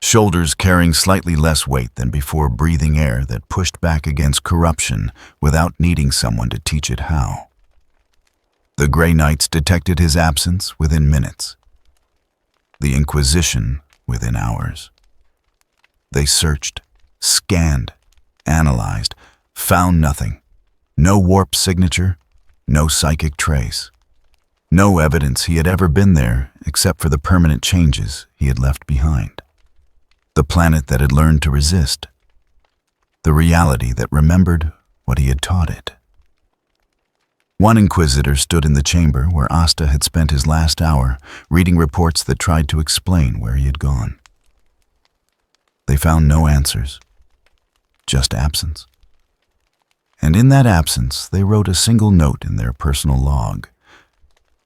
[SPEAKER 1] shoulders carrying slightly less weight than before, breathing air that pushed back against corruption without needing someone to teach it how. The Grey Knights detected his absence within minutes. The Inquisition within hours. They searched, scanned, analyzed, found nothing. No warp signature, no psychic trace. No evidence he had ever been there except for the permanent changes he had left behind. The planet that had learned to resist. The reality that remembered what he had taught it. One inquisitor stood in the chamber where Asta had spent his last hour reading reports that tried to explain where he had gone. They found no answers, just absence. And in that absence, they wrote a single note in their personal log,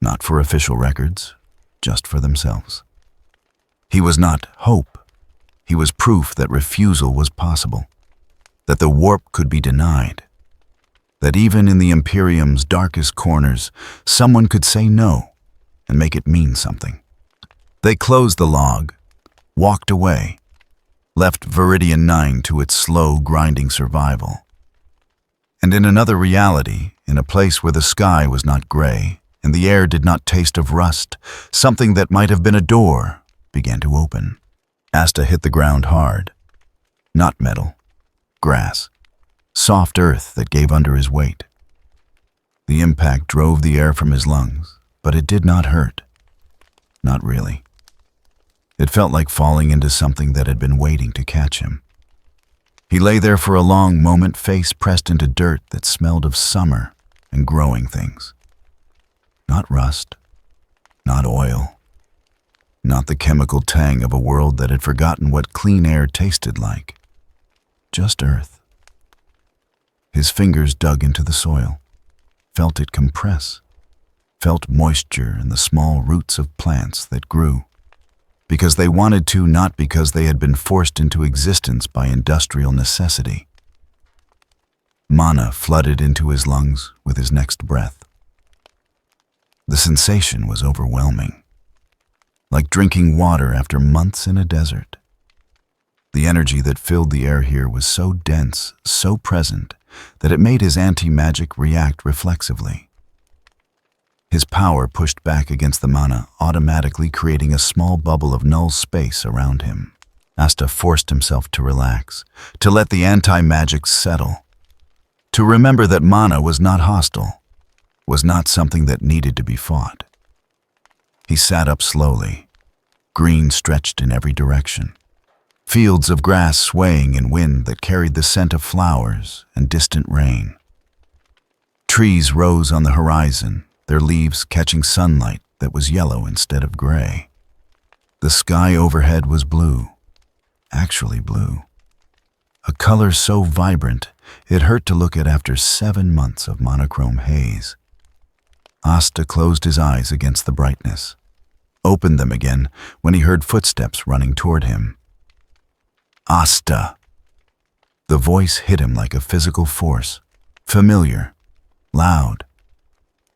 [SPEAKER 1] not for official records, just for themselves. He was not hope. He was proof that refusal was possible, that the warp could be denied, that even in the Imperium's darkest corners, someone could say no and make it mean something. They closed the log, walked away, left Viridian 9 to its slow, grinding survival. And in another reality, in a place where the sky was not gray and the air did not taste of rust, something that might have been a door began to open. Asta hit the ground hard. Not metal, grass, soft earth that gave under his weight. The impact drove the air from his lungs, but it did not hurt. Not really. It felt like falling into something that had been waiting to catch him. He lay there for a long moment, face pressed into dirt that smelled of summer and growing things. Not rust, not oil, not the chemical tang of a world that had forgotten what clean air tasted like. Just earth. His fingers dug into the soil, felt it compress, felt moisture in the small roots of plants that grew, because they wanted to, not because they had been forced into existence by industrial necessity. Mana flooded into his lungs with his next breath. The sensation was overwhelming, like drinking water after months in a desert. The energy that filled the air here was so dense, so present, that it made his anti-magic react reflexively. His power pushed back against the mana, automatically creating a small bubble of null space around him. Asta forced himself to relax, to let the anti-magic settle, to remember that mana was not hostile, was not something that needed to be fought. He sat up slowly, green stretched in every direction, fields of grass swaying in wind that carried the scent of flowers and distant rain. Trees rose on the horizon, their leaves catching sunlight that was yellow instead of gray. The sky overhead was blue, actually blue, a color so vibrant it hurt to look at after 7 months of monochrome haze. Asta closed his eyes against the brightness, opened them again when he heard footsteps running toward him. Asta! The voice hit him like a physical force, familiar, loud,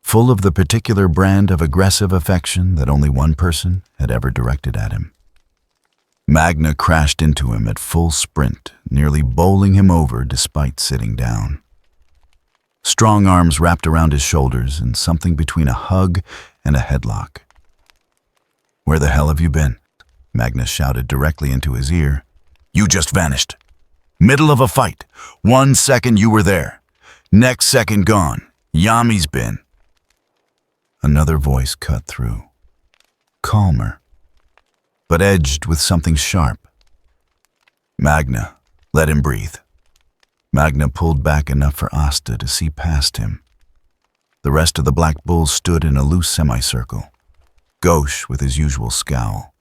[SPEAKER 1] full of the particular brand of aggressive affection that only one person had ever directed at him. Magna crashed into him at full sprint, nearly bowling him over despite sitting down. Strong arms wrapped around his shoulders and something between a hug and a headlock. "Where the hell have you been?" Magna shouted directly into his ear. "You just vanished. Middle of a fight. 1 second you were there. Next second gone. Yami's been." Another voice cut through. Calmer, but edged with something sharp. "Magna, let him breathe." Magna pulled back enough for Asta to see past him. The rest of the Black Bulls stood in a loose semicircle. Gauche with his usual scowl.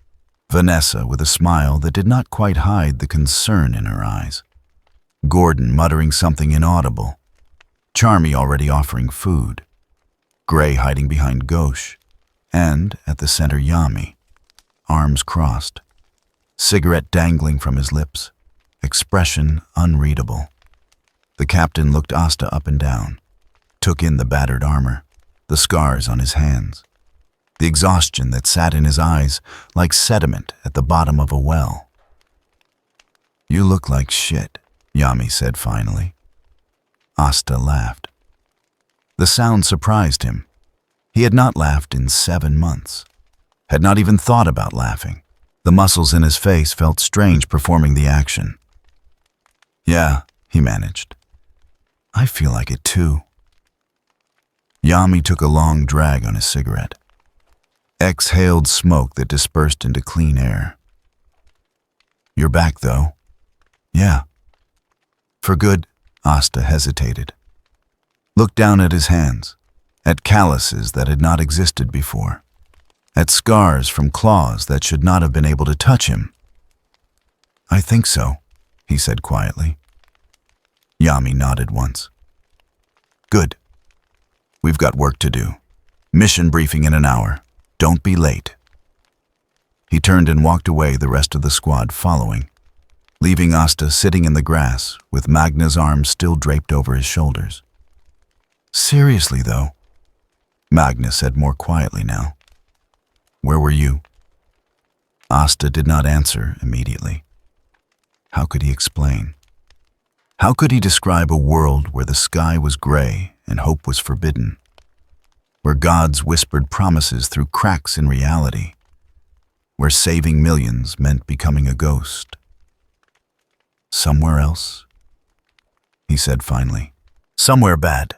[SPEAKER 1] Vanessa with a smile that did not quite hide the concern in her eyes. Gordon muttering something inaudible. Charmy already offering food. Gray hiding behind Gauche. And, at the center, Yami, arms crossed. Cigarette dangling from his lips. Expression unreadable. The captain looked Asta up and down, took in the battered armor, the scars on his hands, the exhaustion that sat in his eyes like sediment at the bottom of a well. "You look like shit," Yami said finally. Asta laughed. The sound surprised him. He had not laughed in 7 months, had not even thought about laughing. The muscles in his face felt strange performing the action. "Yeah," he managed. "I feel like it too." Yami took a long drag on his cigarette. Exhaled smoke that dispersed into clean air. "You're back, though." "Yeah." "For good?" Asta hesitated. Looked down at his hands. at calluses that had not existed before, at scars from claws that should not have been able to touch him. "I think so," he said quietly. Yami nodded once. "Good. We've got work to do. Mission briefing in an hour. Don't be late." He turned and walked away, the rest of the squad following, leaving Asta sitting in the grass with Magna's arms still draped over his shoulders. "Seriously, though," Magna said more quietly now. "Where were you?" Asta did not answer immediately. How could he explain? How could he describe a world where the sky was gray and hope was forbidden? Where gods whispered promises through cracks in reality? Where saving millions meant becoming a ghost? "Somewhere else," he said finally. "Somewhere bad."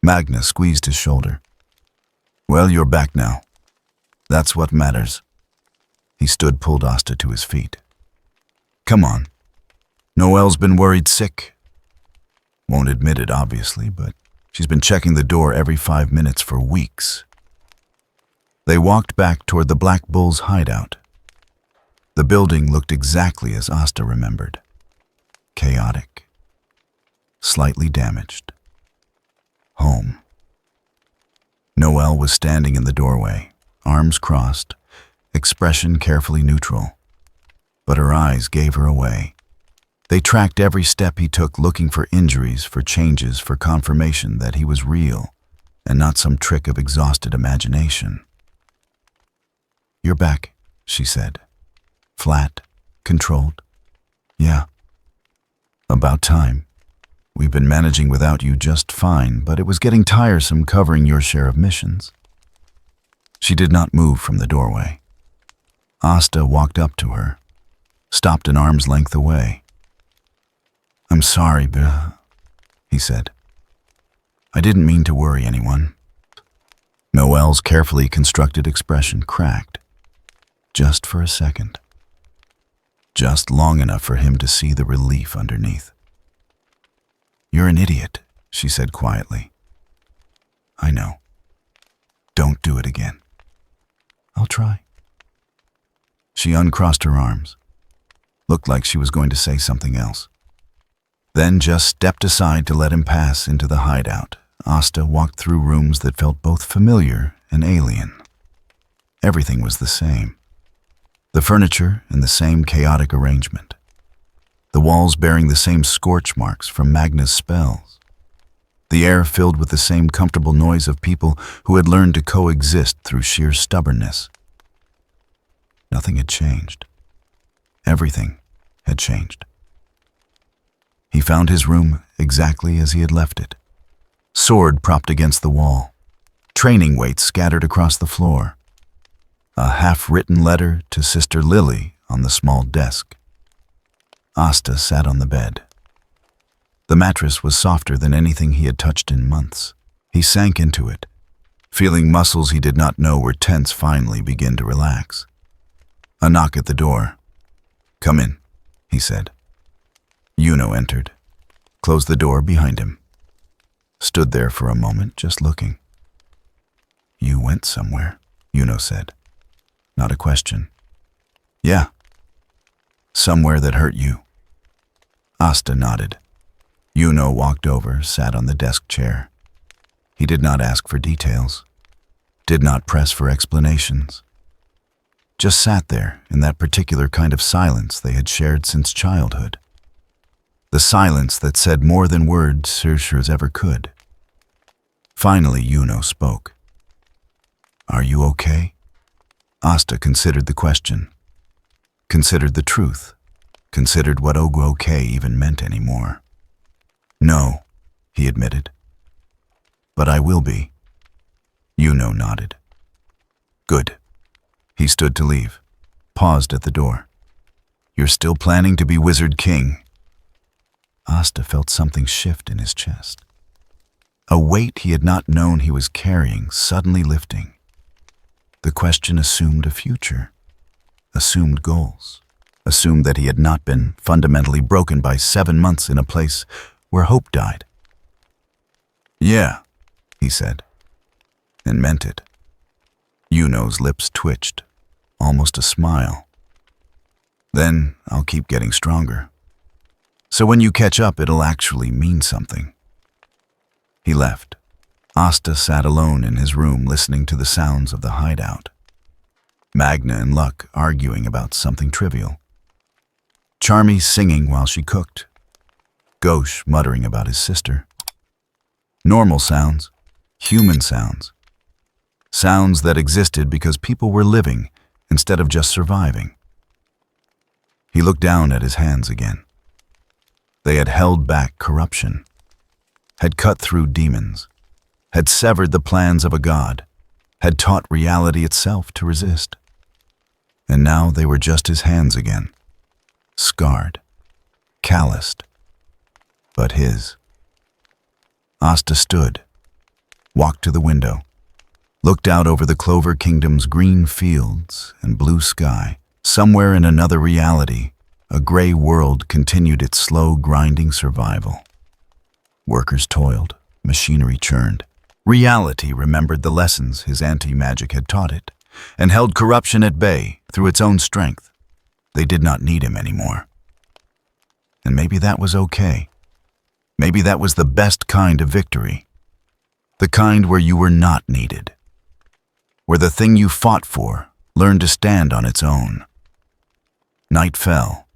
[SPEAKER 1] Magna squeezed his shoulder. "Well, you're back now. That's what matters." He pulled Asta to his feet. "Come on. Noelle's been worried sick. Won't admit it, obviously, but she's been checking the door every 5 minutes for weeks." They walked back toward the Black Bull's hideout. The building looked exactly as Asta remembered. Chaotic. Slightly damaged. Home. Noelle was standing in the doorway, arms crossed, expression carefully neutral. But her eyes gave her away. They tracked every step he took, looking for injuries, for changes, for confirmation that he was real and not some trick of exhausted imagination. "You're back," she said. Flat, controlled. "Yeah. About time. We've been managing without you just fine, but it was getting tiresome covering your share of missions." She did not move from the doorway. Asta walked up to her, stopped an arm's length away. "I'm sorry, he said. "I didn't mean to worry anyone." Noelle's carefully constructed expression cracked. Just for a second. Just long enough for him to see the relief underneath. "You're an idiot," she said quietly. "I know. Don't do it again." "I'll try." She uncrossed her arms. Looked like she was going to say something else. Then just stepped aside to let him pass into the hideout. Asta walked through rooms that felt both familiar and alien. Everything was the same. The furniture in the same chaotic arrangement. The walls bearing the same scorch marks from Magna's spells. The air filled with the same comfortable noise of people who had learned to coexist through sheer stubbornness. Nothing had changed. Everything had changed. He found his room exactly as he had left it. Sword propped against the wall. Training weights scattered across the floor. A half-written letter to Sister Lily on the small desk. Asta sat on the bed. The mattress was softer than anything he had touched in months. He sank into it, feeling muscles he did not know were tense finally begin to relax. A knock at the door. "Come in," he said. Yuno entered, closed the door behind him. Stood there for a moment, just looking. "You went somewhere," Yuno said. Not a question. "Yeah. Somewhere that hurt you." Asta nodded. Yuno walked over, sat on the desk chair. He did not ask for details, did not press for explanations. Just sat there in that particular kind of silence they had shared since childhood. The silence that said more than words Sirshers ever could. Finally, Yuno spoke. "Are you okay?" Asta considered the question, considered the truth, considered what okay even meant anymore. "No," he admitted. "But I will be." Yuno nodded. "Good." He stood to leave, paused at the door. "You're still planning to be Wizard King?" Asta felt something shift in his chest. A weight he had not known he was carrying suddenly lifting. The question assumed a future, assumed goals, assumed that he had not been fundamentally broken by 7 months in a place where hope died. "Yeah," he said, and meant it. Yuno's lips twitched, almost a smile. Then I'll keep getting stronger. So when you catch up, it'll actually mean something. He left. Asta sat alone in his room listening to the sounds of the hideout. Magna and Luck arguing about something trivial. Charmy singing while she cooked. Ghosh muttering about his sister. Normal sounds, human sounds. Sounds that existed because people were living instead of just surviving. He looked down at his hands again. They had held back corruption, had cut through demons, had severed the plans of a god, had taught reality itself to resist. And now they were just his hands again, scarred, calloused, but his. Asta stood, walked to the window, looked out over the Clover Kingdom's green fields and blue sky. Somewhere in another reality, a gray world continued its slow, grinding survival. Workers toiled, machinery churned. Reality remembered the lessons his anti-magic had taught it, and held corruption at bay through its own strength. They did not need him anymore. And maybe that was okay. Maybe that was the best kind of victory. The kind where you were not needed. Where the thing you fought for learned to stand on its own. Night fell.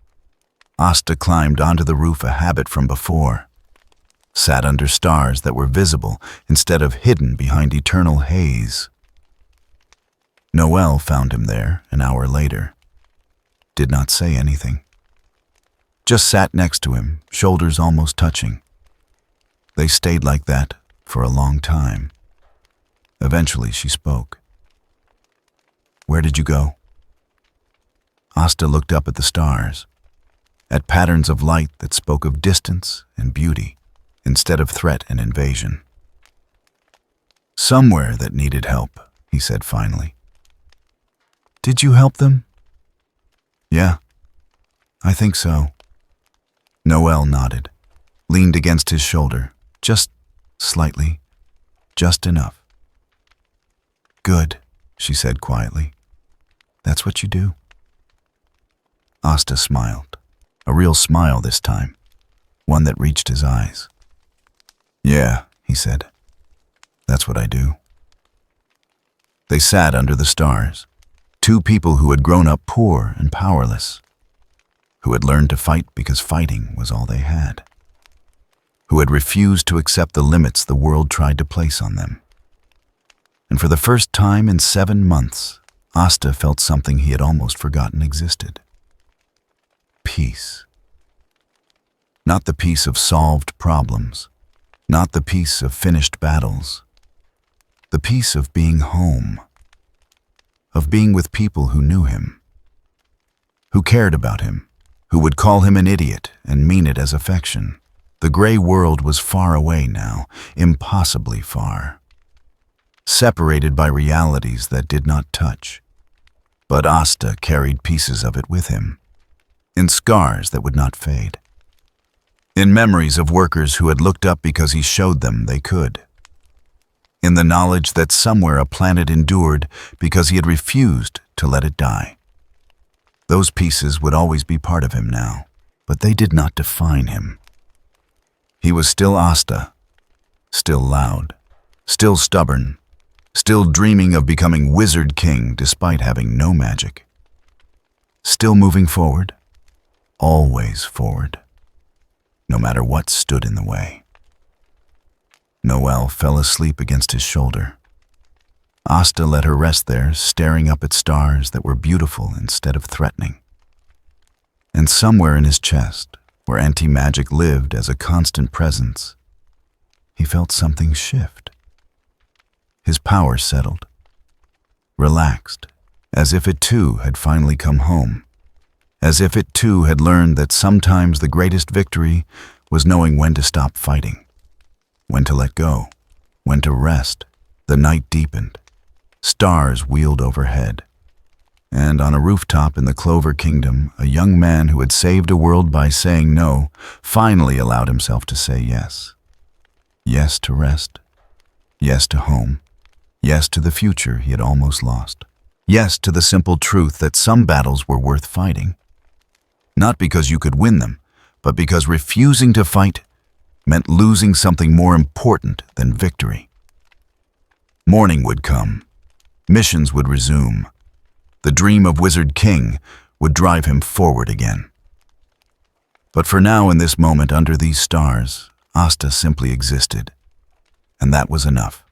[SPEAKER 1] Asta climbed onto the roof, a habit from before. Sat under stars that were visible instead of hidden behind eternal haze. Noel found him there an hour later. Did not say anything. Just sat next to him, shoulders almost touching. They stayed like that for a long time. Eventually she spoke. "Where did you go?" Asta looked up at the stars, at patterns of light that spoke of distance and beauty instead of threat and invasion. "Somewhere that needed help," he said finally. "Did you help them?" "Yeah, I think so." Noel nodded, leaned against his shoulder, just slightly, just enough. "Good," she said quietly. "That's what you do." Asta smiled, a real smile this time, one that reached his eyes. "Yeah," he said, "that's what I do." They sat under the stars, two people who had grown up poor and powerless, who had learned to fight because fighting was all they had, who had refused to accept the limits the world tried to place on them. And for the first time in 7 months, Asta felt something he had almost forgotten existed. Peace. Not the peace of solved problems, not the peace of finished battles, the peace of being home, of being with people who knew him, who cared about him, who would call him an idiot and mean it as affection. The gray world was far away now, impossibly far, separated by realities that did not touch. But Asta carried pieces of it with him, in scars that would not fade, in memories of workers who had looked up because he showed them they could, in the knowledge that somewhere a planet endured because he had refused to let it die. Those pieces would always be part of him now, but they did not define him. He was still Asta, still loud, still stubborn, still dreaming of becoming Wizard King despite having no magic. Still moving forward, always forward, no matter what stood in the way. Noel fell asleep against his shoulder. Asta let her rest there, staring up at stars that were beautiful instead of threatening. And somewhere in his chest, where anti-magic lived as a constant presence, he felt something shift. His power settled, relaxed, as if it too had finally come home, as if it too had learned that sometimes the greatest victory was knowing when to stop fighting, when to let go, when to rest. The night deepened. Stars wheeled overhead. And on a rooftop in the Clover Kingdom, a young man who had saved a world by saying no finally allowed himself to say yes. Yes to rest. Yes to home. Yes to the future he had almost lost. Yes to the simple truth that some battles were worth fighting. Not because you could win them, but because refusing to fight meant losing something more important than victory. Morning would come. Missions would resume. The dream of Wizard King would drive him forward again. But for now, in this moment under these stars, Asta simply existed. And that was enough.